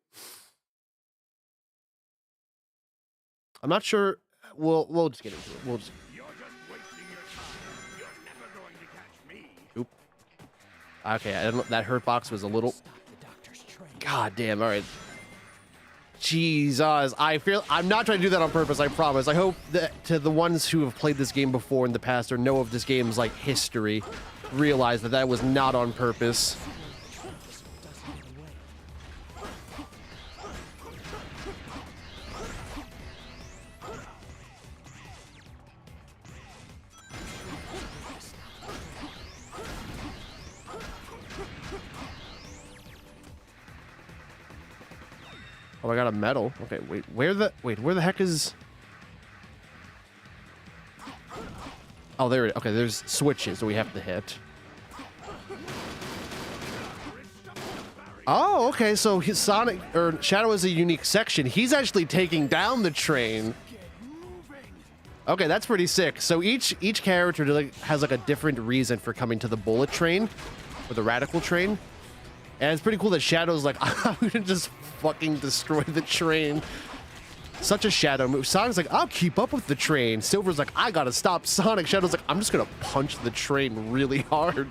A: I'm not sure. We'll just get into it. We'll just...
F: You're just wasting your time. You're never going to catch me.
A: Oop. Okay, I don't, that hurt box was a little... God damn, all right. Jesus, I'm not trying to do that on purpose, I promise. I hope that to the ones who have played this game before in the past or know of this game's like history, realize that that was not on purpose. Oh, I got a medal. Okay, wait, where the heck is... Oh, there it is. Okay, there's switches that we have to hit. Oh, okay, so his Sonic, or Shadow is a unique section. He's actually taking down the train. Okay, that's pretty sick. So each character like, has like a different reason for coming to the bullet train, or the radical train. And it's pretty cool that Shadow's like, I'm gonna just fucking destroy the train. Such a Shadow move. Sonic's like, I'll keep up with the train. Silver's like, I gotta stop Sonic. Shadow's like, I'm just gonna punch the train really hard.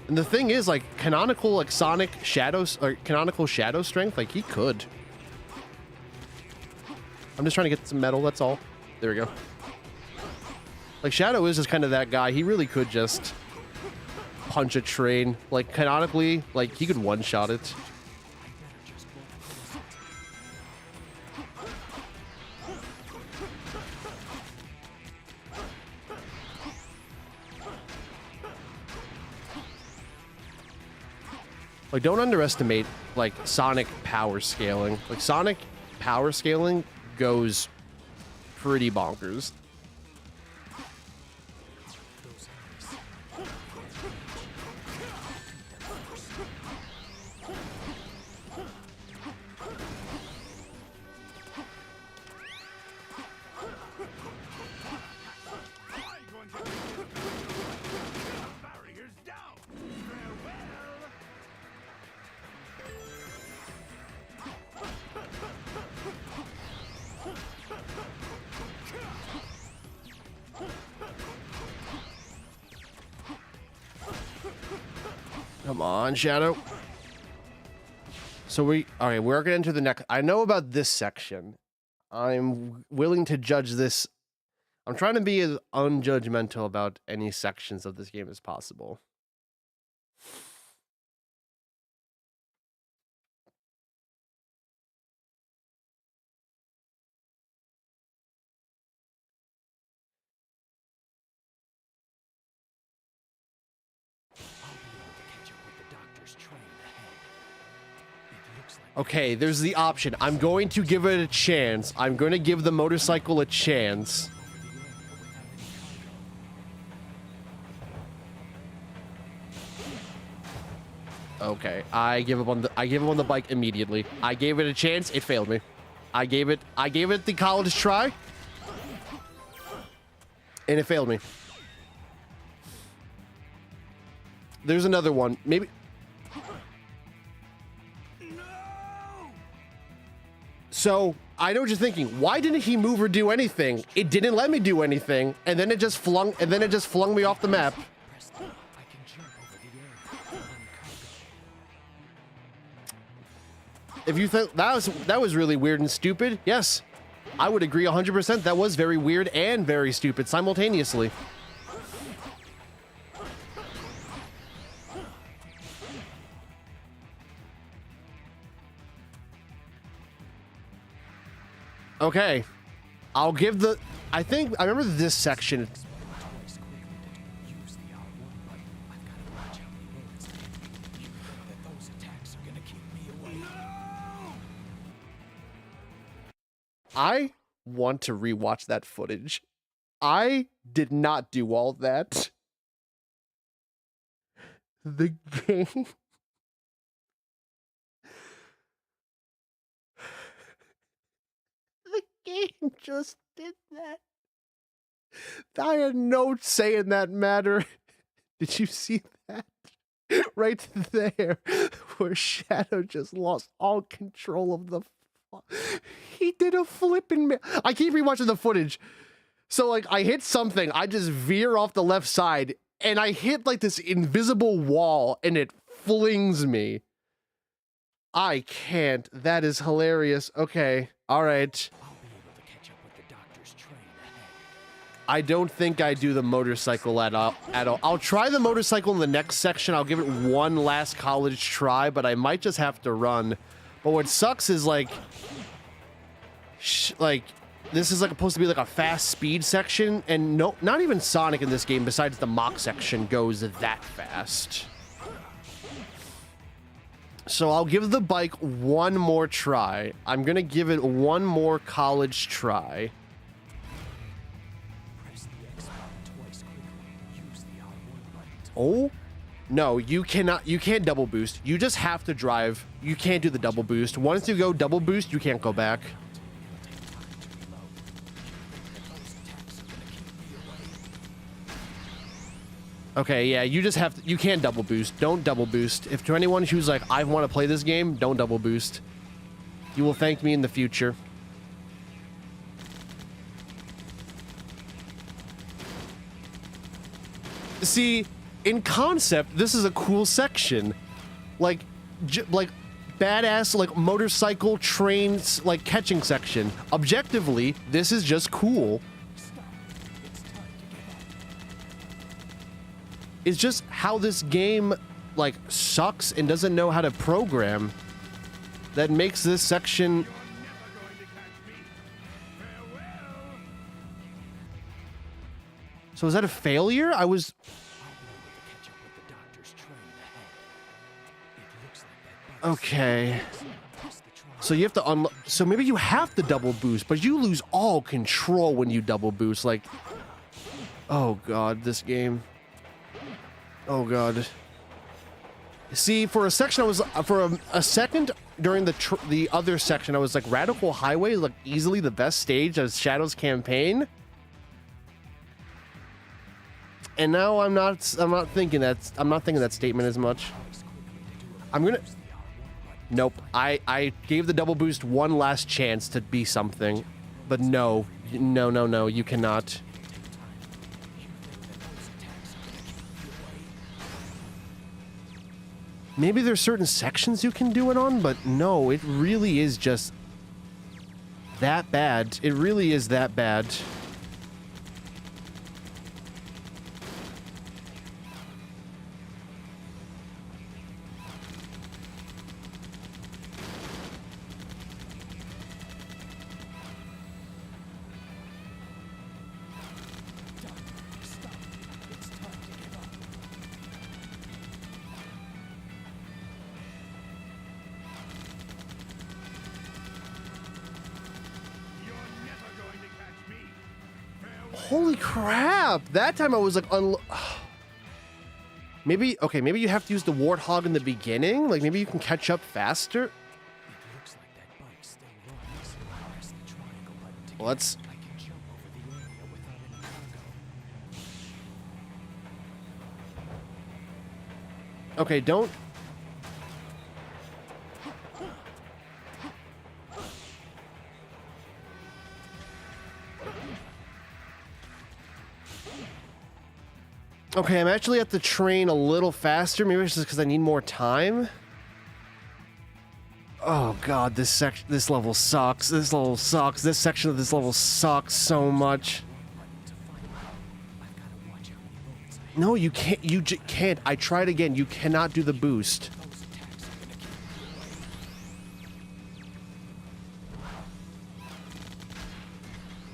A: And the thing is, like, canonical, like, Sonic Shadows, or canonical Shadow strength, like, he could. I'm just trying to get some metal, that's all. There we go. Like, Shadow is just kind of that guy. He really could just punch a train. Like, canonically, like, he could one-shot it. Like, don't underestimate, like, Sonic power scaling. Like, Sonic power scaling goes pretty bonkers. Come on, Shadow. So we're gonna enter the next. I know about this section. I'm willing to judge this. I'm trying to be as unjudgmental about any sections of this game as possible. Okay, there's the option. I'm going to give it a chance. I'm going to give the motorcycle a chance. Okay, I give up on the bike immediately. I gave it a chance. It failed me. I gave it the college try, and it failed me. There's another one. Maybe. So, I know what you're thinking. Why didn't he move or do anything? It didn't let me do anything, and then it just flung me off the map. If you think that was really weird and stupid, yes. I would agree 100%. That was very weird and very stupid simultaneously. Okay, I'll give the I think I remember this section.
C: Twice quickly to use the R1 button. I've got to watch how many bullets I hit. You think that those attacks are gonna keep me away?
A: I want to rewatch that footage. I did not do all that. The game. The game just did that. I had no say in that matter. Did you see that? Right there, where Shadow just lost all control of the. He did a flipping. I keep rewatching the footage. So, like, I hit something, I just veer off the left side, and I hit, like, this invisible wall, and it flings me. I can't. That is hilarious. Okay. All right.
C: I'll be able to catch up with the doctor's train ahead.
A: I don't think I do the motorcycle at all. I'll try the motorcycle in the next section. I'll give it one last college try, but I might just have to run. But what sucks is, like, this is like supposed to be like a fast speed section, and no, not even Sonic in this game, besides the Mach section, goes that fast. So I'll give the bike one more try. I'm gonna give it one more college try.
C: Press the X button twice quickly. Use the R1 button to
A: Oh, no, you cannot. You can't double boost. You just have to drive. You can't do the double boost. Once you go double boost, you can't go back. Okay, yeah, you just have to, you can't double boost. Don't double boost. If to anyone who's like, I want to play this game, don't double boost. You will thank me in the future. See, in concept, this is a cool section. Like, like badass, like motorcycle trains, like catching section. Objectively, this is just cool. It's just how this game, like, sucks and doesn't know how to program that makes this section. So is that a failure? I was. Okay. So you have to unlock. So maybe you have to double boost, but you lose all control when you double boost. Like, oh god, this game. Oh god. See, for a section, I was for a second during the other section, I was like, Radical Highway, like easily the best stage of Shadow's campaign. And now I'm not thinking that statement as much. I'm gonna. Nope. I gave the double boost one last chance to be something, but no, you cannot. Maybe there's certain sections you can do it on, but no, it really is just that bad. It really is that bad. Holy crap! That time I was like, maybe, okay, maybe you have to use the Warthog in the beginning? Like, maybe you can catch up faster?
C: It looks like that bike still runs. Press the triangle button to
A: Let's.
C: I can jump over the area without any cargo.
A: Okay, don't. Okay, I'm actually at the train a little faster. Maybe it's just because I need more time. Oh god, this level sucks. This level sucks. This section of this level sucks so much. No, you can't. You can't. I tried again. You cannot do the boost.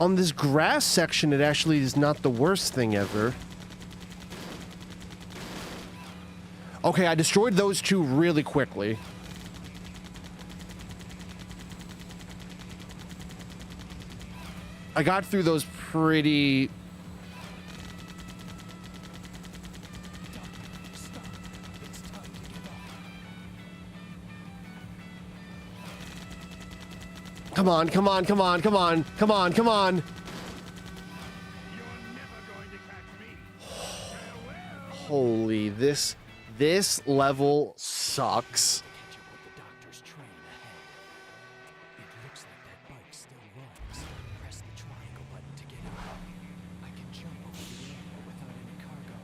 A: On this grass section, it actually is not the worst thing ever. Okay, I destroyed those two really quickly. I got through those pretty...
C: Stop. It's time to give up.
A: Come on, come on, come on, come on, come on, come on.
F: You're never going to catch me. Farewell.
A: Holy, this level sucks.
C: Catch up with the doctor's train ahead. It looks like that bike still runs. Press the triangle button to get out. I can jump over the area without any cargo.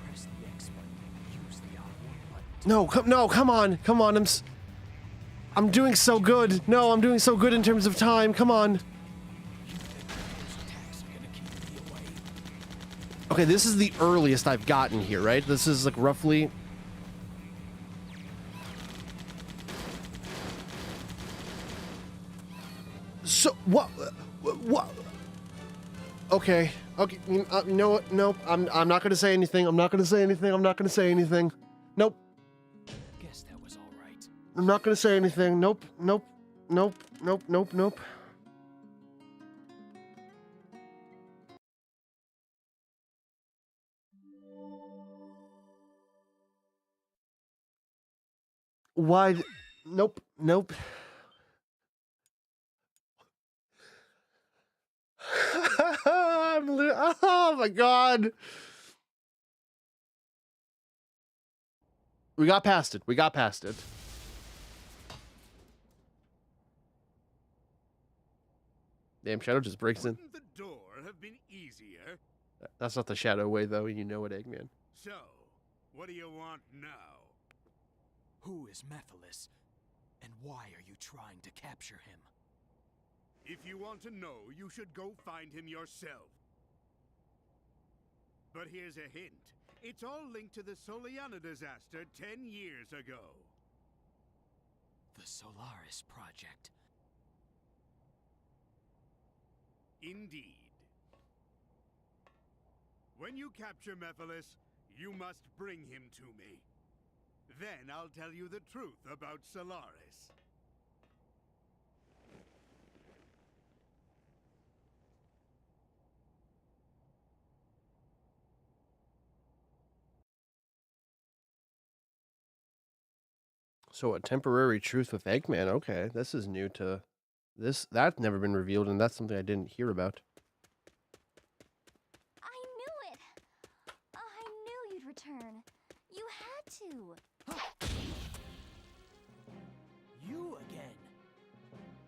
C: Press the X button. Use the R1 button.
A: No, come on, come on. I'm doing so good. No, I'm doing so good in terms of time. Come on.
C: Those attacks are gonna keep me away.
A: Okay, this is the earliest I've gotten here, right? This is like roughly... So, what? Okay, okay, you know what? Nope, I'm not gonna say anything. I'm not gonna say anything. I'm not gonna say anything. Nope,
C: Guess that was all right.
A: I'm not gonna say anything. Nope, nope, nope, nope, nope, nope. Why? Nope, nope. Oh my god. We got past it. We got past it. Damn, Shadow just breaks in.
F: Wouldn't the door have been easier?
A: That's not the Shadow way, though. You know it, Eggman.
F: So, what do you want now?
C: Who is Mephiles? And why are you trying to capture him?
F: If you want to know, you should go find him yourself. But here's a hint. It's all linked to the Soliana disaster 10 years ago.
C: The Solaris Project.
F: Indeed. When you capture Mephiles, you must bring him to me. Then I'll tell you the truth about Solaris.
A: So a temporary truce with Eggman. Okay, this is new to this. That's never been revealed, and that's something I didn't hear about.
G: I knew it! I knew you'd return. You had to.
C: You again.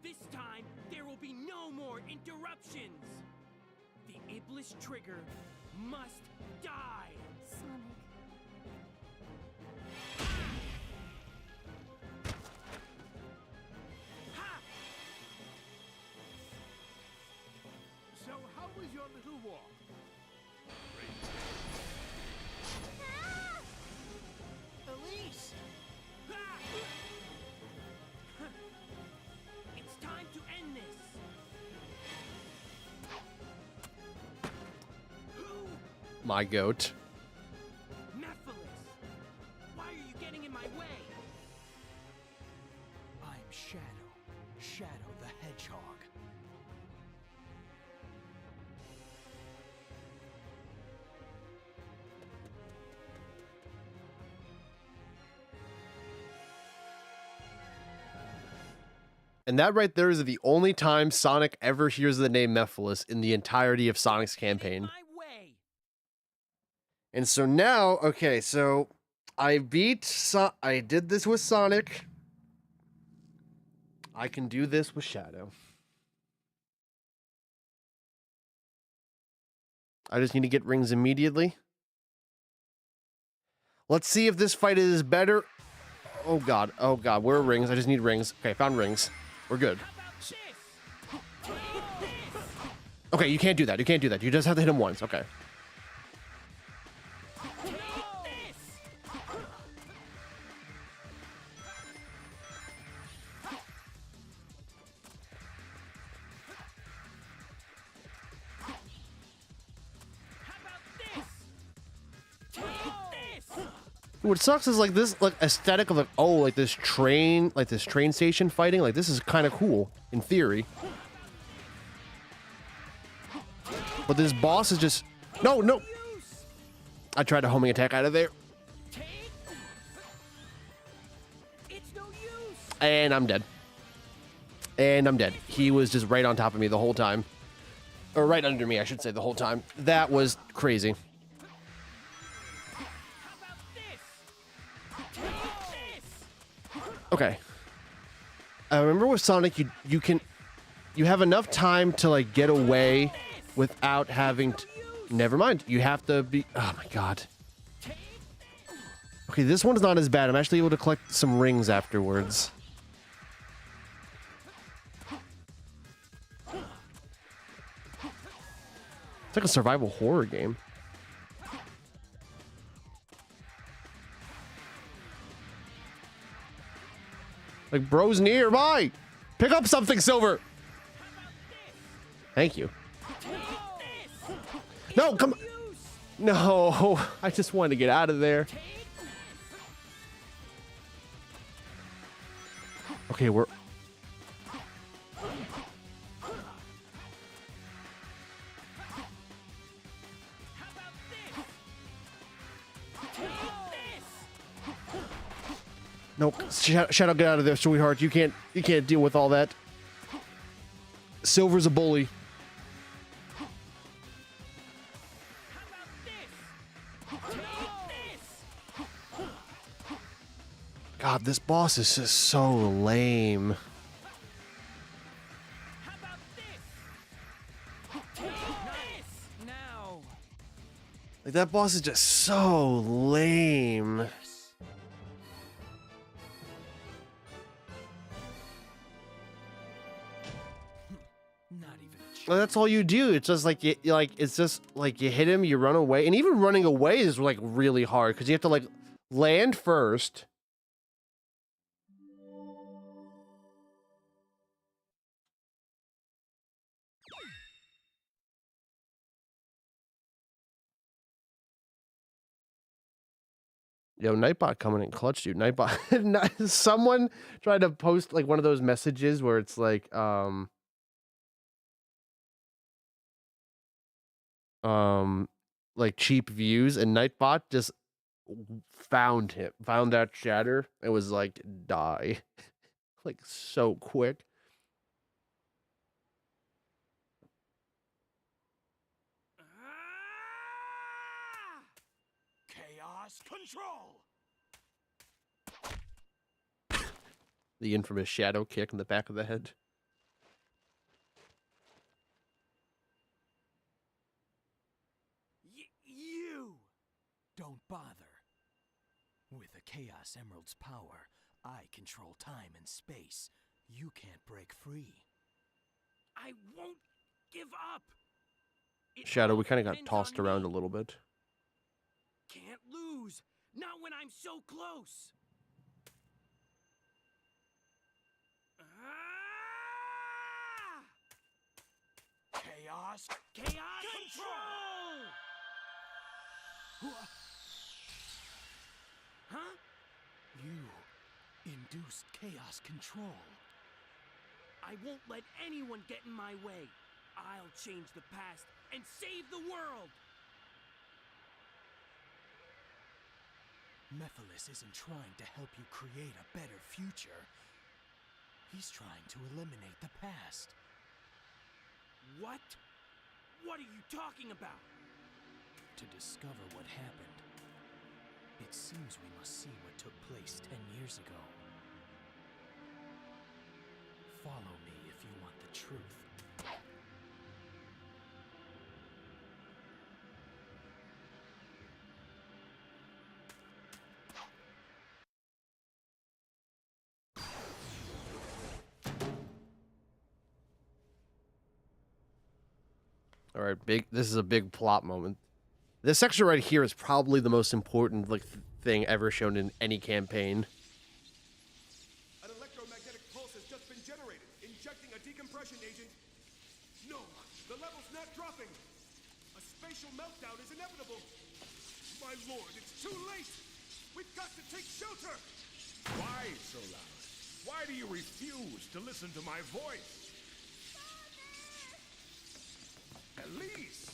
I: This time, there will be no more interruptions! The Iblis trigger must die!
G: Sonic.
I: Ha!
F: So how was your little walk?
C: Elise!
I: Ha! It's time to end this! Who?
A: My goat.
I: Mephiles! Why are you getting in my way?
C: I'm Shadow. Shadow the Hedgehog.
A: And that right there is the only time Sonic ever hears the name Mephiles in the entirety of Sonic's campaign.
I: My way!
A: And so now, okay, so I I did this with Sonic. I can do this with Shadow. I just need to get rings immediately. Let's see if this fight is better. Oh god, where are rings? I just need rings. Okay, found rings. We're good.
I: How about this?
A: Okay, you can't do that. You can't do that. You just have to hit him once. Okay. What sucks is like this like aesthetic of like, oh, like this train station fighting, like this is kind of cool in theory. But this boss is just no. I tried a homing attack out of there. And I'm dead. He was just right on top of me the whole time. Or right under me, I should say, the whole time. That was crazy. Okay. I remember with Sonic, you have enough time to like get away without having to. Never mind. You have to be. Oh my god. Okay, this one's not as bad. I'm actually able to collect some rings afterwards. It's like a survival horror game. Like, bro's nearby. Pick up something, Silver. Thank you. No, come on. No, I just wanted to get out of there. Okay, we're... Nope. Shadow, get out of there, sweetheart. You can't deal with all that. Silver's a bully. God, this boss is just so lame. Like, that boss is just so lame. Well, that's all you do. It's just like it's just like you hit him, you run away, and even running away is like really hard because you have to like land first. Yo, Nightbot coming in clutch, dude. Nightbot. Someone tried to post like one of those messages where it's like like cheap views, and Nightbot just found that chatter. It was like die like so quick.
C: Chaos control.
A: The infamous shadow kick in the back of the head.
C: You don't bother. With the Chaos Emerald's power, I control time and space. You can't break free.
I: I won't give up.
A: Shadow, we kind of got tossed around a little bit.
I: Can't lose. Not when I'm so close.
C: Chaos
I: control. Huh?
C: You induced chaos control.
I: I won't let anyone get in my way. I'll change the past and save the world.
C: Mephiles isn't trying to help you create a better future. He's trying to eliminate the past.
I: What? What are you talking about?
C: To discover what happened, it seems we must see what took place 10 years ago. Follow me if you want the truth.
A: All right, this is a big plot moment. This section right here is probably the most important thing ever shown in any campaign.
E: An electromagnetic pulse has just been generated, injecting a decompression agent. No, the level's not dropping. A spatial meltdown is inevitable. My lord, it's too late. We've got to take shelter.
B: Why so loud? Why do you refuse to listen to my voice? Elise!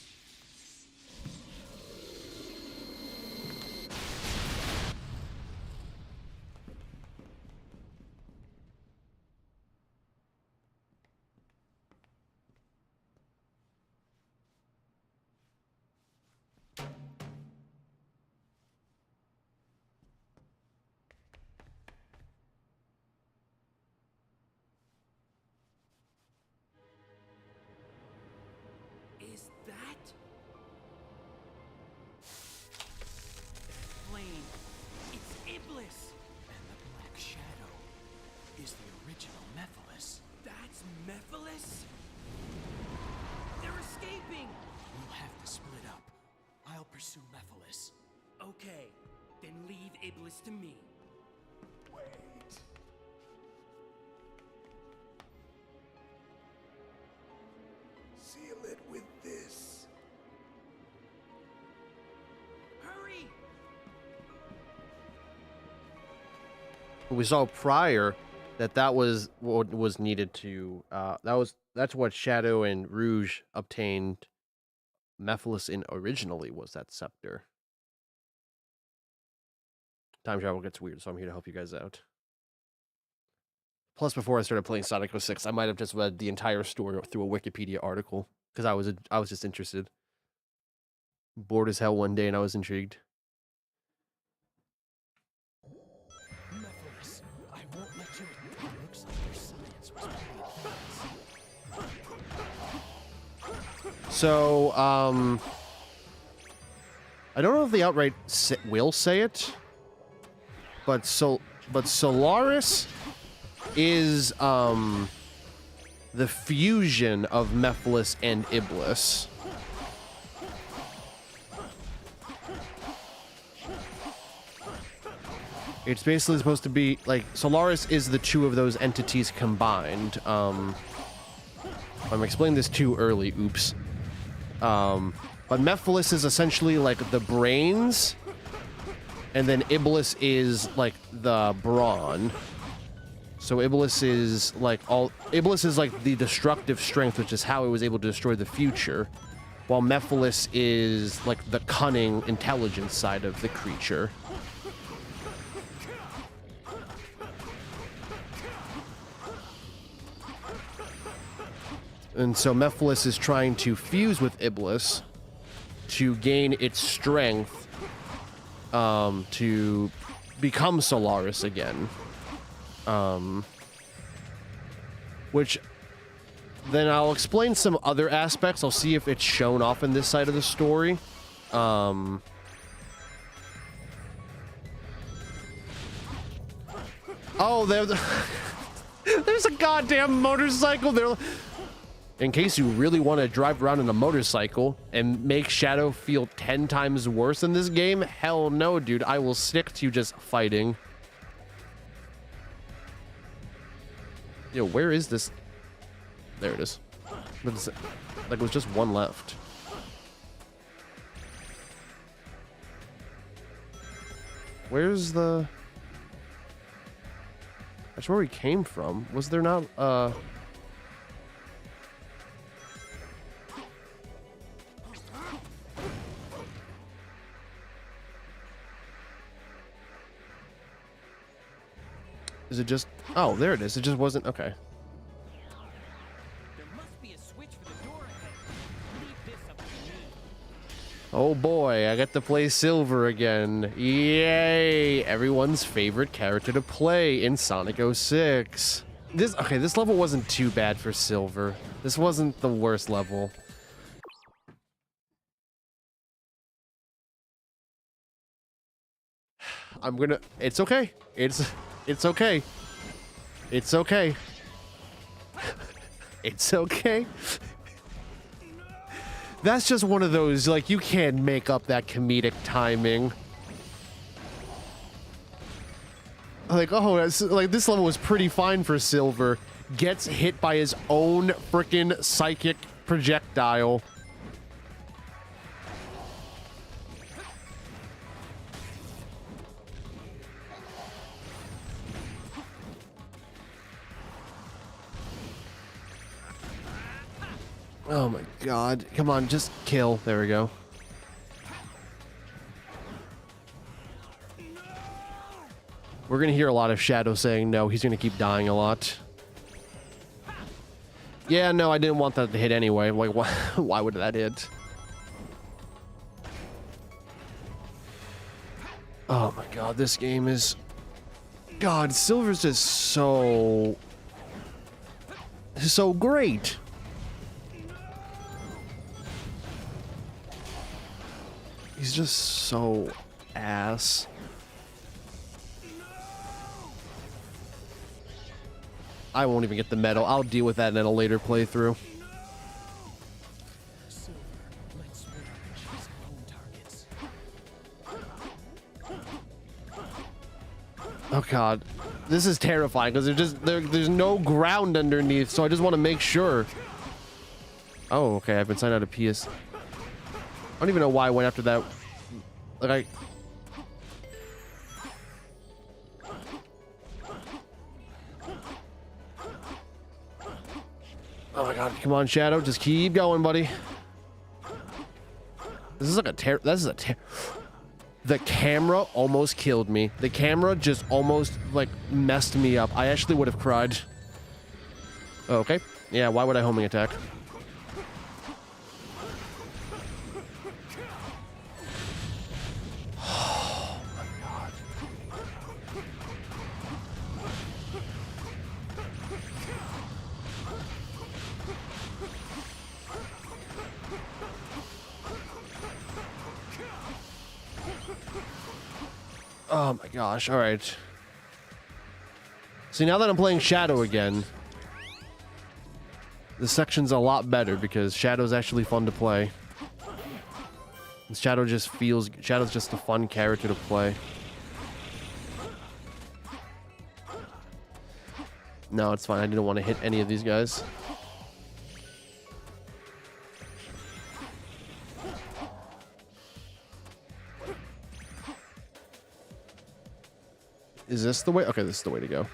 I: Is that flame? It's Iblis.
C: And the Black Shadow is the original Mephiles.
I: That's Mephiles? They're escaping.
C: We'll have to split up. I'll pursue Mephiles.
I: Okay, then leave Iblis to me.
E: Wait. Seal it with this.
I: Hurry!
A: We saw prior that was what was needed to that's what Shadow and Rouge obtained Mephiles in originally, was that scepter. Time travel gets weird, so I'm here to help you guys out. Plus, before I started playing Sonic 06, I might have just read the entire story through a Wikipedia article because I was just interested. Bored as hell one day, and I was intrigued.
C: Mephiles, I won't let you. It looks like your science was pretty advanced.
A: So, I don't know if they outright will say it, but Solaris is the fusion of Mephiles and Iblis. It's basically supposed to be like Solaris is the two of those entities combined. I'm explaining this too early, oops. But Mephiles is essentially like the brains, and then Iblis is like the brawn. So Iblis is like the destructive strength, which is how it was able to destroy the future, while Mephiles is like the cunning intelligence side of the creature. And so Mephiles is trying to fuse with Iblis to gain its strength to become Solaris again. Which then I'll explain some other aspects. I'll see if it's shown off in this side of the story. Oh, there's a goddamn motorcycle there. In case you really want to drive around in a motorcycle and make Shadow feel 10 times worse in this game, hell no, dude. I will stick to just fighting. Yo, where is this? There it is. But it's, like, it was just one left. Where's the... That's where we came from. Was there not, Is it just... Oh, there it is. It just wasn't... Okay.
I: There must be a switch for the door ahead. Leave this up to me.
A: Oh boy, I get to play Silver again. Yay! Everyone's favorite character to play in Sonic 06. This level wasn't too bad for Silver. This wasn't the worst level. I'm gonna... It's okay. It's okay. It's okay. It's okay. That's just one of those, like, you can't make up that comedic timing. Like, oh, like, this level was pretty fine for Silver. Gets hit by his own frickin' psychic projectile. Oh my god. Come on, just kill. There we go. We're gonna hear a lot of Shadow saying no. He's gonna keep dying a lot. Yeah, no, I didn't want that to hit anyway. Like, why would that hit? Oh my god, this game is... God, Silver's just so great. He's just so ass. I won't even get the medal. I'll deal with that in a later playthrough.
C: Silver, let's split up and chase our own targets.
A: Oh god, this is terrifying because there's no ground underneath, so I just want to make sure. Oh, okay, I've been signed out of PS. I don't even know why I went after that. Like oh my god, come on, Shadow, just keep going, buddy. This is like a The camera almost killed me. The camera just almost, like, messed me up. I actually would have cried. Okay. Yeah, why would I homing attack? Oh, my God. Oh my gosh, alright. See, now that I'm playing Shadow again, the section's a lot better because Shadow's actually fun to play. And Shadow's just a fun character to play. No, it's fine. I didn't want to hit any of these guys. Is this the way? Okay, this is the way to go.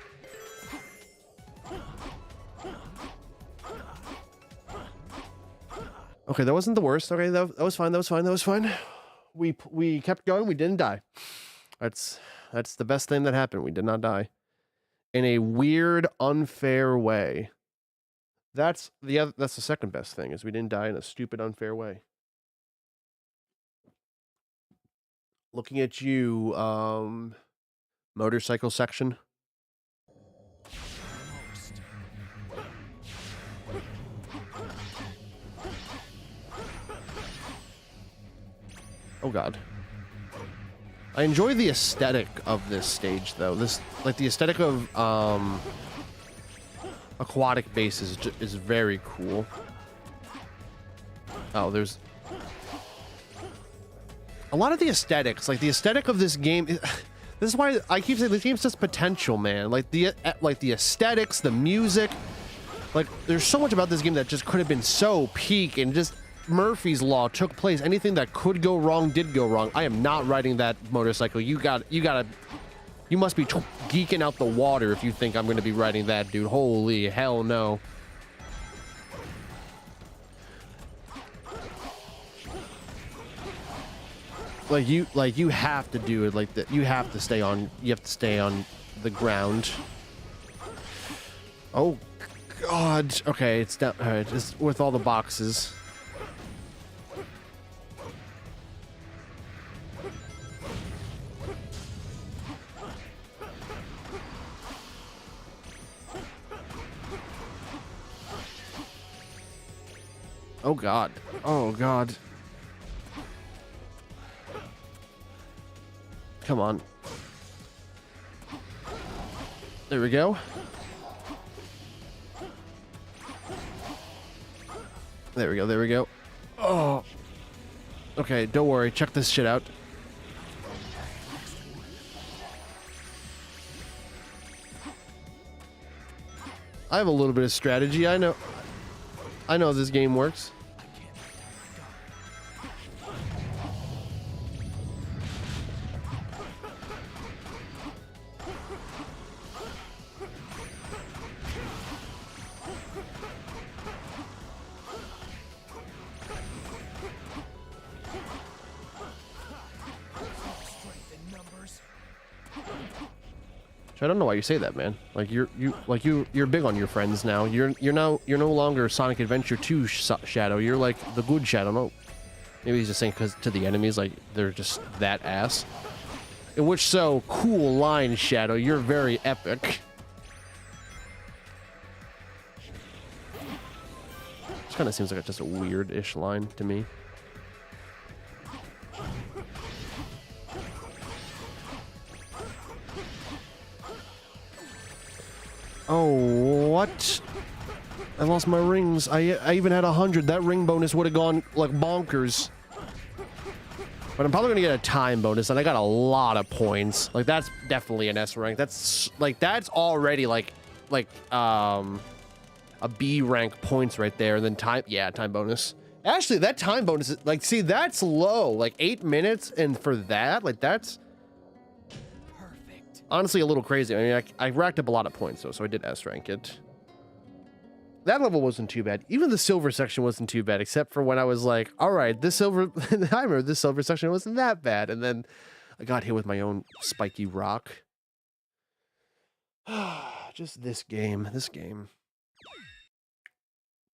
A: Okay, that wasn't the worst. Okay, that was fine. That was fine. That was fine. We kept going. We didn't die. That's the best thing that happened. We did not die in a weird, unfair way. That's the second best thing is we didn't die in a stupid, unfair way. Looking at you, motorcycle section. Oh god. I enjoy the aesthetic of this stage though. This, like, the aesthetic of aquatic base is very cool. Oh, there's a lot of the aesthetics, like the aesthetic of this game. This is why I keep saying this game's just potential, man. Like the aesthetics, the music, like there's so much about this game that just could have been so peak, and just Murphy's Law took place. Anything that could go wrong did go wrong. I am not riding that motorcycle. You must be geeking out the water if you think I'm going to be riding that, dude. Holy hell no. Like you have to do it like that. You have to stay on the ground. Oh god. Okay, it's down. All right, it's with all the boxes. Oh god. Oh god. Come on. There we go. There we go. There we go. Oh, Oh. Okay, don't worry. Check this shit out. I have a little bit of strategy. I know this game works. I don't know why you say that, man. Like you're big on your friends now. You're no longer Sonic Adventure 2 Shadow. You're like the good Shadow. No, maybe he's just saying because to the enemies, like they're just that ass. In which so cool line, Shadow. You're very epic. This kind of seems like just a weird-ish line to me. Oh, what? I lost my rings. I even had 100. That ring bonus would have gone, like, bonkers. But I'm probably gonna get a time bonus, and I got a lot of points. Like, that's definitely an S rank. That's already, like, a B rank points right there. And then time bonus. Actually, that time bonus, like, see, that's low. Like, 8 minutes, and for that, like, that's... honestly a little crazy. I mean, I racked up a lot of points, though, so I did S rank it. That level wasn't too bad. Even the silver section wasn't too bad, except for when I was like, all right, this silver... I remember this silver section wasn't that bad, and then I got hit with my own spiky rock. Just this game.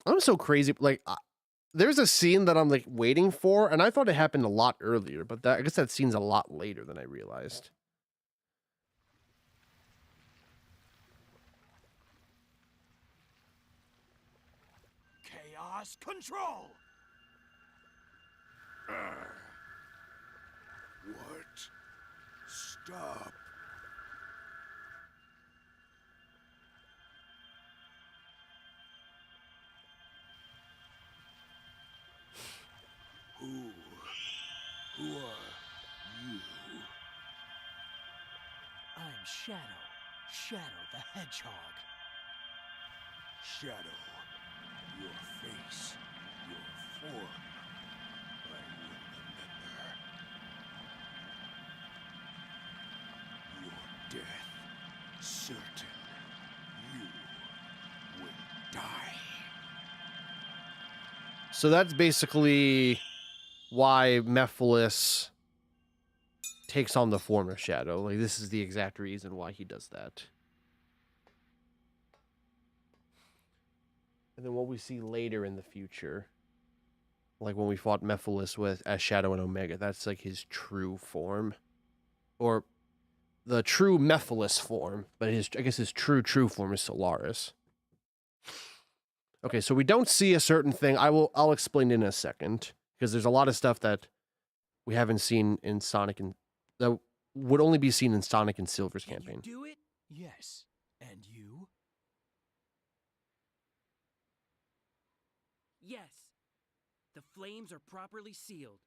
A: I'm so crazy. Like, there's a scene that I'm, like, waiting for, and I thought it happened a lot earlier, but I guess that scene's a lot later than I realized.
F: Chaos control!
E: What? Stop. Who are you?
C: I'm Shadow. Shadow the Hedgehog.
E: Shadow. Your face, your form, I will remember. Your death, certain. You will die.
A: So that's basically why Mephiles takes on the form of Shadow. Like, this is the exact reason why he does that. And then what we see later in the future, like when we fought Mephiles as Shadow and Omega, that's like his true form. Or the true Mephiles form, but I guess his true form is Solaris. Okay, so we don't see a certain thing. I'll explain in a second, because there's a lot of stuff that we haven't seen in Sonic and that would only be seen in Sonic and Silver's campaign.
C: Can you do it? Yes. And you?
I: Yes. The flames are properly sealed.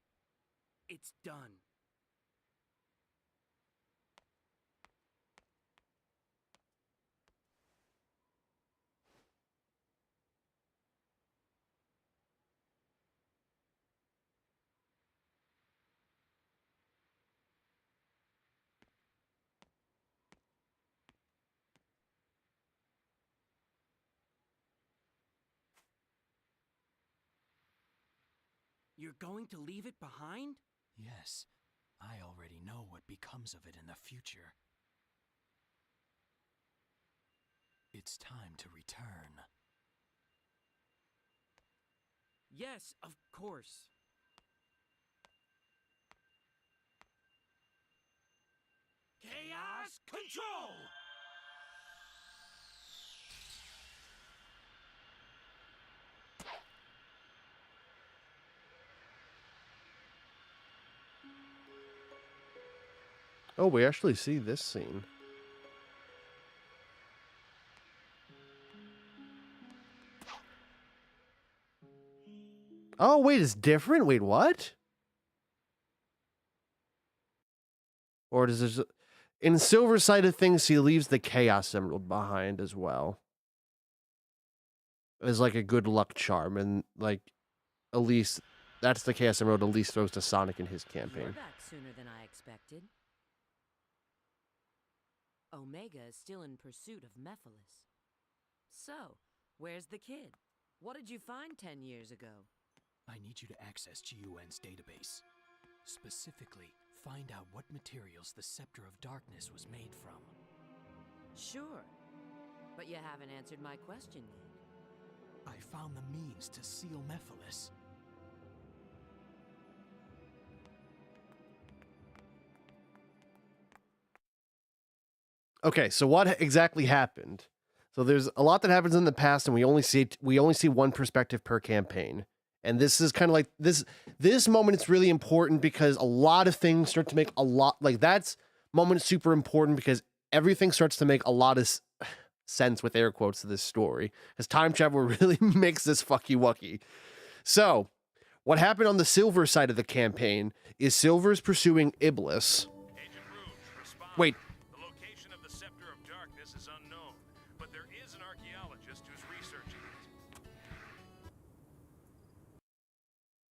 I: It's done. You're going to leave it behind?
C: Yes. I already know what becomes of it in the future. It's time to return.
I: Yes, of course.
F: Chaos control!
A: Oh, we actually see this scene. Oh, wait, it's different? Wait, what? Or does this... In Silver's side of things, he leaves the Chaos Emerald behind as well. As like a good luck charm. And like, Elise... That's the Chaos Emerald Elise throws to Sonic in his
D: You're
A: campaign.
D: back sooner than I expected. Omega is still in pursuit of Mephiles. So, where's the kid? What did you find 10 years ago?
C: I need you to access GUN's database. Specifically, find out what materials the Scepter of Darkness was made from.
D: Sure, but you haven't answered my question yet.
C: I found the means to seal Mephiles.
A: Okay, so what exactly happened? So there's a lot that happens in the past, and we only see one perspective per campaign. And this is kind of like this moment. It's really important because a lot of things start to make a lot like that's moment is super important because everything starts to make a lot of sense with air quotes to this story. As time travel really makes this fucky wucky. So what happened on the Silver side of the campaign is Silver's pursuing Iblis.
B: Agent Rouge, respond.
A: Wait.
B: The location of the Scepter of Darkness is unknown, but there is an archaeologist who's researching it.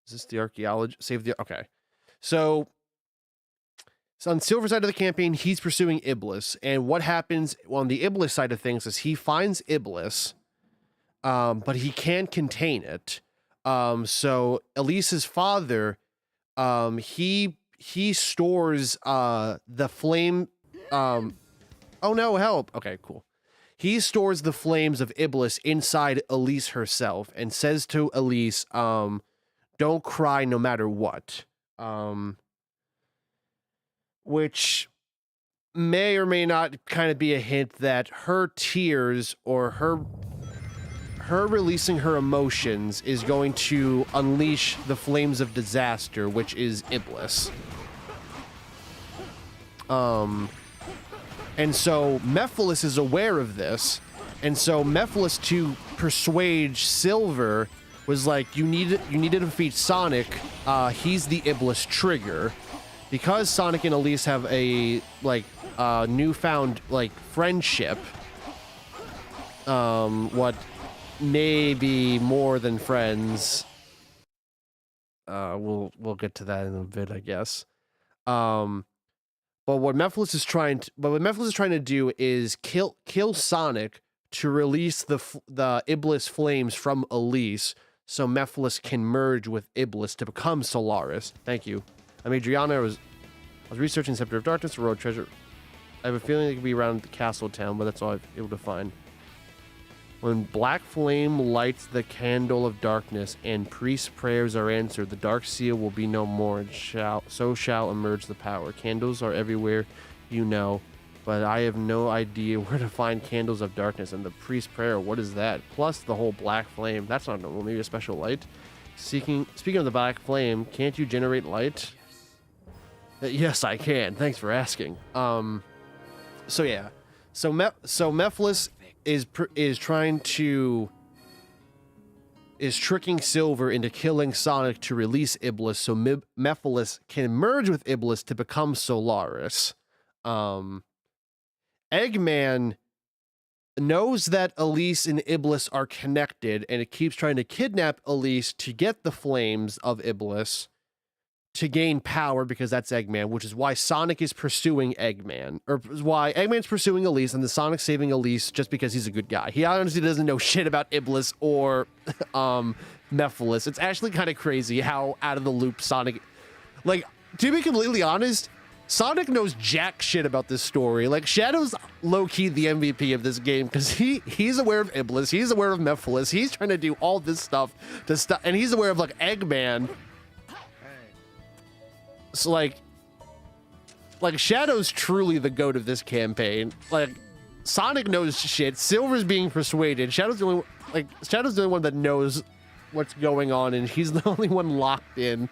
A: Is this the archaeologist? Save the... Okay. So on Silver side of the campaign, he's pursuing Iblis. And what happens on the Iblis side of things is he finds Iblis, but he can't contain it. So Elise's father, he stores the flame... oh no, help. Okay, cool. He stores the flames of Iblis inside Elise herself and says to Elise, don't cry no matter what. Which may or may not kind of be a hint that her tears or her releasing her emotions is going to unleash the flames of disaster, which is Iblis. And so Mephiles is aware of this, and so Mephiles, to persuade Silver, was like, you need to defeat Sonic. He's the Iblis trigger. Because Sonic and Elise have a newfound friendship, what may be more than friends. We'll get to that in a bit, I guess. But what Mephiles is trying to do is kill Sonic to release the Iblis flames from Elise, so Mephiles can merge with Iblis to become Solaris. Thank you. I'm Adriana. I was researching Scepter of Darkness, Road Treasure. I have a feeling it could be around the Castle Town, but that's all I've been able to find. When Black Flame lights the candle of darkness and priest's prayers are answered, the Dark Seal will be no more, and so shall emerge the power. Candles are everywhere, you know, but I have no idea where to find candles of darkness. And the priest's prayer, what is that? Plus the whole Black Flame. That's not normal. Maybe a special light. Speaking of the Black Flame, can't you generate light? Yes, I can. Thanks for asking. So yeah. So Mephiles is tricking Silver into killing Sonic to release Iblis, so Mephiles can merge with Iblis to become Solaris. Eggman knows that Elise and Iblis are connected, and it keeps trying to kidnap Elise to get the flames of Iblis to gain power, because that's Eggman, which is why Sonic is pursuing Eggman, or why Eggman's pursuing Elise and the Sonic saving Elise just because he's a good guy. He honestly doesn't know shit about Iblis or Mephiles. It's actually kind of crazy how out of the loop Sonic, to be completely honest, Sonic knows jack shit about this story. Shadow's low-key the MVP of this game because he's aware of Iblis, he's aware of Mephiles, he's trying to do all this stuff to stop, and he's aware of Eggman. So Shadow's truly the GOAT of this campaign. Sonic knows shit. Silver's being persuaded. Shadow's the only one that knows what's going on, and he's the only one locked in.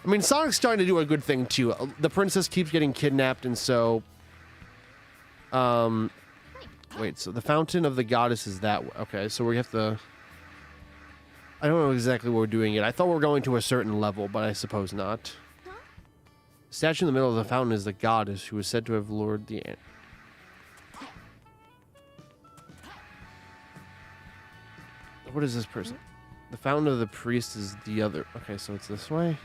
A: I mean, Sonic's starting to do a good thing too. The princess keeps getting kidnapped, and so wait, so the fountain of the goddess is that way. Okay, so we have to... I don't know exactly where we're doing it. I thought we were going to a certain level, but I suppose not.
G: Huh?
A: The statue in the middle of the fountain is the goddess who is said to have lured the ant. What is this person? The fountain of the priest is the other. Okay, so it's this way.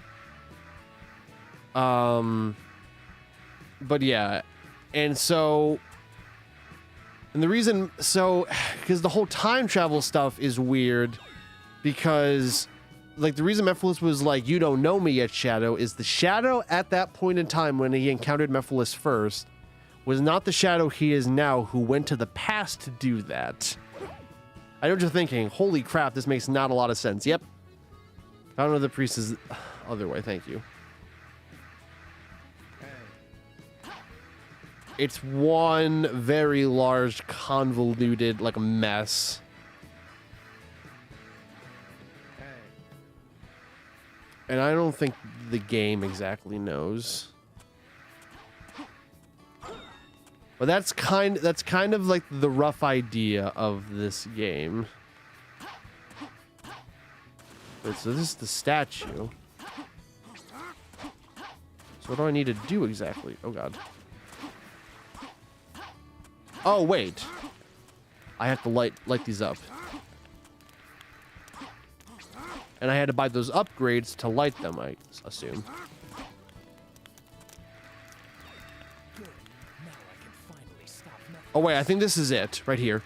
A: But yeah, and so, and the reason, so, because the whole time travel stuff is weird, because, like, the reason Mephiles was like, you don't know me yet, Shadow, is the Shadow at that point in time when he encountered Mephiles first was not the Shadow he is now, who went to the past to do that. I know what you're thinking. Holy crap, this makes not a lot of sense. Yep. Fountain of the Priest is other way, thank you. It's one very large, convoluted, like, mess. And I don't think the game exactly knows. But that's kind of like the rough idea of this game. But so this is the statue. So what do I need to do exactly? Oh god. Oh wait. I have to light these up. And I had to buy those upgrades to light them, I assume. Oh wait, I think this is it, right here.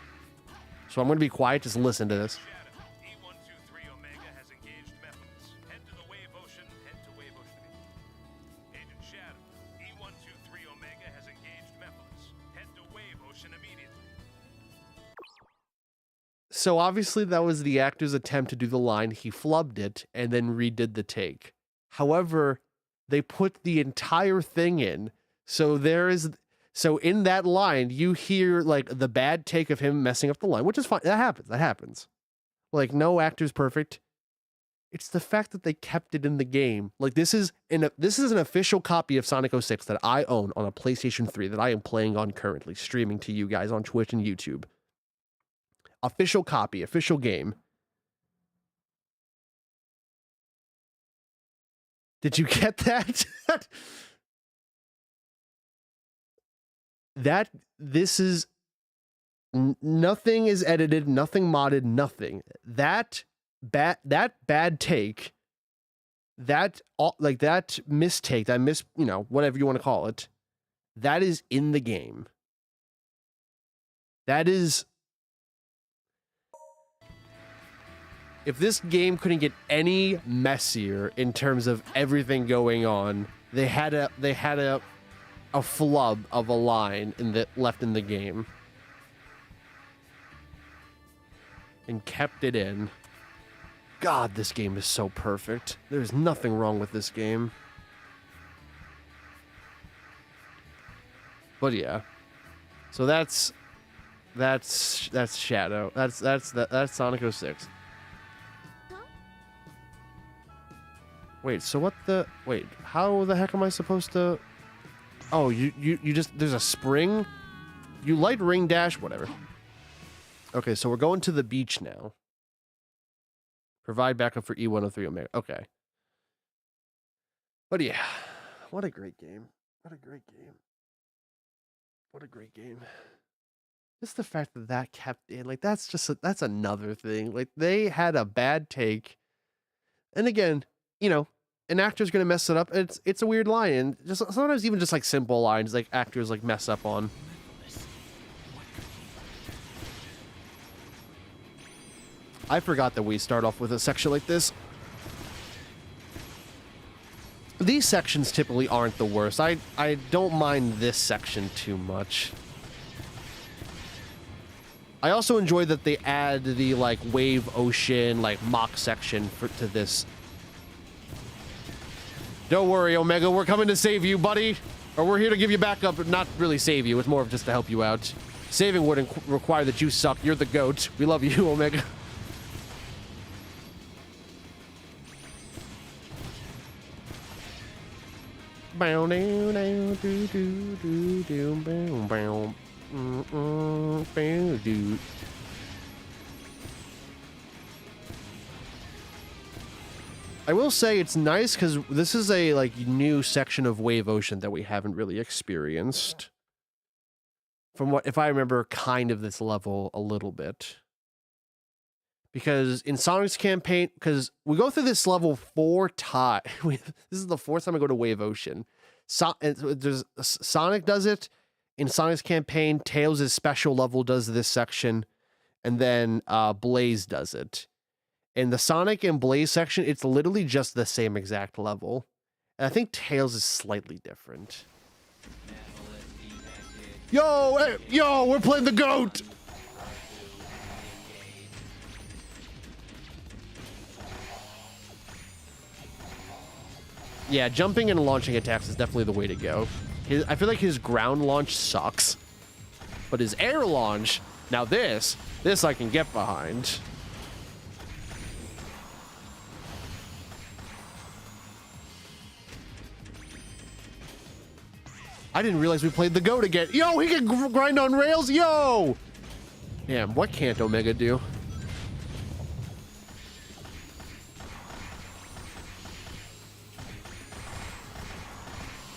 A: So I'm gonna be quiet, just listen to this.
B: Shadow, E123 Omega has engaged Mephiles. Head to the Wave Ocean, head to Wave Ocean. Agent Shadow, E123 Omega has engaged Mephiles. Head to Wave Ocean immediately.
A: So obviously that was the actor's attempt to do the line, he flubbed it, and then redid the take. However, they put the entire thing in, so so in that line, you hear, like, the bad take of him messing up the line, which is fine. That happens. Like, no actor's perfect. It's the fact that they kept it in the game. Like, this is an official copy of Sonic 06 that I own on a PlayStation 3 that I am playing on currently, streaming to you guys on Twitch and YouTube. Official copy, official game. Did you get that? This is nothing is edited, nothing modded, nothing. That bad take, that mistake, whatever you want to call it, that is in the game. That is, if this game couldn't get any messier in terms of everything going on, they had a flub of a line left in the game and kept it in. God, this game is so perfect. There's nothing wrong with this game. But yeah, so that's Shadow. That's Sonic 06. Wait, how the heck am I supposed to? Oh, you just, there's a spring? You light ring dash, whatever. Okay, so we're going to the beach now. Provide backup for E103 Omega. Okay. But yeah, what a great game. What a great game. What a great game. Just the fact that kept in, like, that's another thing. Like, they had a bad take. And again, an actor's gonna mess it up. It's a weird line, and just sometimes even just like simple lines, like actors like mess up on. I forgot that we start off with a section like this. These sections typically aren't the worst. I don't mind this section too much. I also enjoy that they add the like Wave Ocean like mock section to this. Don't worry, Omega, we're coming to save you, buddy. Or we're here to give you backup, not really save you. It's more of just to help you out. Saving wouldn't require that you suck. You're the GOAT. We love you, Omega. Bow down down do do do do bow bow bow do. I will say it's nice because this is a like new section of Wave Ocean that we haven't really experienced. From what, if I remember, kind of this level a little bit. Because in Sonic's campaign, because we go through this level 4 times. This is the 4th time I go to Wave Ocean. Sonic does it in Sonic's campaign. Tails' special level does this section, and then Blaze does it. In the Sonic and Blaze section, it's literally just the same exact level. And I think Tails is slightly different. Yo, hey, yo, we're playing the GOAT! Yeah, jumping and launching attacks is definitely the way to go. I feel like his ground launch sucks, but his air launch, now this I can get behind. I didn't realize we played the GOAT again. Yo, he can grind on rails, yo! Damn, what can't Omega do?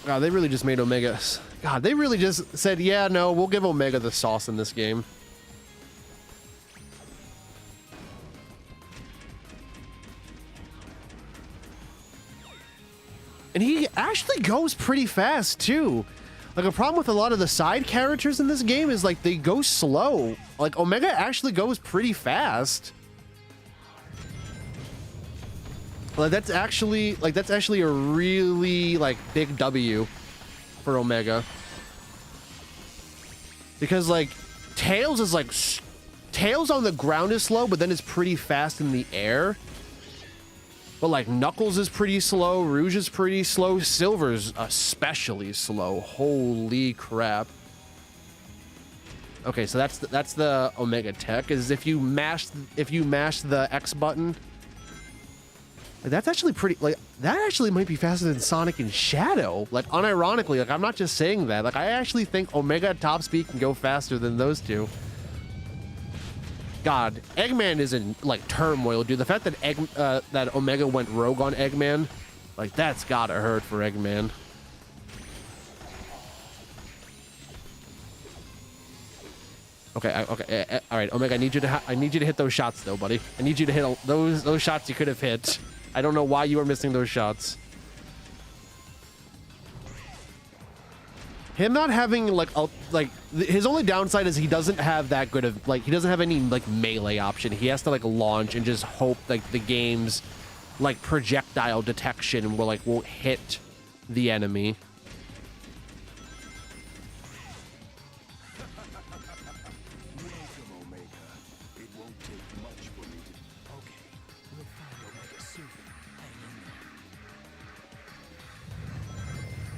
A: God, they really just made Omega... God, they really just said, yeah, no, we'll give Omega the sauce in this game. And he actually goes pretty fast, too. Like, a problem with a lot of the side characters in this game is, like, they go slow. Like, Omega actually goes pretty fast. Like, that's actually a really, like, big W for Omega. Because, like, Tails is, like, Tails on the ground is slow, but then it's pretty fast in the air. But, like, Knuckles is pretty slow, Rouge is pretty slow, Silver's especially slow. Holy crap. Okay, so that's the Omega tech, is if you mash the X button... That's actually pretty, like, that actually might be faster than Sonic and Shadow. Like, unironically, like, I'm not just saying that. Like, I actually think Omega at top speed can go faster than those two. God, Eggman is in, like, turmoil, dude. The fact that that Omega went rogue on Eggman, like, that's gotta hurt for Eggman. Okay, okay, all right, Omega, I need you to hit those shots, though, buddy. I need you to hit those shots you could have hit. I don't know why you were missing those shots. Him not having his only downside is he doesn't have that good of he doesn't have any like melee option. He has to like launch and just hope like the game's like projectile detection won't hit the enemy.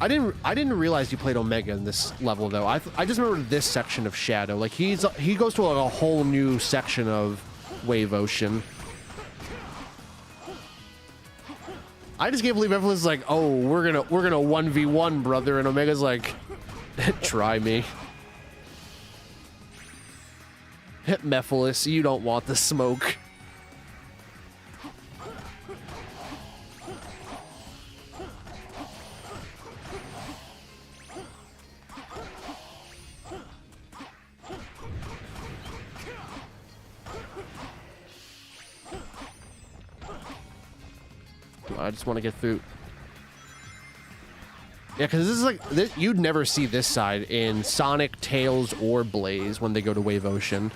A: I didn't realize you played Omega in this level though. I just remember this section of Shadow. Like he goes to like a whole new section of Wave Ocean. I just can't believe everyone's like, oh, we're gonna 1v1, brother, and Omega's like, try me. Hit Mephiles, you don't want the smoke. I just want to get through. Yeah, because this is like you'd never see this side in Sonic, Tails, or Blaze when they go to Wave Ocean.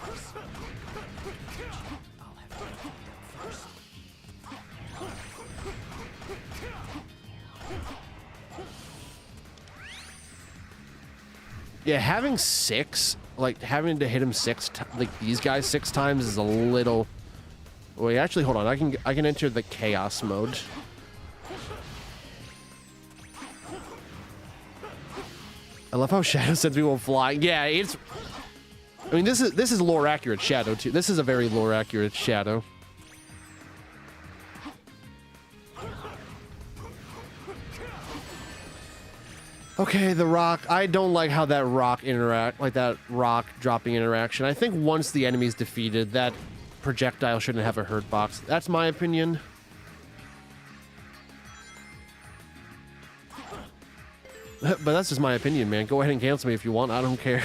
A: Yeah, having having to hit him these guys 6 times is a little. Wait, actually, hold on. I can enter the chaos mode. I love how Shadow sends people flying. Yeah, it's. I mean, this is lore accurate Shadow too. This is a very lore accurate Shadow. Okay, the rock. I don't like how that rock rock dropping interaction. I think once the enemy's defeated, that projectile shouldn't have a hurt box. That's my opinion. But that's just my opinion, man. Go ahead and cancel me if you want. I don't care.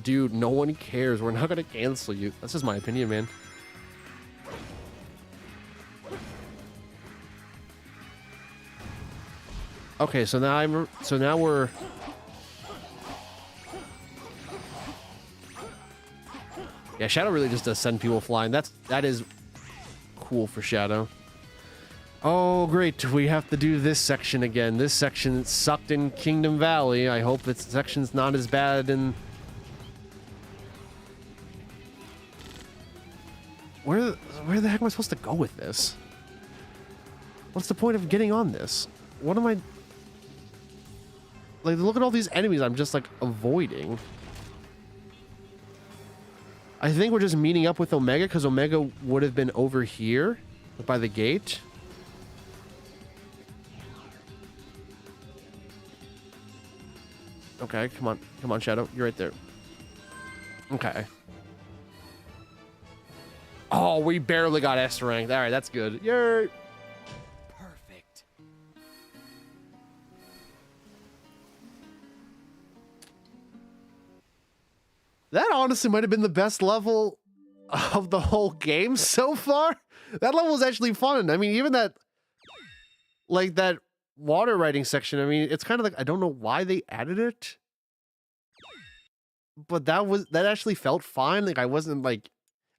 A: Dude, no one cares. We're not gonna cancel you. That's just my opinion, man. Okay, so now we're yeah, Shadow really just does send people flying. That is cool for Shadow. Oh, great. We have to do this section again. This section sucked in Kingdom Valley. I hope this section's not as bad in... Where the heck am I supposed to go with this? What's the point of getting on this? What am I... Like, look at all these enemies I'm just, like, avoiding. I think we're just meeting up with Omega, because Omega would have been over here by the gate. Okay, come on. Come on, Shadow. You're right there. Okay. Oh, we barely got S ranked. All right, that's good. Yay!
C: Perfect.
A: That honestly might have been the best level of the whole game so far. That level was actually fun. I mean, even that, like, that water riding section, I mean, it's kind of like, I don't know why they added it, but that actually felt fine. Like, I wasn't like,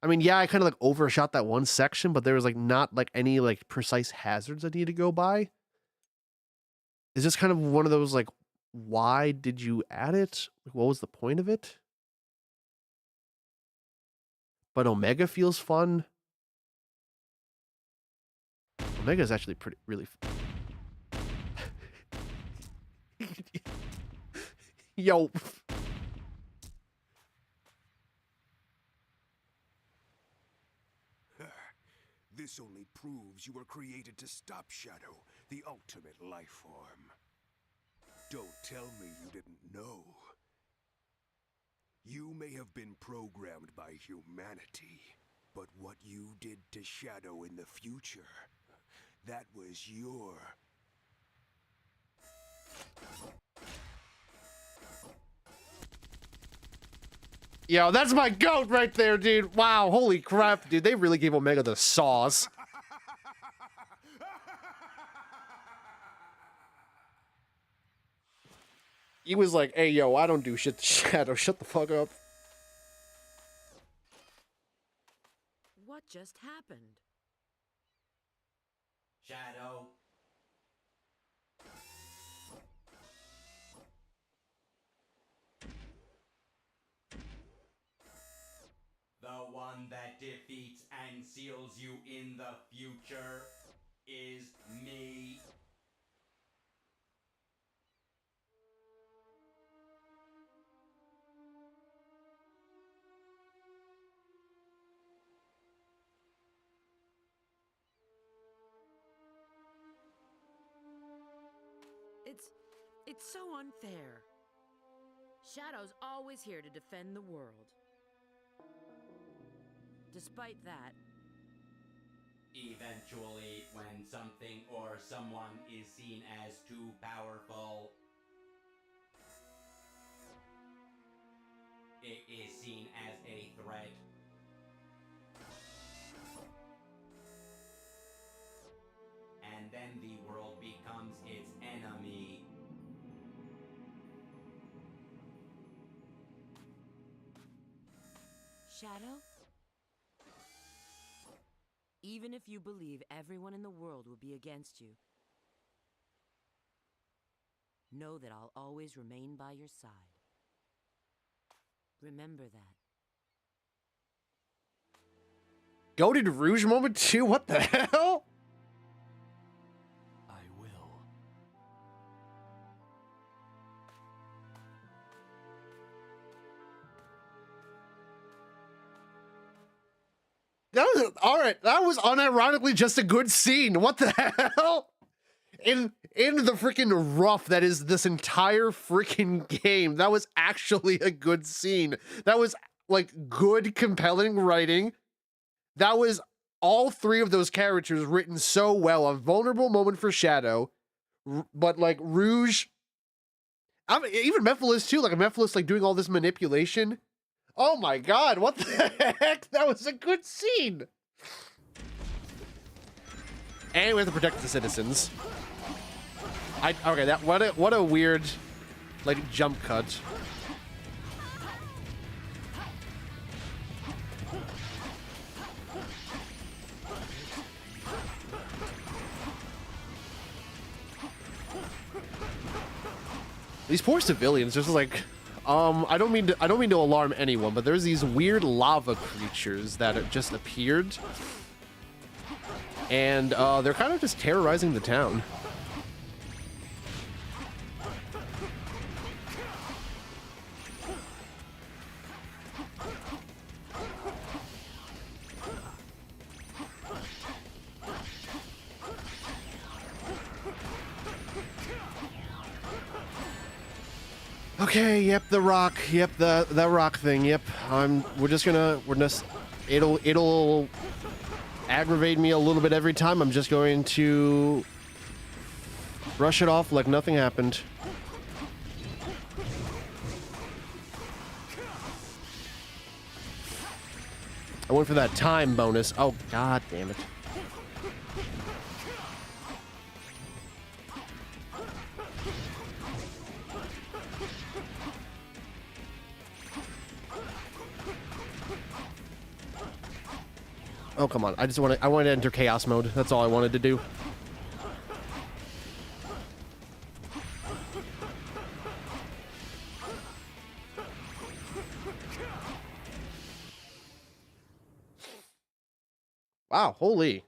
A: I mean, yeah, I kind of like overshot that one section, but there was like not like any like precise hazards I need to go by. It's just kind of one of those like, why did you add it? Like, what was the point of it? But Omega feels fun. Omega is actually really Yo.
E: This only proves you were created to stop Shadow, the ultimate life form. Don't tell me you didn't know. You may have been programmed by humanity, but what you did to Shadow in the future, that was your...
A: Yo, that's my goat right there, dude. Wow, holy crap, dude. They really gave Omega the sauce. He was like, hey, yo, I don't do shit to Shadow. Shut the fuck up.
D: What just happened?
H: Shadow. The one that defeats and seals you in the future is me.
D: It's so unfair. Shadow's always here to defend the world. Despite that,
H: eventually, when something or someone is seen as too powerful, it is seen as a threat. And then the world becomes its enemy.
D: Shadow? Even if you believe everyone in the world will be against you, know that I'll always remain by your side. Remember that.
A: Goated Rouge moment too? What the hell?
C: I will.
A: That was all right. That was unironically just a good scene. What the hell? In the freaking rough that is this entire freaking game, that was actually a good scene. That was like good, compelling writing. That was all three of those characters written so well. A vulnerable moment for Shadow, but like Rouge, even Mephiles too. Like Mephiles like doing all this manipulation. Oh my god, what the heck? That was a good scene. And we have to protect the citizens. Okay, that what a weird like jump cut. These poor civilians, just like, I don't mean to alarm anyone, but there's these weird lava creatures that have just appeared, and they're kind of just terrorizing the town. Okay, yep, the rock. Yep, the rock thing. Yep. We're just it'll aggravate me a little bit every time. I'm just going to brush it off like nothing happened. I went for that time bonus. Oh, god damn it. Oh, come on. I wanted to enter chaos mode. That's all I wanted to do. Wow, holy.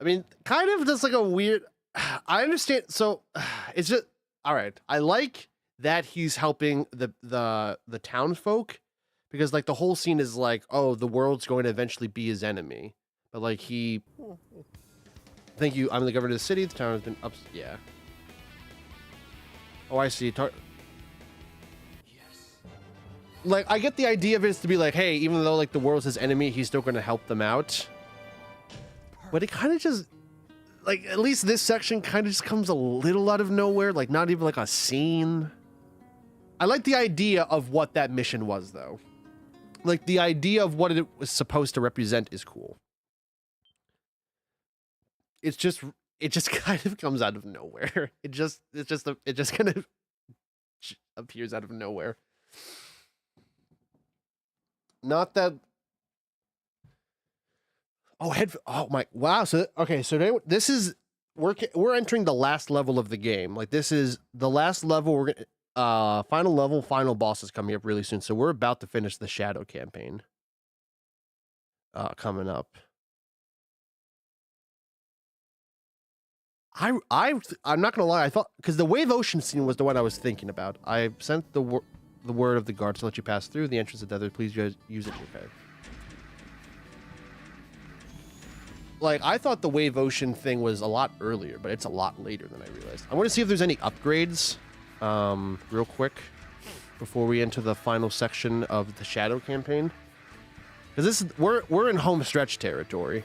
A: I mean, kind of just like a weird... I understand. So, it's just... All right. I like that he's helping the townsfolk. Because, like, the whole scene is like, oh, the world's going to eventually be his enemy. But, like, thank you, I'm the governor of the city. The town has been up... Yeah. Oh, I see. Yes. Like, I get the idea of it is to be like, hey, even though, like, the world's his enemy, he's still going to help them out. But it kind of just... Like, at least this section kind of just comes a little out of nowhere. Like, not even, like, a scene. I like the idea of what that mission was, though. Like, the idea of what it was supposed to represent is cool. It just kind of comes out of nowhere. It just kind of appears out of nowhere. Not that... Oh, oh my... Wow, so... Okay, so this is... We're entering the last level of the game. Like, this is the last level. We're gonna... Final level, final boss is coming up really soon. So we're about to finish the Shadow campaign. Coming up. I'm not gonna lie. I thought because the Wave Ocean scene was the one I was thinking about. I sent the word of the guards to let you pass through the entrance of Desert. Please use it. Okay. Like, I thought the Wave Ocean thing was a lot earlier, but it's a lot later than I realized. I want to see if there's any upgrades. Real quick before we enter the final section of the Shadow campaign, because we're in home stretch territory.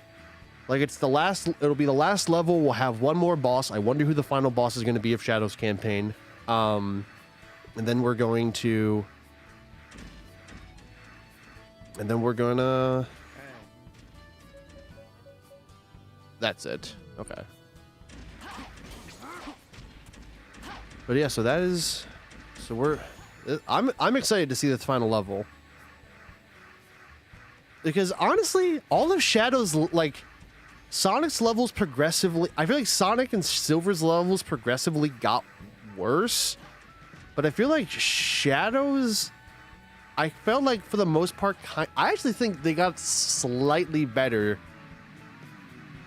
A: Like, it'll be the last level. We'll have one more boss. I wonder who the final boss is going to be of Shadow's campaign. And then we're going to that's it. Okay. But yeah, so that is... So I'm excited to see this final level. Because honestly, all of Shadow's, like... Sonic's levels progressively... I feel like Sonic and Silver's levels progressively got worse. But I feel like Shadow's... I felt like, for the most part... I actually think they got slightly better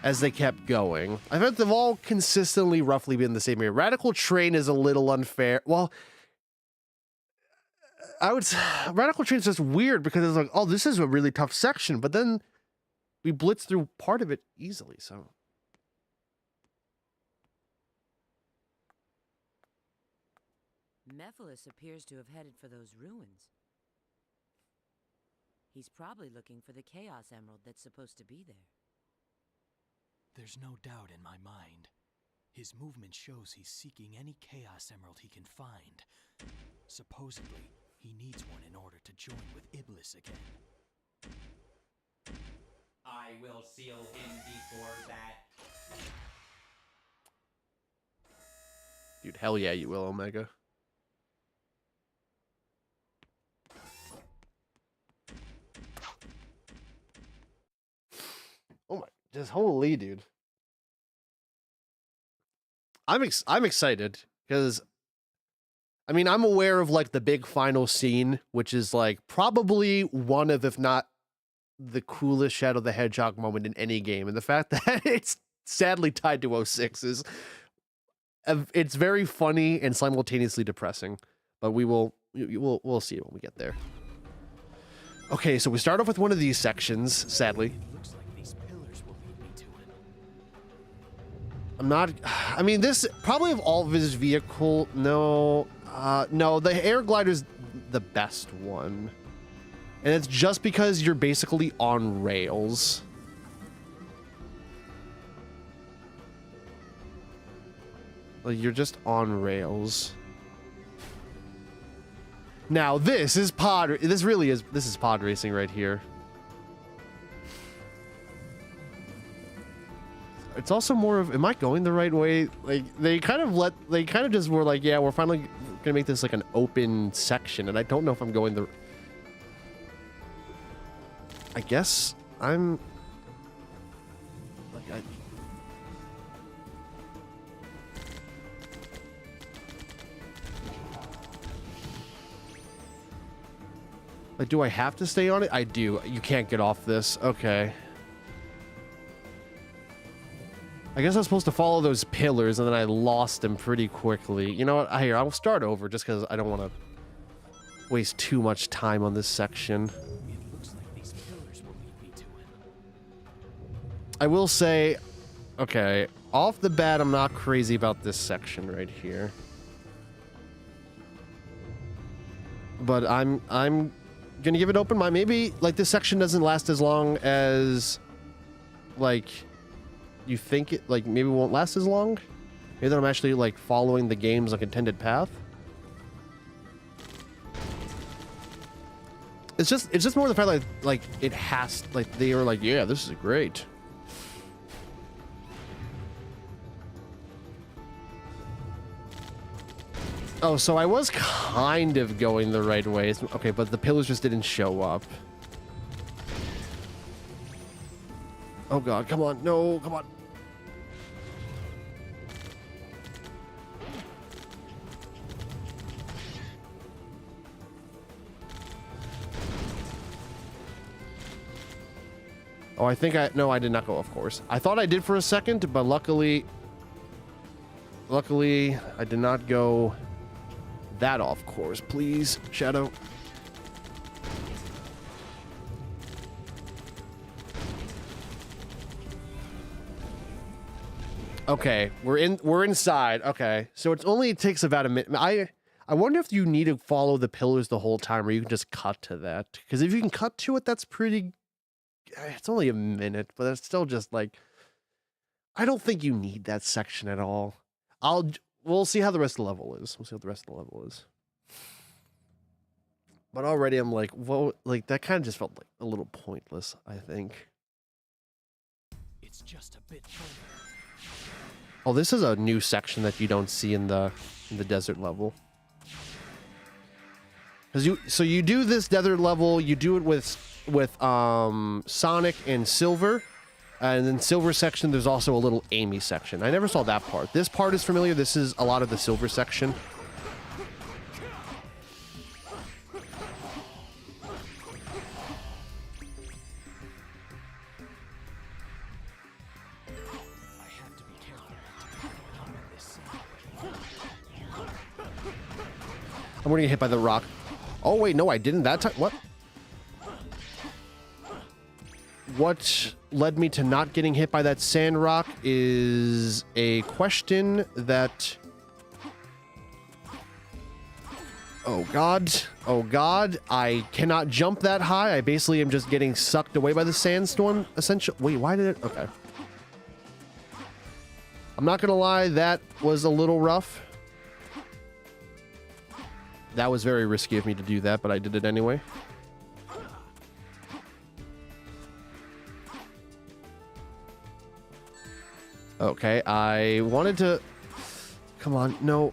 A: as they kept going. I think they've all consistently roughly been the same area. Radical Train is a little unfair. Well, Radical Train's just weird because it's like, oh, this is a really tough section, but then we blitz through part of it easily, so.
D: Mephiles appears to have headed for those ruins. He's probably looking for the Chaos Emerald that's supposed to be there.
C: There's no doubt in my mind. His movement shows he's seeking any Chaos Emerald he can find. Supposedly, he needs one in order to join with Iblis again.
H: I will seal him before that.
A: Dude, hell yeah, you will, Omega. Oh my, just holy, dude. I'm excited because I mean, I'm aware of like the big final scene, which is like probably one of, if not the coolest Shadow the Hedgehog moment in any game. And the fact that it's sadly tied to 06 is it's very funny and simultaneously depressing, but we'll see it when we get there. Okay, so we start off with one of these sections, sadly.
C: It looks like these pillars will lead me to it.
A: I'm not, I mean, this probably of all of his vehicle, no, the air glider's the best one. And it's just because you're basically on rails. Like, you're just on rails. Now, this is this is pod racing right here. It's also more of, am I going the right way? Like, they kind of just were like, yeah, we're finally gonna make this like an open section, and I don't know if I'm going the... I guess I'm... Like, Like, do I have to stay on it? I do. You can't get off this. Okay. I guess I was supposed to follow those pillars, and then I lost them pretty quickly. You know what? Here, I'll start over just because I don't want to waste too much time on this section.
C: It looks like these pillars will lead me to it.
A: I will say, okay, off the bat, I'm not crazy about this section right here. But I'm gonna give it open mind. Maybe like this section doesn't last as long as like you think it, like maybe it won't last as long. Maybe that I'm actually like following the game's like intended path. It's just more the fact like it has, like they were like, yeah, this is great. Oh, so I was kind of going the right way. Okay, but the pillars just didn't show up. Oh god, come on. No, come on. Oh, I think no, I did not go off course. I thought I did for a second, but luckily I did not go that off course. Please, Shadow. Okay, we're inside. Okay, so it only takes about a minute. I wonder if you need to follow the pillars the whole time, or you can just cut to that. Because if you can cut to it, that's pretty. It's only a minute, but it's still just like, I don't think you need that section at all. We'll see how the rest of the level is. We'll see what the rest of the level is. But already I'm like, whoa, like that kind of just felt like a little pointless, I think.
C: It's just a bit further.
A: Oh, this is a new section that you don't see in the desert level. Because you do this desert level, you do it with Sonic and Silver, and then Silver section there's also a little Amy section. I never saw that part. This part is familiar. This is a lot of the Silver section.
C: I have to be careful not to get caught in this scene.
A: I'm gonna get hit by the rock. Oh wait, no, I didn't that time. What? What led me to not getting hit by that sand rock is a question that... Oh god, I cannot jump that high. I basically am just getting sucked away by the sandstorm, essentially. Wait, why did it... Okay. I'm not gonna lie, that was a little rough. That was very risky of me to do that, but I did it anyway. Okay, I wanted to... Come on, no.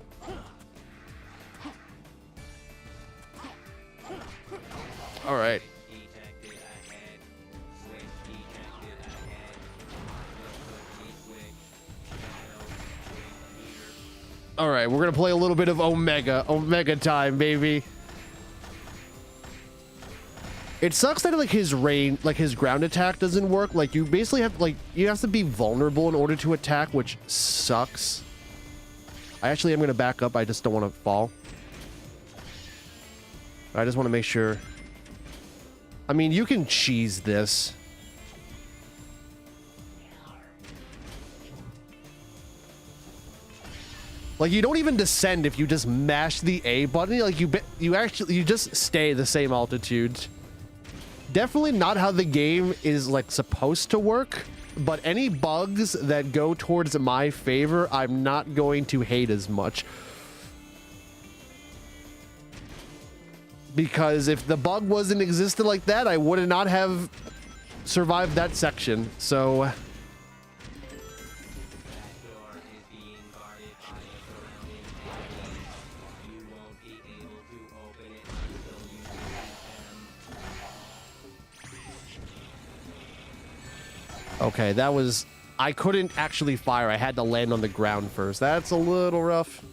A: All right. All right, we're gonna play a little bit of Omega time, baby. It sucks that like his ground attack doesn't work. Like you basically have you have to be vulnerable in order to attack, which sucks. I actually am gonna back up. I just don't want to fall. I just want to make sure. I mean, you can cheese this. Like, you don't even descend if you just mash the A button. Like, you just stay the same altitude. Definitely not how the game is, like, supposed to work. But any bugs that go towards my favor, I'm not going to hate as much. Because if the bug wasn't existed like that, I would not have survived that section. So... Okay, that was... I couldn't actually fire. I had to land on the ground first. That's a little rough.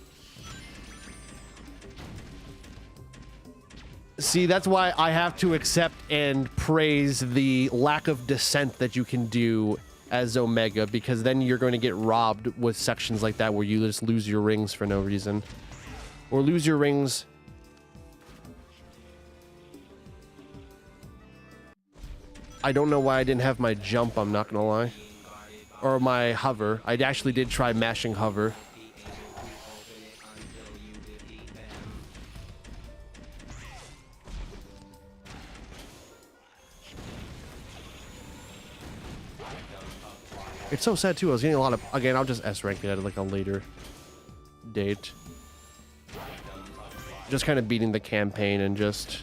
A: See, that's why I have to accept and praise the lack of descent that you can do as Omega, because then you're going to get robbed with sections like that where you just lose your rings for no reason. Or lose your rings... I don't know why I didn't have my jump, I'm not gonna lie. Or my hover. I actually did try mashing hover. It's so sad too, I was getting a lot of... Again, I'll just S-rank it at like a later date. Just kind of beating the campaign and just...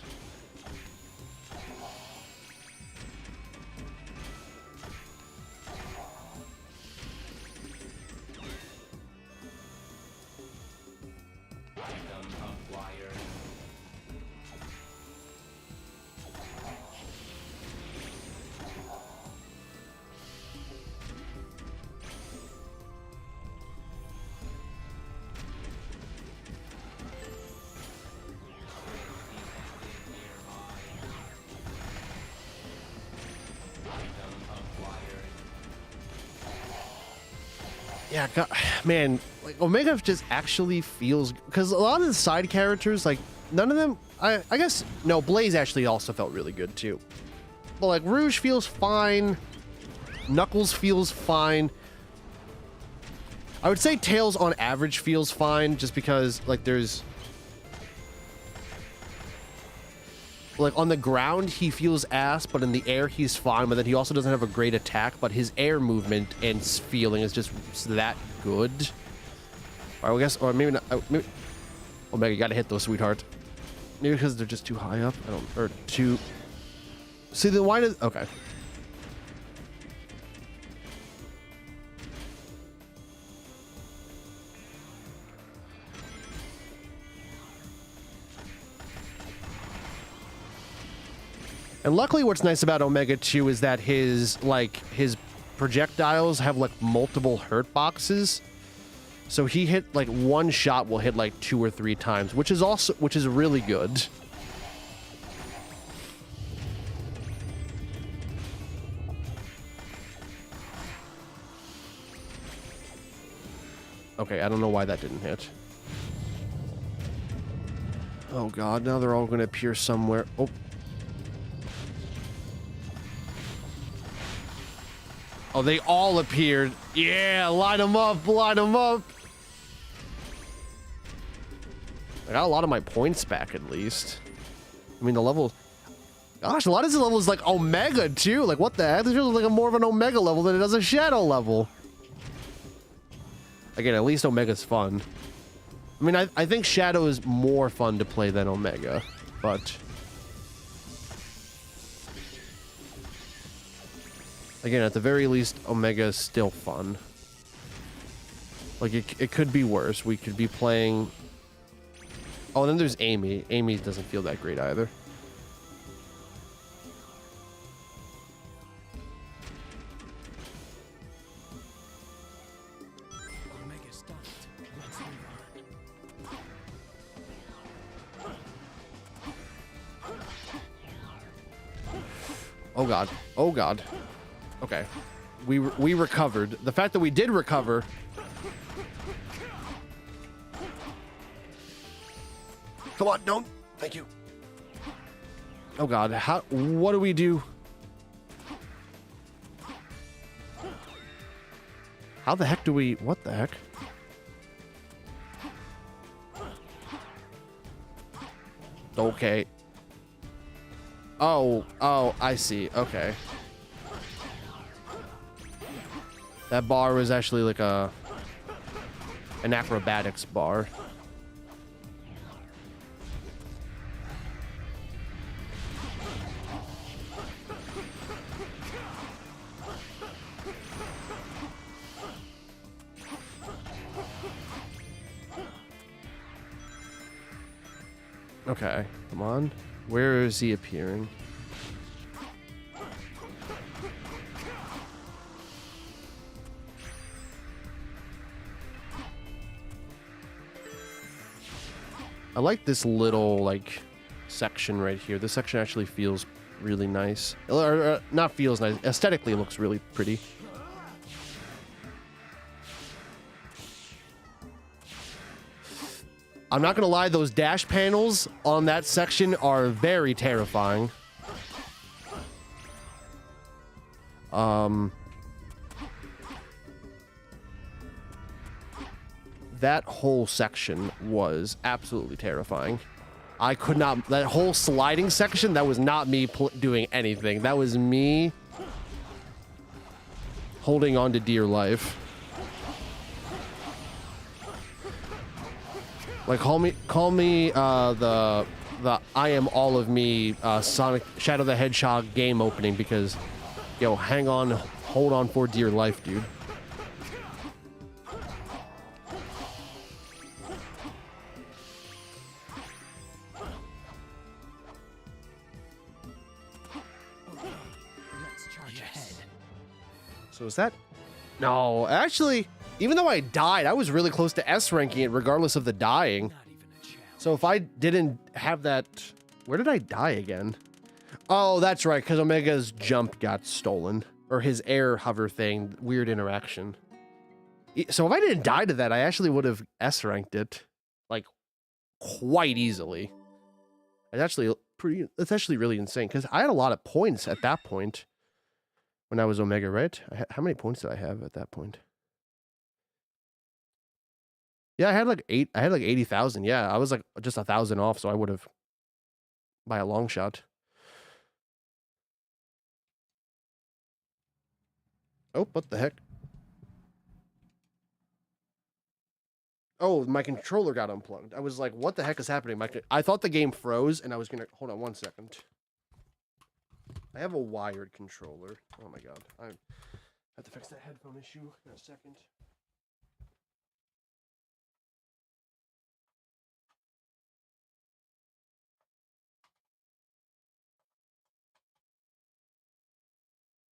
A: Yeah, God, man, like Omega just actually feels, because a lot of the side characters, like none of them, I guess, no, Blaze actually also felt really good too. But like Rouge feels fine, Knuckles feels fine. I would say Tails on average feels fine, just because like there's, like on the ground he feels ass, but in the air he's fine. But then he also doesn't have a great attack, but his air movement and feeling is just that good. Or I guess, or maybe not. Maybe, Omega, you gotta hit those, sweetheart. Maybe because they're just too high up. I don't, or too. See, then why does? Okay. And luckily what's nice about Omega 2 is that his projectiles have like multiple hurt boxes. So he hit like one shot will hit like 2 or 3 times, which is really good. Okay, I don't know why that didn't hit. Oh god, now they're all going to appear somewhere. Oh. Oh, they all appeared. Yeah, line them up, line them up. I got a lot of my points back, at least. I mean, the level... Gosh, a lot of this level is like Omega, too. Like, what the heck? This feels like more of an Omega level than it does a Shadow level. Again, at least Omega's fun. I mean, I think Shadow is more fun to play than Omega, but... Again, at the very least, Omega is still fun. Like, it could be worse. We could be playing... Oh, and then there's Amy. Amy doesn't feel that great either.
C: Omega stopped. Let's move on.
A: Oh god. Oh god. Okay. We recovered. The fact that we did recover... Come on, don't. Thank you. Oh god, what do we do? How the heck do we, what the heck? Okay. Oh, I see. Okay. That bar was actually like an acrobatics bar. Okay, come on. Where is he appearing? I like this little, like, section right here. This section actually feels really nice. Or not feels nice. Aesthetically, it looks really pretty. I'm not gonna lie, those dash panels on that section are very terrifying. That whole section was absolutely terrifying. I could not, that whole sliding section, that was not me doing anything. That was me holding on to dear life. Like, call me the I Am All of Me Sonic Shadow the Hedgehog game opening, because, yo, hang on, hold on for dear life, dude.
C: Let's charge ahead.
A: So is that? No, actually, even though I died, I was really close to S ranking it regardless of the dying.
C: Not even a challenge.
A: So if I didn't have that... Where did I die again? Oh, that's right, because Omega's jump got stolen. Or his air hover thing. Weird interaction. So if I didn't die to that, I actually would have S ranked it. Like, quite easily. It's actually really insane, because I had a lot of points at that point. When I was Omega, right? How many points did I have at that point? Yeah, I had like 80,000. Yeah, I was like just 1,000 off, so I would have by a long shot. Oh, what the heck? Oh, my controller got unplugged. I was like, what the heck is happening? I thought the game froze, and I was gonna... Hold on one second. I have a wired controller. Oh my god. I have to fix that headphone issue in a second.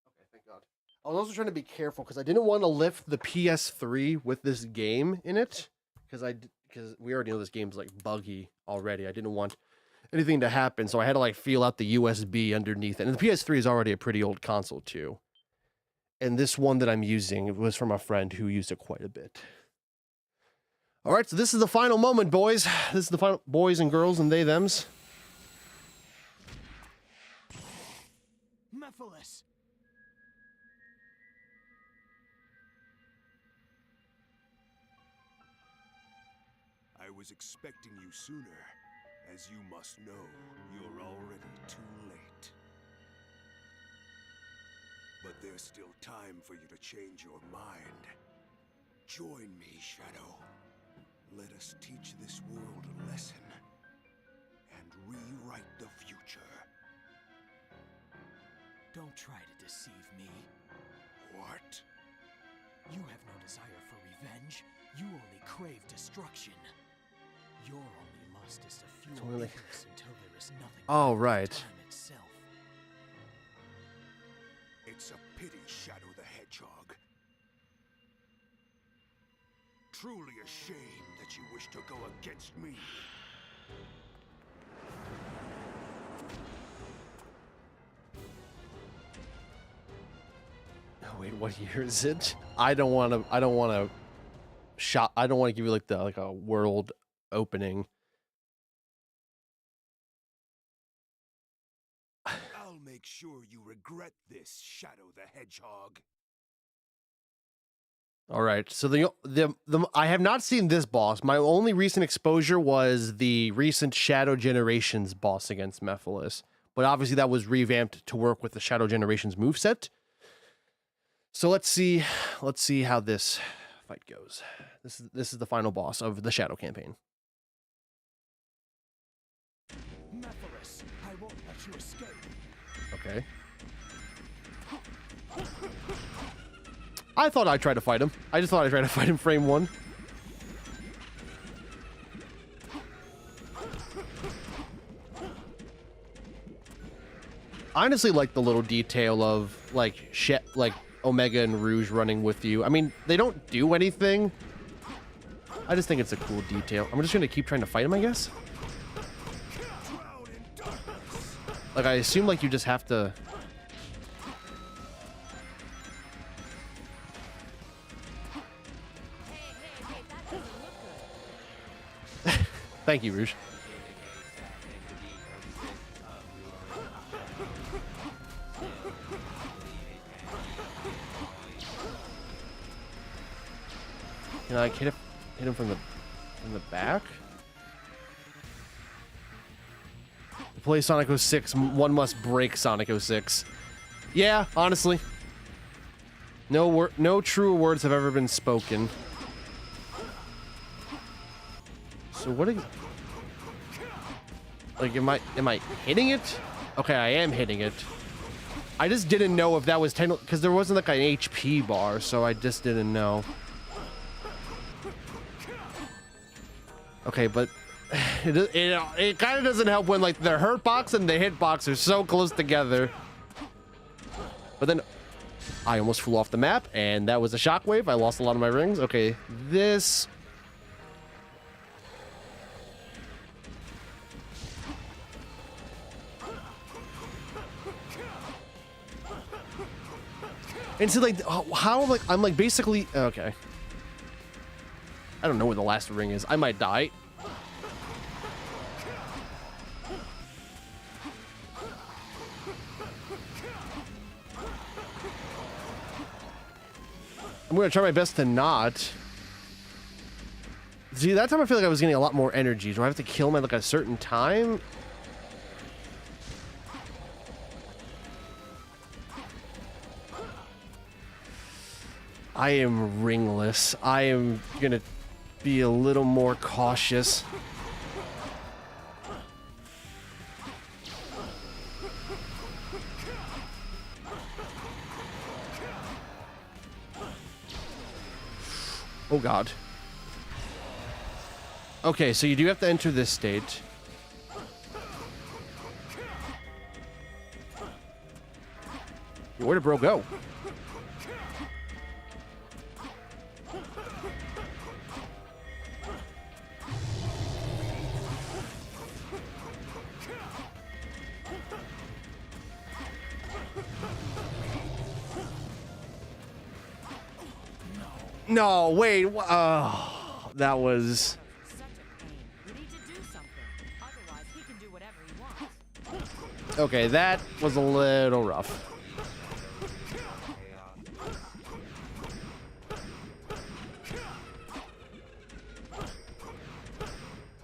A: Okay, thank god. I was also trying to be careful because I didn't want to lift the PS3 with this game in it. Because we already know this game's like buggy already. I didn't want anything to happen, so I had to like feel out the USB underneath it. And the PS3 is already a pretty old console too. And this one that I'm using was from a friend who used it quite a bit. All right, so this is the final moment, boys. This is the final, boys and girls and they thems.
C: Mephiles!
E: I was expecting you sooner. As you must know, you're already too late. But there's still time for you to change your mind. Join me, Shadow. Let us teach this world a lesson and rewrite the future.
C: Don't try to deceive me.
E: What?
C: You have no desire for revenge. You only crave destruction. Your only lust is to fuel
A: only like-
C: ignorance until there is nothing
A: Oh,
C: left but
A: right.
C: time itself.
E: It's a pity, Shadow the Hedgehog. Truly a shame that you wish to go against me.
A: Oh, wait, what year is it? I don't want to give you like a world opening.
E: I'll make sure you regret this, Shadow the Hedgehog.
A: All right. So the I have not seen this boss. My only recent exposure was the recent Shadow Generations boss against Mephiles. But obviously that was revamped to work with the Shadow Generations moveset. So let's see how this fight goes. This is the final boss of the Shadow campaign.
C: Mephiles, I won't let you escape.
A: Okay. I thought I'd try to fight him. I just thought I'd try to fight him frame one. I honestly like the little detail of like Omega and Rouge running with you. I mean, they don't do anything. I just think it's a cool detail. I'm just gonna keep trying to fight him, I guess. Like, I assume like you just have to. Thank you, Rouge. Can I like, hit him from the back? To play Sonic 06, one must break Sonic 06. Yeah, honestly. No truer words have ever been spoken. So what? Like, am I hitting it? Okay, I am hitting it. I just didn't know if that was 10 because there wasn't like an HP bar, so I just didn't know. Okay, but it kind of doesn't help when like the hurt box and the hit box are so close together. But then I almost flew off the map, and that was a shockwave. I lost a lot of my rings. Okay, this. And so like how like I'm like basically okay. I don't know where the last ring is. I might die. I'm gonna try my best to not. See, that time I feel like I was getting a lot more energy. Do I have to kill him at like a certain time? I am ringless. I am gonna be a little more cautious. Oh God. Okay, so you do have to enter this state. Where did bro go? No, wait. Oh, that was.
D: Such a pain. We need to do something. Otherwise, he can do whatever he wants.
A: Okay, that was a little rough.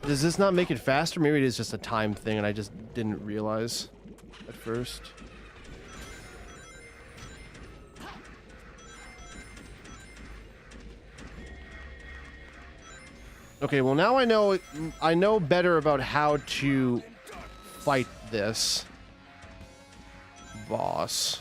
A: Does this not make it faster? Maybe it is just a time thing and I just didn't realize at first. Okay, well now I know better about how to fight this boss.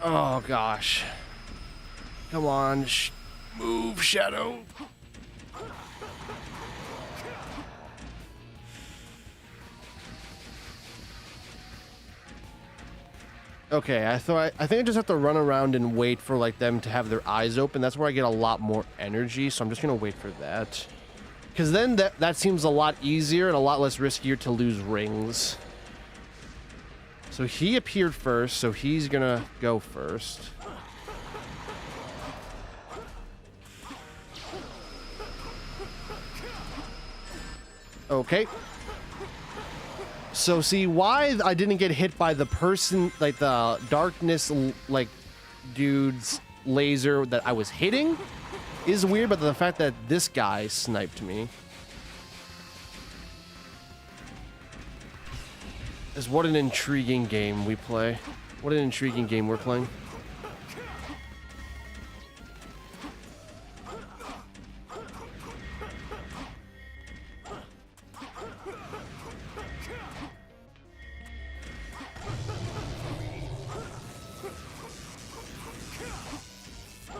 A: Oh gosh. Come on, move, Shadow. Okay, I think I just have to run around and wait for like them to have their eyes open. That's where I get a lot more energy, so I'm just gonna wait for that. Because then that seems a lot easier and a lot less riskier to lose rings. So he appeared first, so he's gonna go first. Okay. So see why I didn't get hit by the person, like the darkness, like dude's laser that I was hitting is weird, but the fact that this guy sniped me is what an intriguing game we play. What an intriguing game we're playing.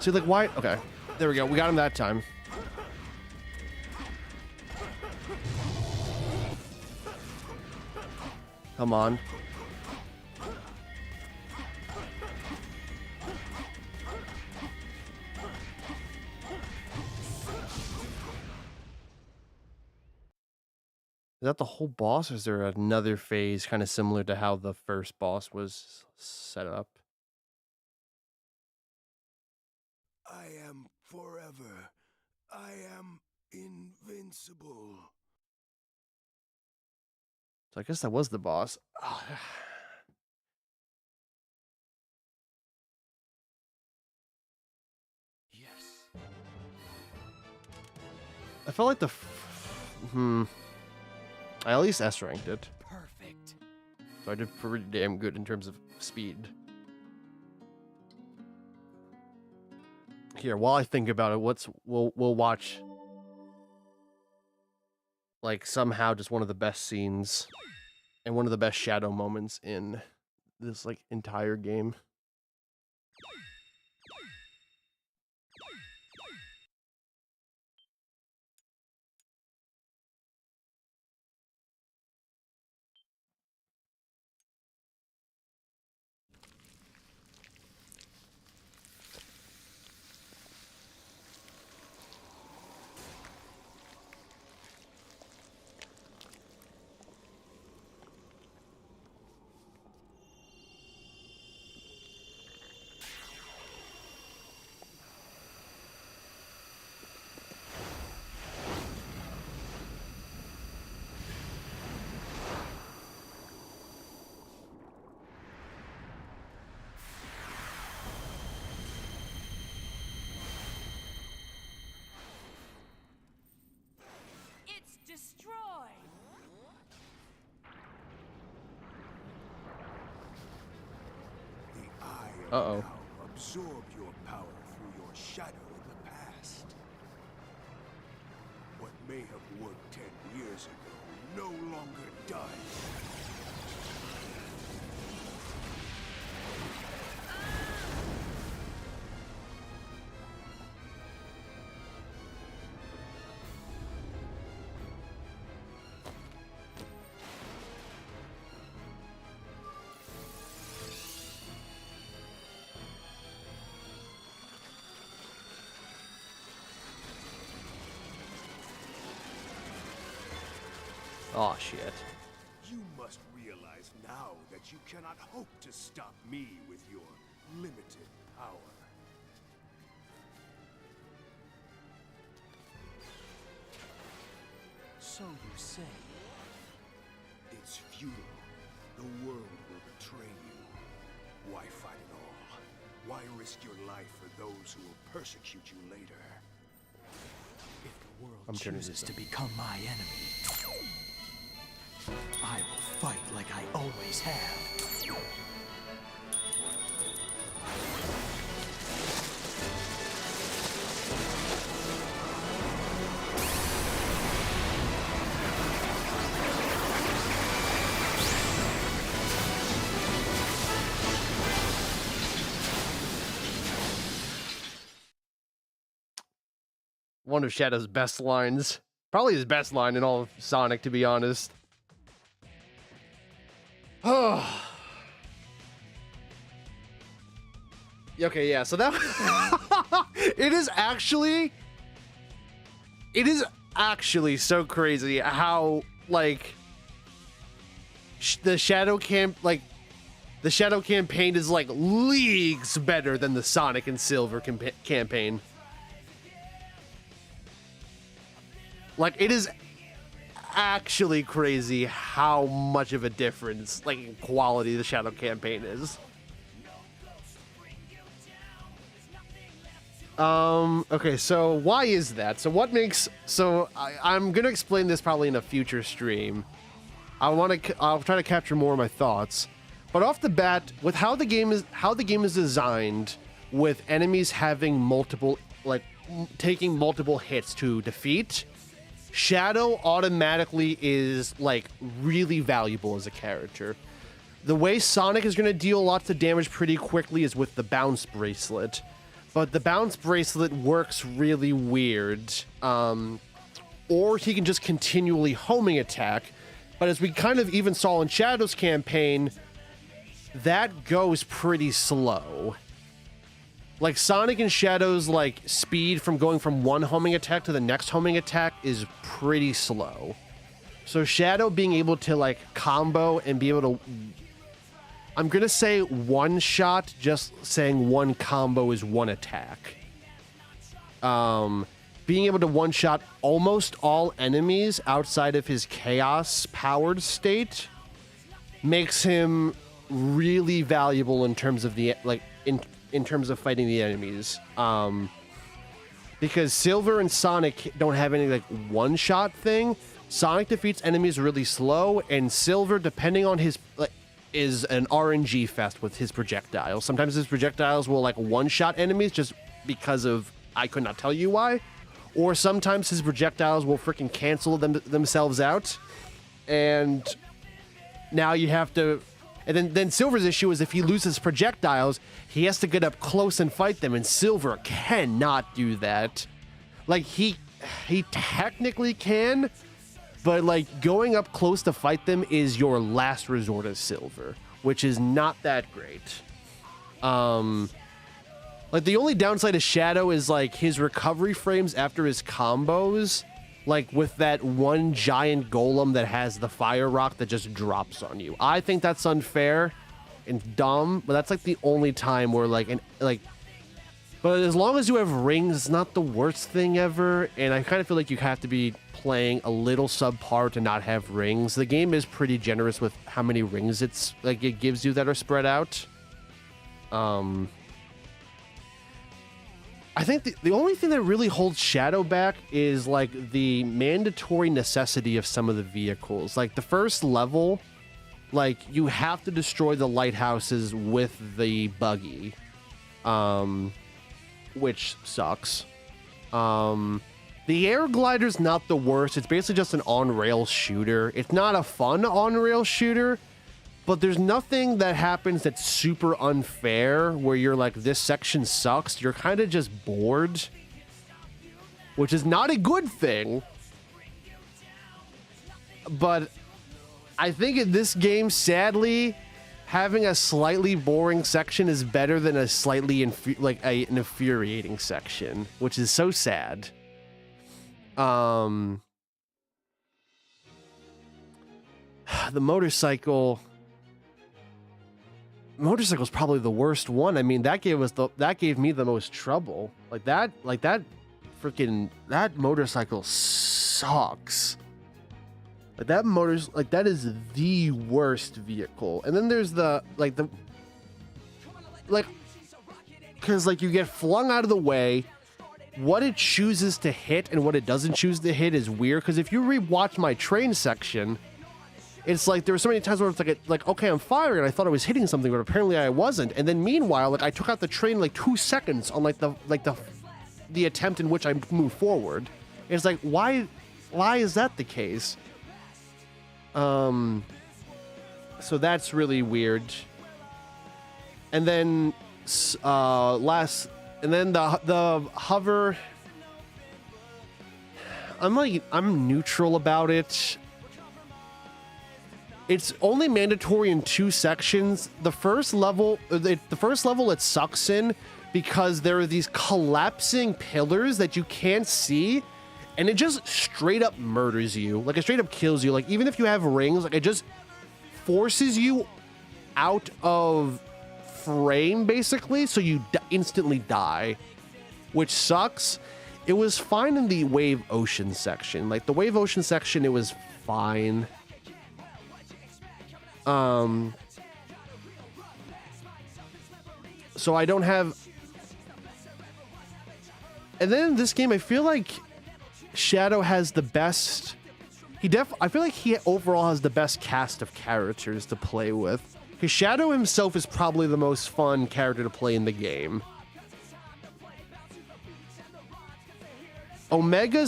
A: See, like, why? Okay. There we go. We got him that time. Come on. Is that the whole boss, or is there another phase kind of similar to how the first boss was set up?
E: I am forever. I am invincible.
A: So I guess that was the boss.
C: Yes.
A: I felt like I at least S ranked it.
C: Perfect.
A: So I did pretty damn good in terms of speed. Here, while I think about it, we'll watch like somehow just one of the best scenes and one of the best Shadow moments in this like entire game.
D: It's destroyed!
E: The Eye of
A: Uh-oh.
E: Now absorbed your power through your shadow in the past. What may have worked 10 years ago no longer does.
A: Oh shit.
E: You must realize now that you cannot hope to stop me with your limited power.
C: So you say.
E: It's futile. The world will betray you. Why fight at all? Why risk your life for those who will persecute you later?
C: If the world
A: I'm turning
C: chooses
A: this
C: to
A: up.
C: become my enemy, I will fight like I always have.
A: One of Shadow's best lines. Probably his best line in all of Sonic, to be honest. Oh. Okay, yeah, so that it is actually so crazy how like the Shadow campaign is like leagues better than the Sonic and Silver campaign. Like, it is actually crazy how much of a difference, like, in quality the Shadow campaign is. Okay, so why is that? So what makes... So, I'm gonna explain this probably in a future stream. I'll try to capture more of my thoughts. But off the bat, with how the game is designed, with enemies having multiple, like, taking multiple hits to defeat... Shadow automatically is, like, really valuable as a character. The way Sonic is going to deal lots of damage pretty quickly is with the bounce bracelet. But the bounce bracelet works really weird. Or he can just continually homing attack. But as we kind of even saw in Shadow's campaign, that goes pretty slow. Like, Sonic and Shadow's, like, speed from going from one homing attack to the next homing attack is pretty slow. So Shadow being able to, like, combo and be able to... I'm gonna say one shot, just saying one combo is one attack. Being able to one-shot almost all enemies outside of his chaos-powered state makes him really valuable in terms of the, like, in terms of fighting the enemies. Because Silver and Sonic don't have any, like, one-shot thing. Sonic defeats enemies really slow, and Silver, depending on his, like, is an RNG fest with his projectiles. Sometimes his projectiles will, like, one-shot enemies just because of, I could not tell you why. Or sometimes his projectiles will freaking cancel themselves out. And now you have to... And then Silver's issue is if he loses projectiles, he has to get up close and fight them, and Silver cannot do that. Like, he technically can, but, like, going up close to fight them is your last resort as Silver, which is not that great. Like, the only downside of Shadow is, like, his recovery frames after his combos, like, with that one giant golem that has the fire rock that just drops on you. I think that's unfair and dumb, but that's, like, the only time where, like, but as long as you have rings, it's not the worst thing ever, and I kind of feel like you have to be playing a little subpar to not have rings. The game is pretty generous with how many rings it gives you that are spread out. I think the only thing that really holds Shadow back is, like, the mandatory necessity of some of the vehicles. Like, the first level, like, you have to destroy the lighthouses with the buggy, which sucks. The air glider's not the worst. It's basically just an on-rail shooter. It's not a fun on-rail shooter, but there's nothing that happens that's super unfair where you're like, this section sucks. You're kind of just bored, which is not a good thing. But I think in this game, sadly, having a slightly boring section is better than a slightly an infuriating section, which is so sad. The motorcycle's probably the worst one. I mean, that gave me the most trouble. That motorcycle sucks. Like that motor's like that is the worst vehicle. And then there's the because like you get flung out of the way. What it chooses to hit and what it doesn't choose to hit is weird. Because if you rewatch my train section, it's like there were so many times where it's like okay, I'm firing and I thought I was hitting something, but apparently I wasn't. And then meanwhile, like I took out the train in like 2 seconds on the attempt in which I moved forward. It's like why is that the case? So that's really weird. And then the hover, I'm neutral about it. It's only mandatory in 2 sections. The first level it sucks in because there are these collapsing pillars that you can't see, and it just straight up murders you. Like it straight up kills you. Like even if you have rings, like it just forces you out of frame basically, so you instantly die, which sucks. It was fine in the Wave Ocean section. Like the Wave Ocean section, it was fine. So I don't have. And then in this game, I feel like Shadow has the best. I feel like he overall has the best cast of characters to play with. Because Shadow himself is probably the most fun character to play in the game. Omega,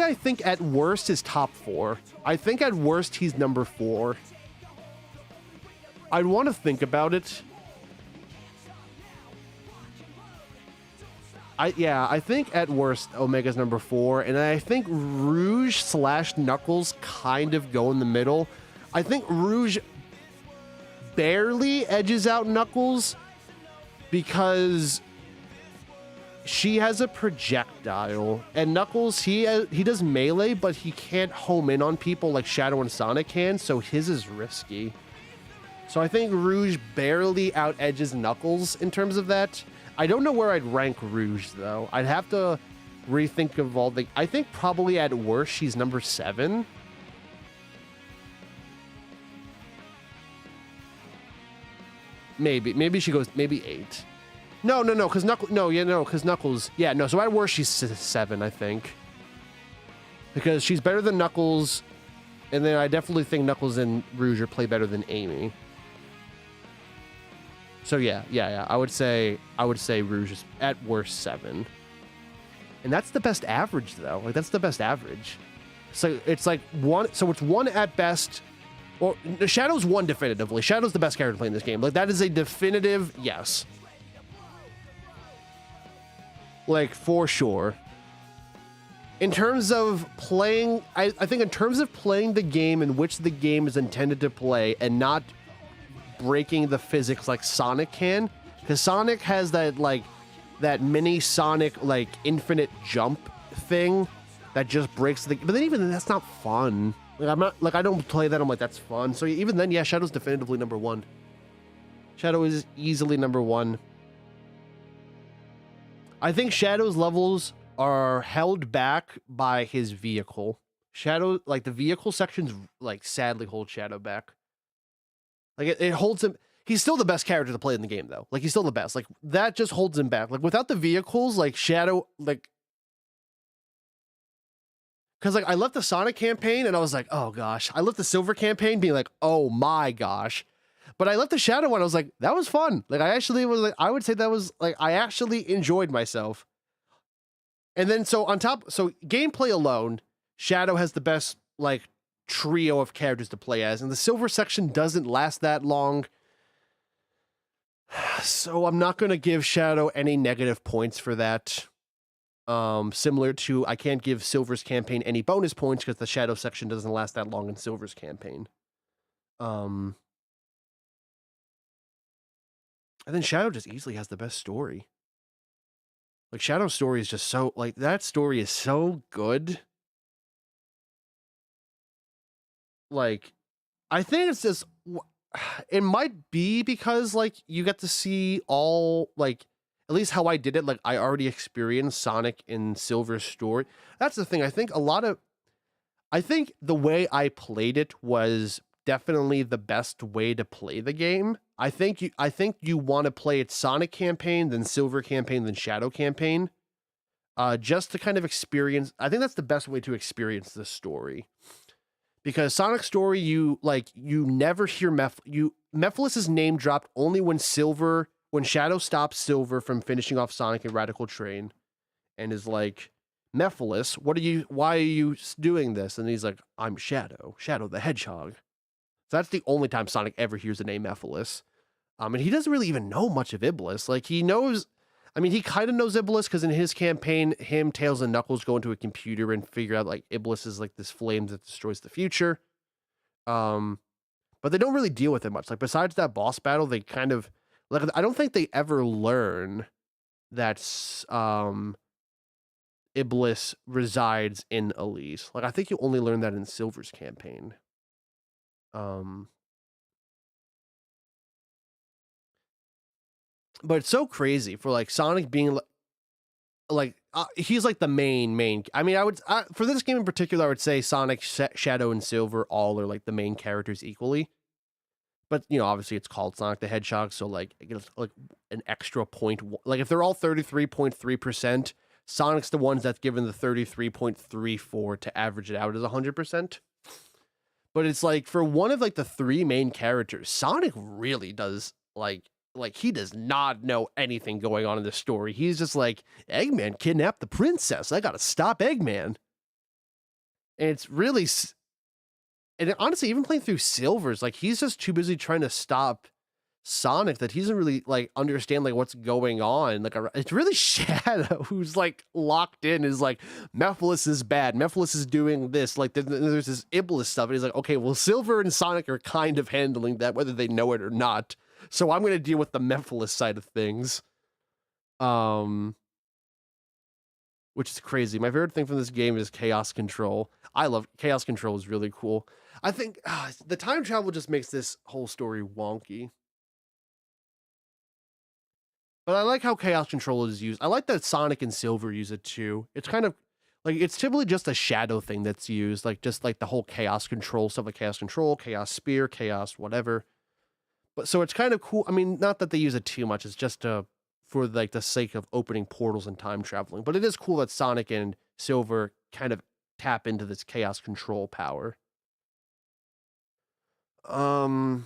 A: I think at worst is top 4. I think at worst he's number 4. I'd want to think about it. I think at worst Omega's number 4, and I think Rouge / Knuckles kind of go in the middle. I think Rouge barely edges out Knuckles because she has a projectile, and Knuckles he does melee, but he can't home in on people like Shadow and Sonic can, so his is risky. So I think Rouge barely out edges Knuckles in terms of that. I don't know where I'd rank Rouge, though. I'd have to rethink of all the... I think probably at worst, she's number 7. Maybe she goes... Maybe 8. No, because Knuckles... because Knuckles... Yeah, no, so at worst, she's 7, I think. Because she's better than Knuckles, and then I definitely think Knuckles and Rouge play better than Amy. So yeah. I would say Rouge is at worst 7, and that's the best average though. Like that's the best average. So it's like 1. So it's 1 at best. Or Shadow's 1 definitively. Shadow's the best character to play in this game. Like that is a definitive yes. Like for sure. In terms of playing, I think in terms of playing the game in which the game is intended to play and not breaking the physics like Sonic can, because Sonic has that mini Sonic like infinite jump thing that just breaks the. But then even then, that's not fun. Like I'm not like I don't play that. I'm like that's fun. So even then, yeah, Shadow's definitively number 1. Shadow is easily number 1. I think Shadow's levels are held back by his vehicle. Shadow, like the vehicle sections, like sadly hold Shadow back. Like it holds him. He's still the best character to play in the game, though. Like he's still the best. Like that just holds him back. Like without the vehicles, like Shadow, like, because like I left the Sonic campaign and I was like, oh gosh. I left the Silver campaign being like, oh my gosh. But I left the Shadow one. I was like, that was fun. Like I actually was like, I would say that was like I actually enjoyed myself. And then so on top, so gameplay alone, Shadow has the best like trio of characters to play as, and the Silver section doesn't last that long, so I'm not going to give Shadow any negative points for that. Similar to I can't give Silver's campaign any bonus points because the Shadow section doesn't last that long in Silver's campaign. And then Shadow just easily has the best story. Like Shadow's story is just so like that story is so good. Like, I think it's just, it might be because, like, you get to see all, like, at least how I did it, like I already experienced Sonic in Silver's story. That's the thing. I think the way I played it was definitely the best way to play the game. I think you want to play it Sonic campaign, then Silver campaign, then Shadow campaign. Just to kind of experience, I think that's the best way to experience this story. Because Sonic story, you never hear Mephiles is name dropped only when Shadow stops Silver from finishing off Sonic and Radical Train, and is like, Mephiles, why are you doing this? And he's like, I'm Shadow the Hedgehog. So that's the only time Sonic ever hears the name Mephiles. And he doesn't really even know much of Iblis. Like, he knows, I mean, he kind of knows Iblis because in his campaign, him, Tails, and Knuckles go into a computer and figure out, like, Iblis is like this flame that destroys the future. But they don't really deal with it much. Like, besides that boss battle, they kind of, like, I don't think they ever learn that, Iblis resides in Elise. Like, I think you only learn that in Silver's campaign. But it's so crazy for like Sonic being he's like the main. I mean, for this game in particular, I would say Sonic, Shadow, and Silver all are like the main characters equally. But you know, obviously, it's called Sonic the Hedgehog, so like it gets like an extra point. Like if they're all 33.3%, Sonic's the ones that's given the 33.34 to average it out as 100%. But it's like for one of like the three main characters, Sonic really does like he does not know anything going on in this story. He's just like, Eggman kidnapped the princess. I gotta stop Eggman. And it's really, and honestly, even playing through Silver's, like he's just too busy trying to stop Sonic that he doesn't really like understand like what's going on. Like it's really Shadow who's like locked in, is like, Mephiles is bad, Mephiles is doing this, like there's this Iblis stuff, and he's like, okay, well, Silver and Sonic are kind of handling that whether they know it or not, so I'm gonna deal with the Mephiles side of things. Which is crazy. My favorite thing from this game is Chaos Control. I love Chaos Control, is really cool. I think the time travel just makes this whole story wonky. But I like how Chaos Control is used. I like that Sonic and Silver use it too. It's kind of like, it's typically just a Shadow thing that's used, like just like the whole Chaos Control stuff, like Chaos Control, Chaos Spear, Chaos whatever. But so it's kind of cool. I mean, not that they use it too much. It's just for like the sake of opening portals and time traveling. But it is cool that Sonic and Silver kind of tap into this Chaos Control power. But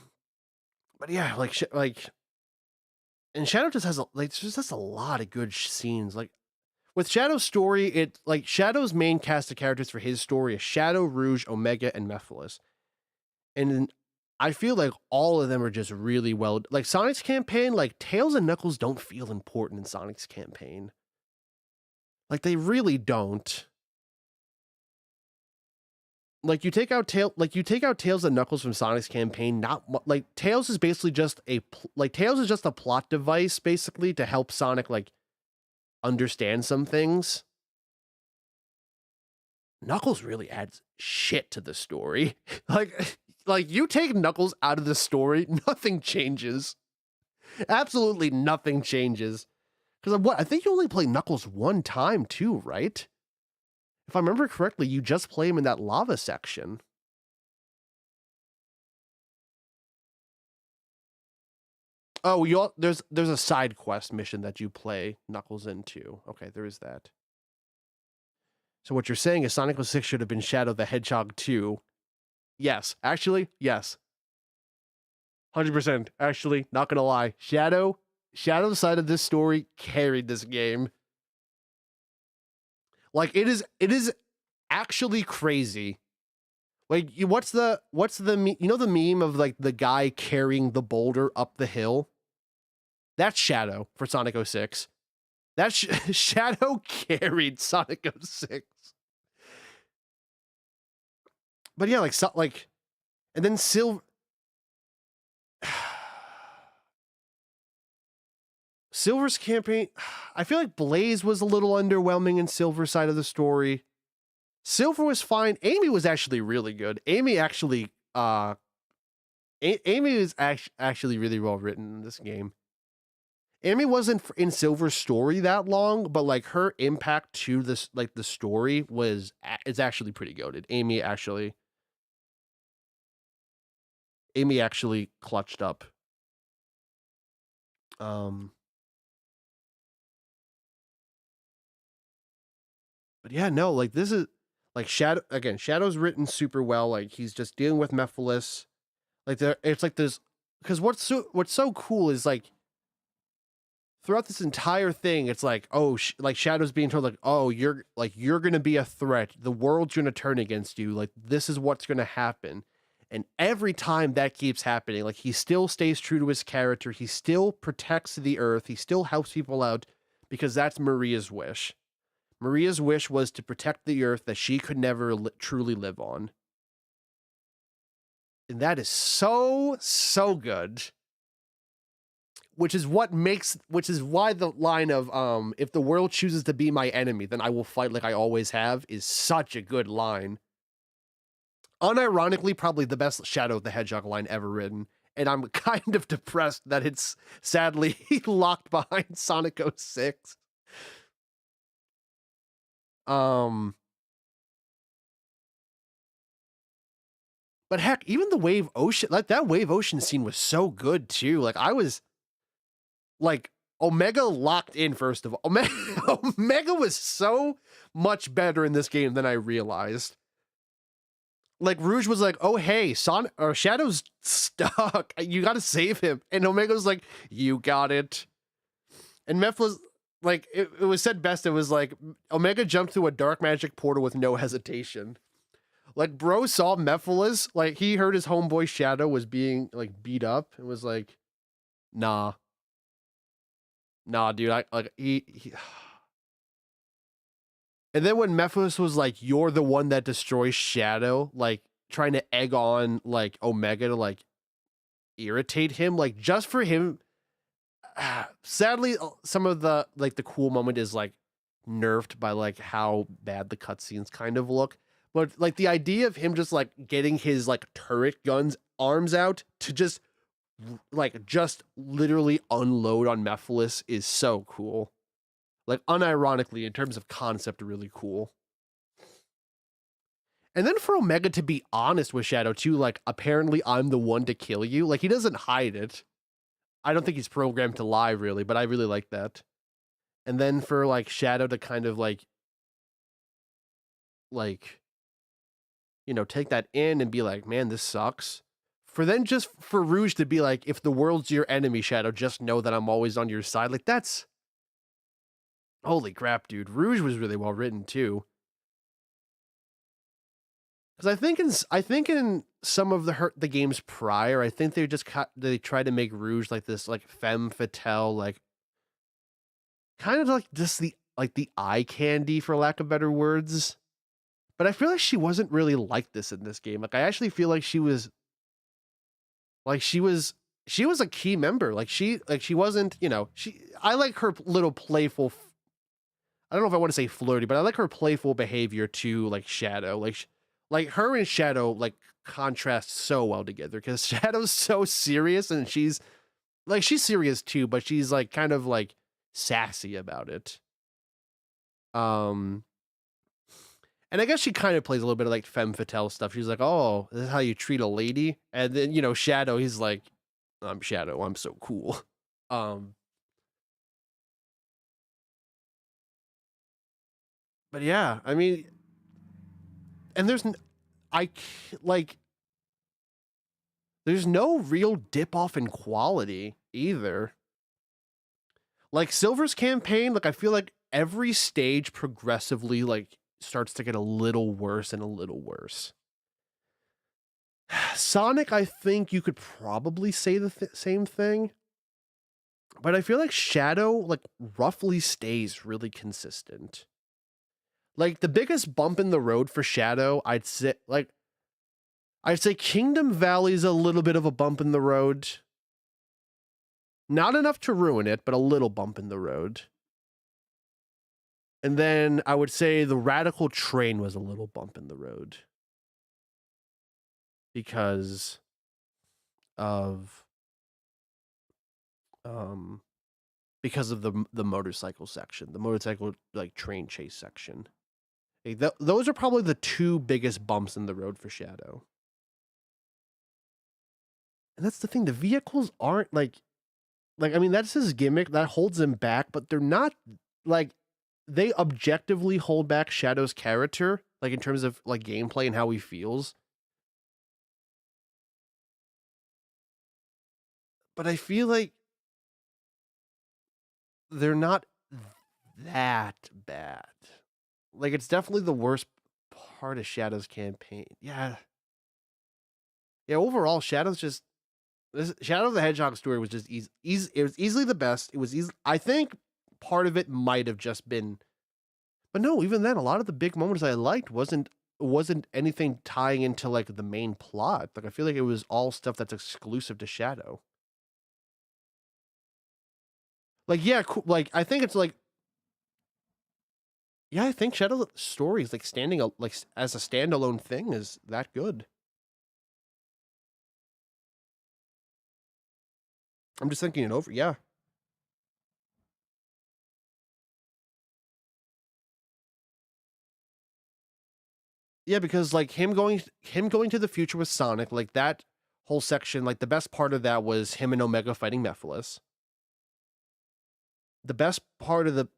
A: yeah, and Shadow just has a lot of good scenes. Like with Shadow's story, it like Shadow's main cast of characters for his story is Shadow, Rouge, Omega, and Mephiles. And I feel like all of them are just really well. Like Sonic's campaign, like Tails and Knuckles don't feel important in Sonic's campaign. Like they really don't. Like you take out Tails and Knuckles from Sonic's campaign. Like Tails is basically just a plot device, basically to help Sonic like understand some things. Knuckles really adds shit to the story. Like you take Knuckles out of the story, nothing changes. Absolutely nothing changes. Because I think you only play Knuckles one time too, right? If I remember correctly, you just play him in that lava section. Oh, there's a side quest mission that you play Knuckles into. Okay, there is that. So what you're saying is Sonic 06 should have been Shadow the Hedgehog 2. Yes, actually, yes. 100%. Actually, not gonna lie. Shadow's side of this story carried this game. Like it is actually crazy. Like what's the you know the meme of like the guy carrying the boulder up the hill? That's Shadow for Sonic 06. That's Shadow carried Sonic 06. But yeah, and then Silver's campaign, I feel like Blaze was a little underwhelming in Silver's side of the story. Silver was fine. Amy was actually really good. Amy is actually really well written in this game. Amy wasn't in Silver's story that long, but like her impact to this, like the story was, it's actually pretty goated. Amy actually clutched up. But yeah, no, like this is like Shadow's written super well. Like he's just dealing with Mephiles. Like it's like this, because what's so cool is like throughout this entire thing, it's like, oh, like Shadow's being told like, oh, you're gonna be a threat. The world's gonna turn against you. Like this is what's gonna happen. And every time that keeps happening, like he still stays true to his character. He still protects the Earth. He still helps people out because that's Maria's wish. Maria's wish was to protect the Earth that she could never truly live on. And that is so good. Which is why the line of if the world chooses to be my enemy, then I will fight like I always have is such a good line. Unironically, probably the best Shadow the Hedgehog line ever written. And I'm kind of depressed that it's sadly locked behind Sonic 06. But heck, even the Wave Ocean, like that Wave Ocean scene was so good too. Like I was like Omega locked in first of all. Omega was so much better in this game than I realized. Like Rouge was like, "Oh hey, Shadow's stuck. You got to save him." And Omega was like, "You got it." And Mephiles, like it was said best. It was like Omega jumped through a dark magic portal with no hesitation. Like bro saw Mephiles, like he heard his homeboy Shadow was being like beat up and was like, "Nah, dude." He And then when Mephiles was like, "You're the one that destroys Shadow," like trying to egg on like Omega to like irritate him, like just for him. Sadly, some of the like the cool moment is like nerfed by like how bad the cutscenes kind of look. But like the idea of him just like getting his like turret guns arms out to just literally unload on Mephiles is so cool. Like unironically, in terms of concept, really cool. And then for Omega to be honest with Shadow too, like apparently I'm the one to kill you. Like he doesn't hide it. I don't think he's programmed to lie really, but I really like that. And then for like Shadow to kind of like you know, take that in and be like, "Man, this sucks." For then just for Rouge to be like, "If the world's your enemy, Shadow, just know that I'm always on your side." Like that's holy crap, dude. Rouge was really well written too. Because I think in some of the games prior, I think they tried to make Rouge like this like femme fatale, like kind of like just the eye candy for lack of better words. But I feel like she wasn't really like this in this game. Like I actually feel like she was a key member. Like she wasn't, you know, I like her little playful, I don't know if I want to say flirty, but I like her playful behavior to like Shadow. Like her and Shadow like contrast so well together because Shadow's so serious and she's serious too, but she's like kind of like sassy about it. And I guess she kind of plays a little bit of like femme fatale stuff. She's like, "Oh, this is how you treat a lady." And then, you know, Shadow, he's like, "I'm Shadow. I'm so cool." But yeah, I mean, and there's no real dip off in quality either. Like Silver's campaign, like I feel like every stage progressively like starts to get a little worse and a little worse. Sonic, I think you could probably say the same thing. But I feel like Shadow like roughly stays really consistent. Like the biggest bump in the road for Shadow, I'd say Kingdom Valley's a little bit of a bump in the road. Not enough to ruin it, but a little bump in the road. And then I would say the Radical Train was a little bump in the road. Because of because of the motorcycle section, the motorcycle like train chase section. Like, those are probably the two biggest bumps in the road for Shadow. And that's the thing, the vehicles aren't like I mean, that's his gimmick that holds him back, but they're not like, they objectively hold back Shadow's character, like in terms of like gameplay and how he feels. But I feel like they're not that bad. Like, it's definitely the worst part of Shadow's campaign. Yeah. Yeah, overall, Shadow's just... Shadow the Hedgehog story was just easy. It was easily the best. It was easy. I think part of it might have just been... But no, even then, a lot of the big moments I liked wasn't anything tying into, like, the main plot. Like, I feel like it was all stuff that's exclusive to Shadow. Like, yeah, cool. Like, I think it's like... Yeah, I think Shadow's story is like like as a standalone thing is that good. I'm just thinking it over. Yeah. Yeah, because like him going to the future with Sonic, like that whole section, like the best part of that was him and Omega fighting Mephiles. The best part of the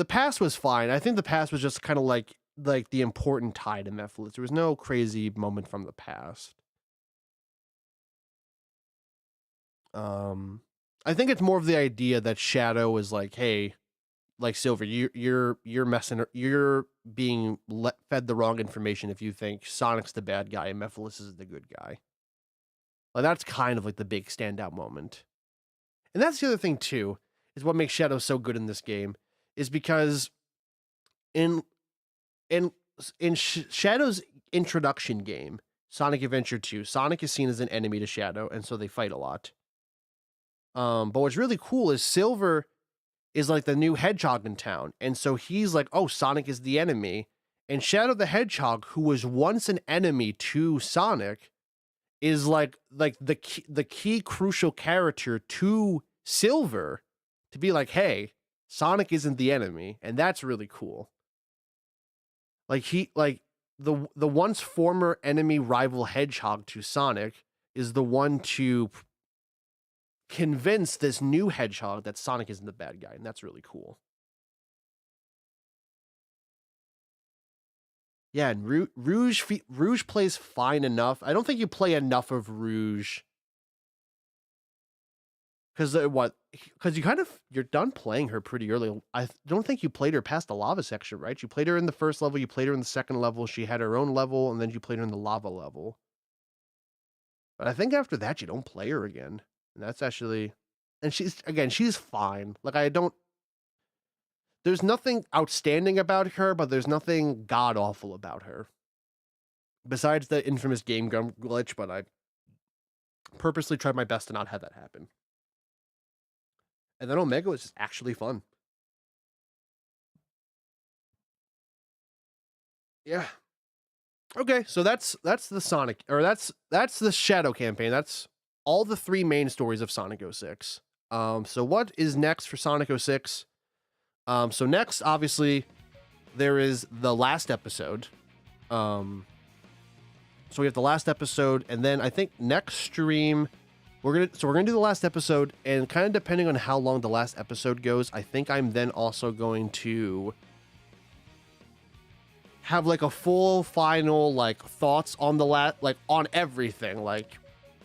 A: past was fine. I think the past was just kind of like the important tie to Mephiles. There was no crazy moment from the past. I think it's more of the idea that Shadow is like, hey, like Silver, you're messing, you're being fed the wrong information if you think Sonic's the bad guy and Mephiles is the good guy. Like, that's kind of like the big standout moment. And that's the other thing too, is what makes Shadow so good in this game. Is because in Shadow's introduction game, Sonic Adventure 2, Sonic is seen as an enemy to Shadow, and so they fight a lot. But what's really cool is Silver is like the new hedgehog in town, and so he's like, oh, Sonic is the enemy. And Shadow the Hedgehog, who was once an enemy to Sonic, is like the key crucial character to Silver to be like, hey, Sonic isn't the enemy, and that's really cool. Like the once former enemy rival Hedgehog to Sonic is the one to convince this new Hedgehog that Sonic isn't the bad guy, and that's really cool. Yeah, and Rouge plays fine enough. I don't think you play enough of Rouge. Because you're done playing her pretty early. I don't think you played her past the lava section, right? You played her in the first level, you played her in the second level, she had her own level, and then you played her in the lava level. But I think after that, you don't play her again. And that's actually... And she's fine. Like, there's nothing outstanding about her, but there's nothing god-awful about her. Besides the infamous game glitch, but I purposely tried my best to not have that happen. And then Omega was just actually fun. Yeah. Okay, so that's the Sonic, or that's the Shadow campaign. That's all the three main stories of Sonic 06. So what is next for Sonic 06? So next, obviously, there is the last episode. So we have the last episode, and then I think next stream... We're gonna do the last episode, and kind of depending on how long the last episode goes, I think I'm then also going to have like a full final like thoughts on the on everything, like,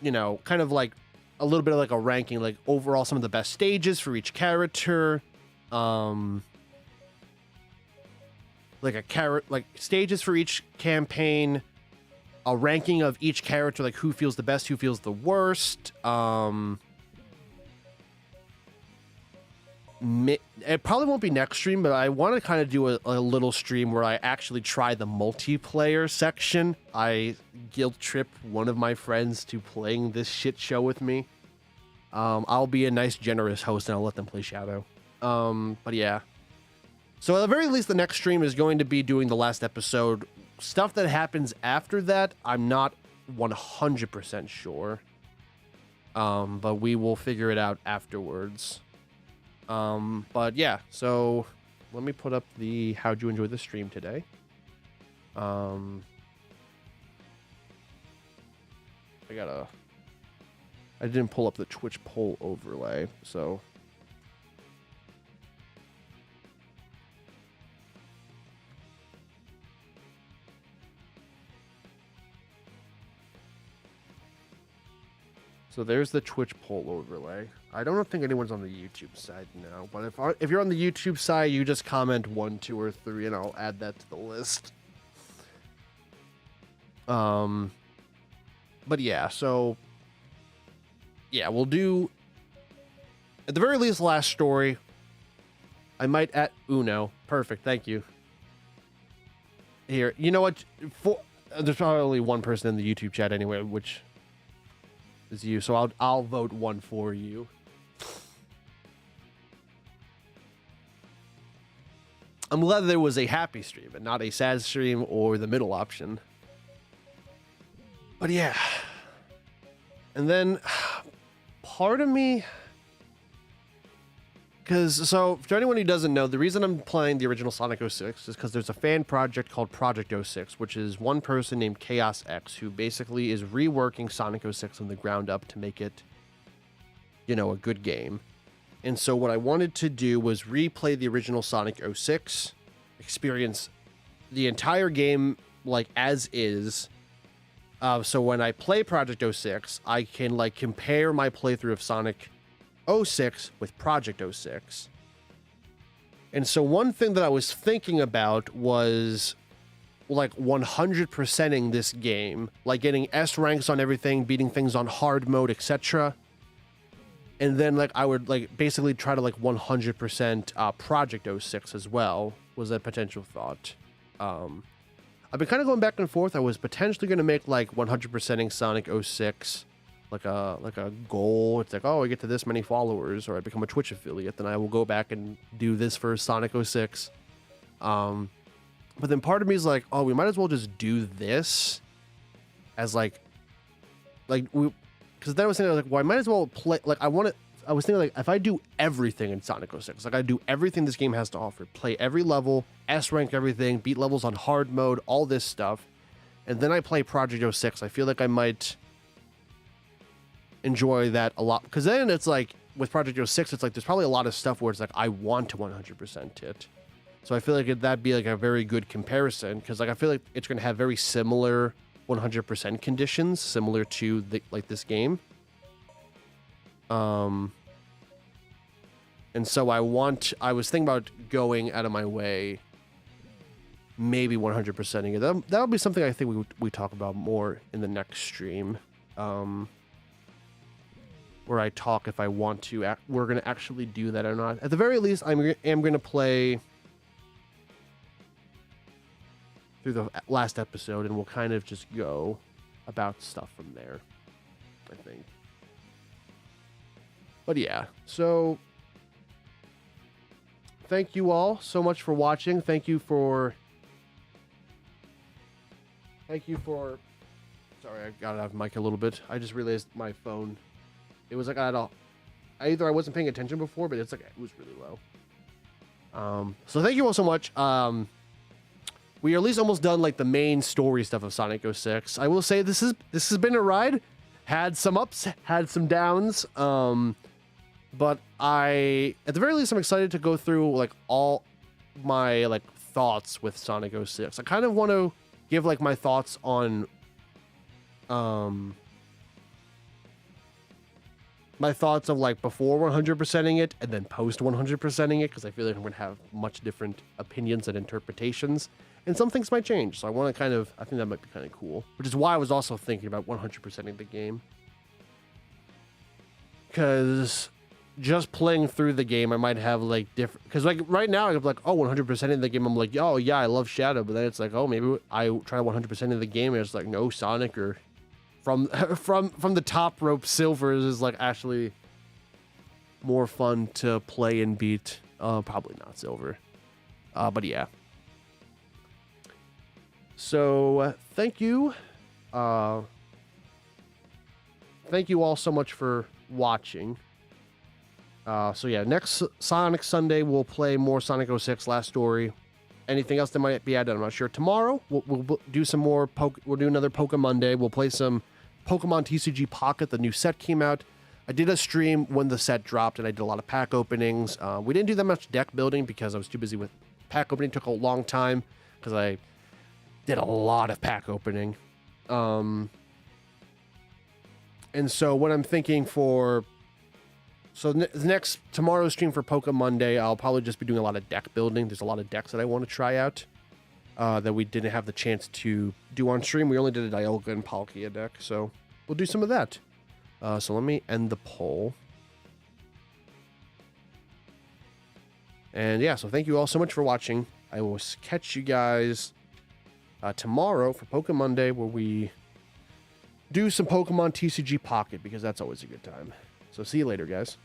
A: you know, kind of like a little bit of like a ranking, like overall some of the best stages for each character, like stages for each campaign. A ranking of each character, like who feels the best, who feels the worst. It probably won't be next stream, but I want to kind of do a little stream where I actually try the multiplayer section. I guilt trip one of my friends to playing this shit show with me. I'll be a nice, generous host, and I'll let them play Shadow. But yeah. So at the very least, the next stream is going to be doing the last episode. Stuff that happens after that, I'm not 100% sure. But we will figure it out afterwards. But yeah, so let me put up the how'd you enjoy the stream today. I didn't pull up the Twitch poll overlay, so. So there's the Twitch poll overlay. I don't think anyone's on the YouTube side now, but if you're on the YouTube side, you just comment 1, 2, or 3, and I'll add that to the list. But yeah, so yeah, we'll do at the very least last story. I might add Uno. Perfect, thank you. Here, you know what? There's probably only one person in the YouTube chat anyway, which is you. So I'll vote 1 for you. I'm glad there was a happy stream and not a sad stream or the middle option. But yeah. And then part of me, so for anyone who doesn't know, the reason I'm playing the original Sonic 06 is because there's a fan project called Project 06, which is one person named Chaos X, who basically is reworking Sonic 06 from the ground up to make it, you know, a good game. And so what I wanted to do was replay the original Sonic 06, experience the entire game like as is. So when I play Project 06, I can like compare my playthrough of Sonic 06 with Project 06. And so one thing that I was thinking about was like 100%ing this game, like getting S ranks on everything, beating things on hard mode, etc. And then like I would like basically try to like 100% Project 06 as well, was a potential thought. I've been kind of going back and forth. I was potentially going to make like 100%ing Sonic 06 like a goal. It's like, oh, I get to this many followers, or I become a Twitch affiliate, then I will go back and do this for Sonic 06. But then part of me is like, oh, we might as well just do this as like we, because then I was thinking like, well, I might as well play like I was thinking like if I do everything in Sonic 06, like I do everything this game has to offer, play every level, S rank everything, beat levels on hard mode, all this stuff, and then I play Project 06, I feel like I might enjoy that a lot, because then it's like with Project 06, it's like there's probably a lot of stuff where it's like I want to 100% it. So I feel like that'd be like a very good comparison, because like I feel like it's going to have very similar 100% conditions, similar to like this game. And so I was thinking about going out of my way, maybe 100%ing it. That'll be something I think we talk about more in the next stream. Where I talk if I want to, we're going to actually do that or not. At the very least, I am going to play through the last episode, and we'll kind of just go about stuff from there, I think. But yeah, so thank you all so much for watching. Thank you for sorry, I got out of mic a little bit. I just realized my phone, it was like either I wasn't paying attention before, but it's like it was really low. So thank you all so much. We are at least almost done like the main story stuff of Sonic 06. I will say this has been a ride. Had some ups, had some downs. But at the very least, I'm excited to go through like all my like thoughts with Sonic 06. I kind of want to give like my thoughts on my thoughts of like before 100%ing it and then post 100%ing it, because I feel like I'm going to have much different opinions and interpretations, and some things might change. So I want to I think that might be kind of cool, which is why I was also thinking about 100%ing the game, because just playing through the game, I might have like different, because like right now I'm like, oh, 100% in the game, I'm like, oh yeah, I love Shadow, but then it's like, oh, maybe I try 100% in the game and it's like, no, Sonic or from the top rope, Silver is like actually more fun to play and beat. Probably not Silver, but yeah. So thank you thank you all so much for watching. So yeah, next Sonic Sunday, we'll play more Sonic 06 Last Story. Anything else that might be added, I'm not sure. Tomorrow, we'll do some more, we'll do another Pokemon Monday. We'll play some Pokemon TCG Pocket. The new set came out. I did a stream when the set dropped, and I did a lot of pack openings. We didn't do that much deck building because I was too busy with pack opening. It took a long time because I did a lot of pack opening. And so what I'm thinking for... So tomorrow's stream for Pokemon Monday, I'll probably just be doing a lot of deck building. There's a lot of decks that I want to try out that we didn't have the chance to do on stream. We only did a Dialga and Palkia deck, so we'll do some of that. So let me end the poll. And yeah, so thank you all so much for watching. I will catch you guys tomorrow for Pokemon Monday, where we do some Pokemon TCG Pocket, because that's always a good time. So see you later, guys.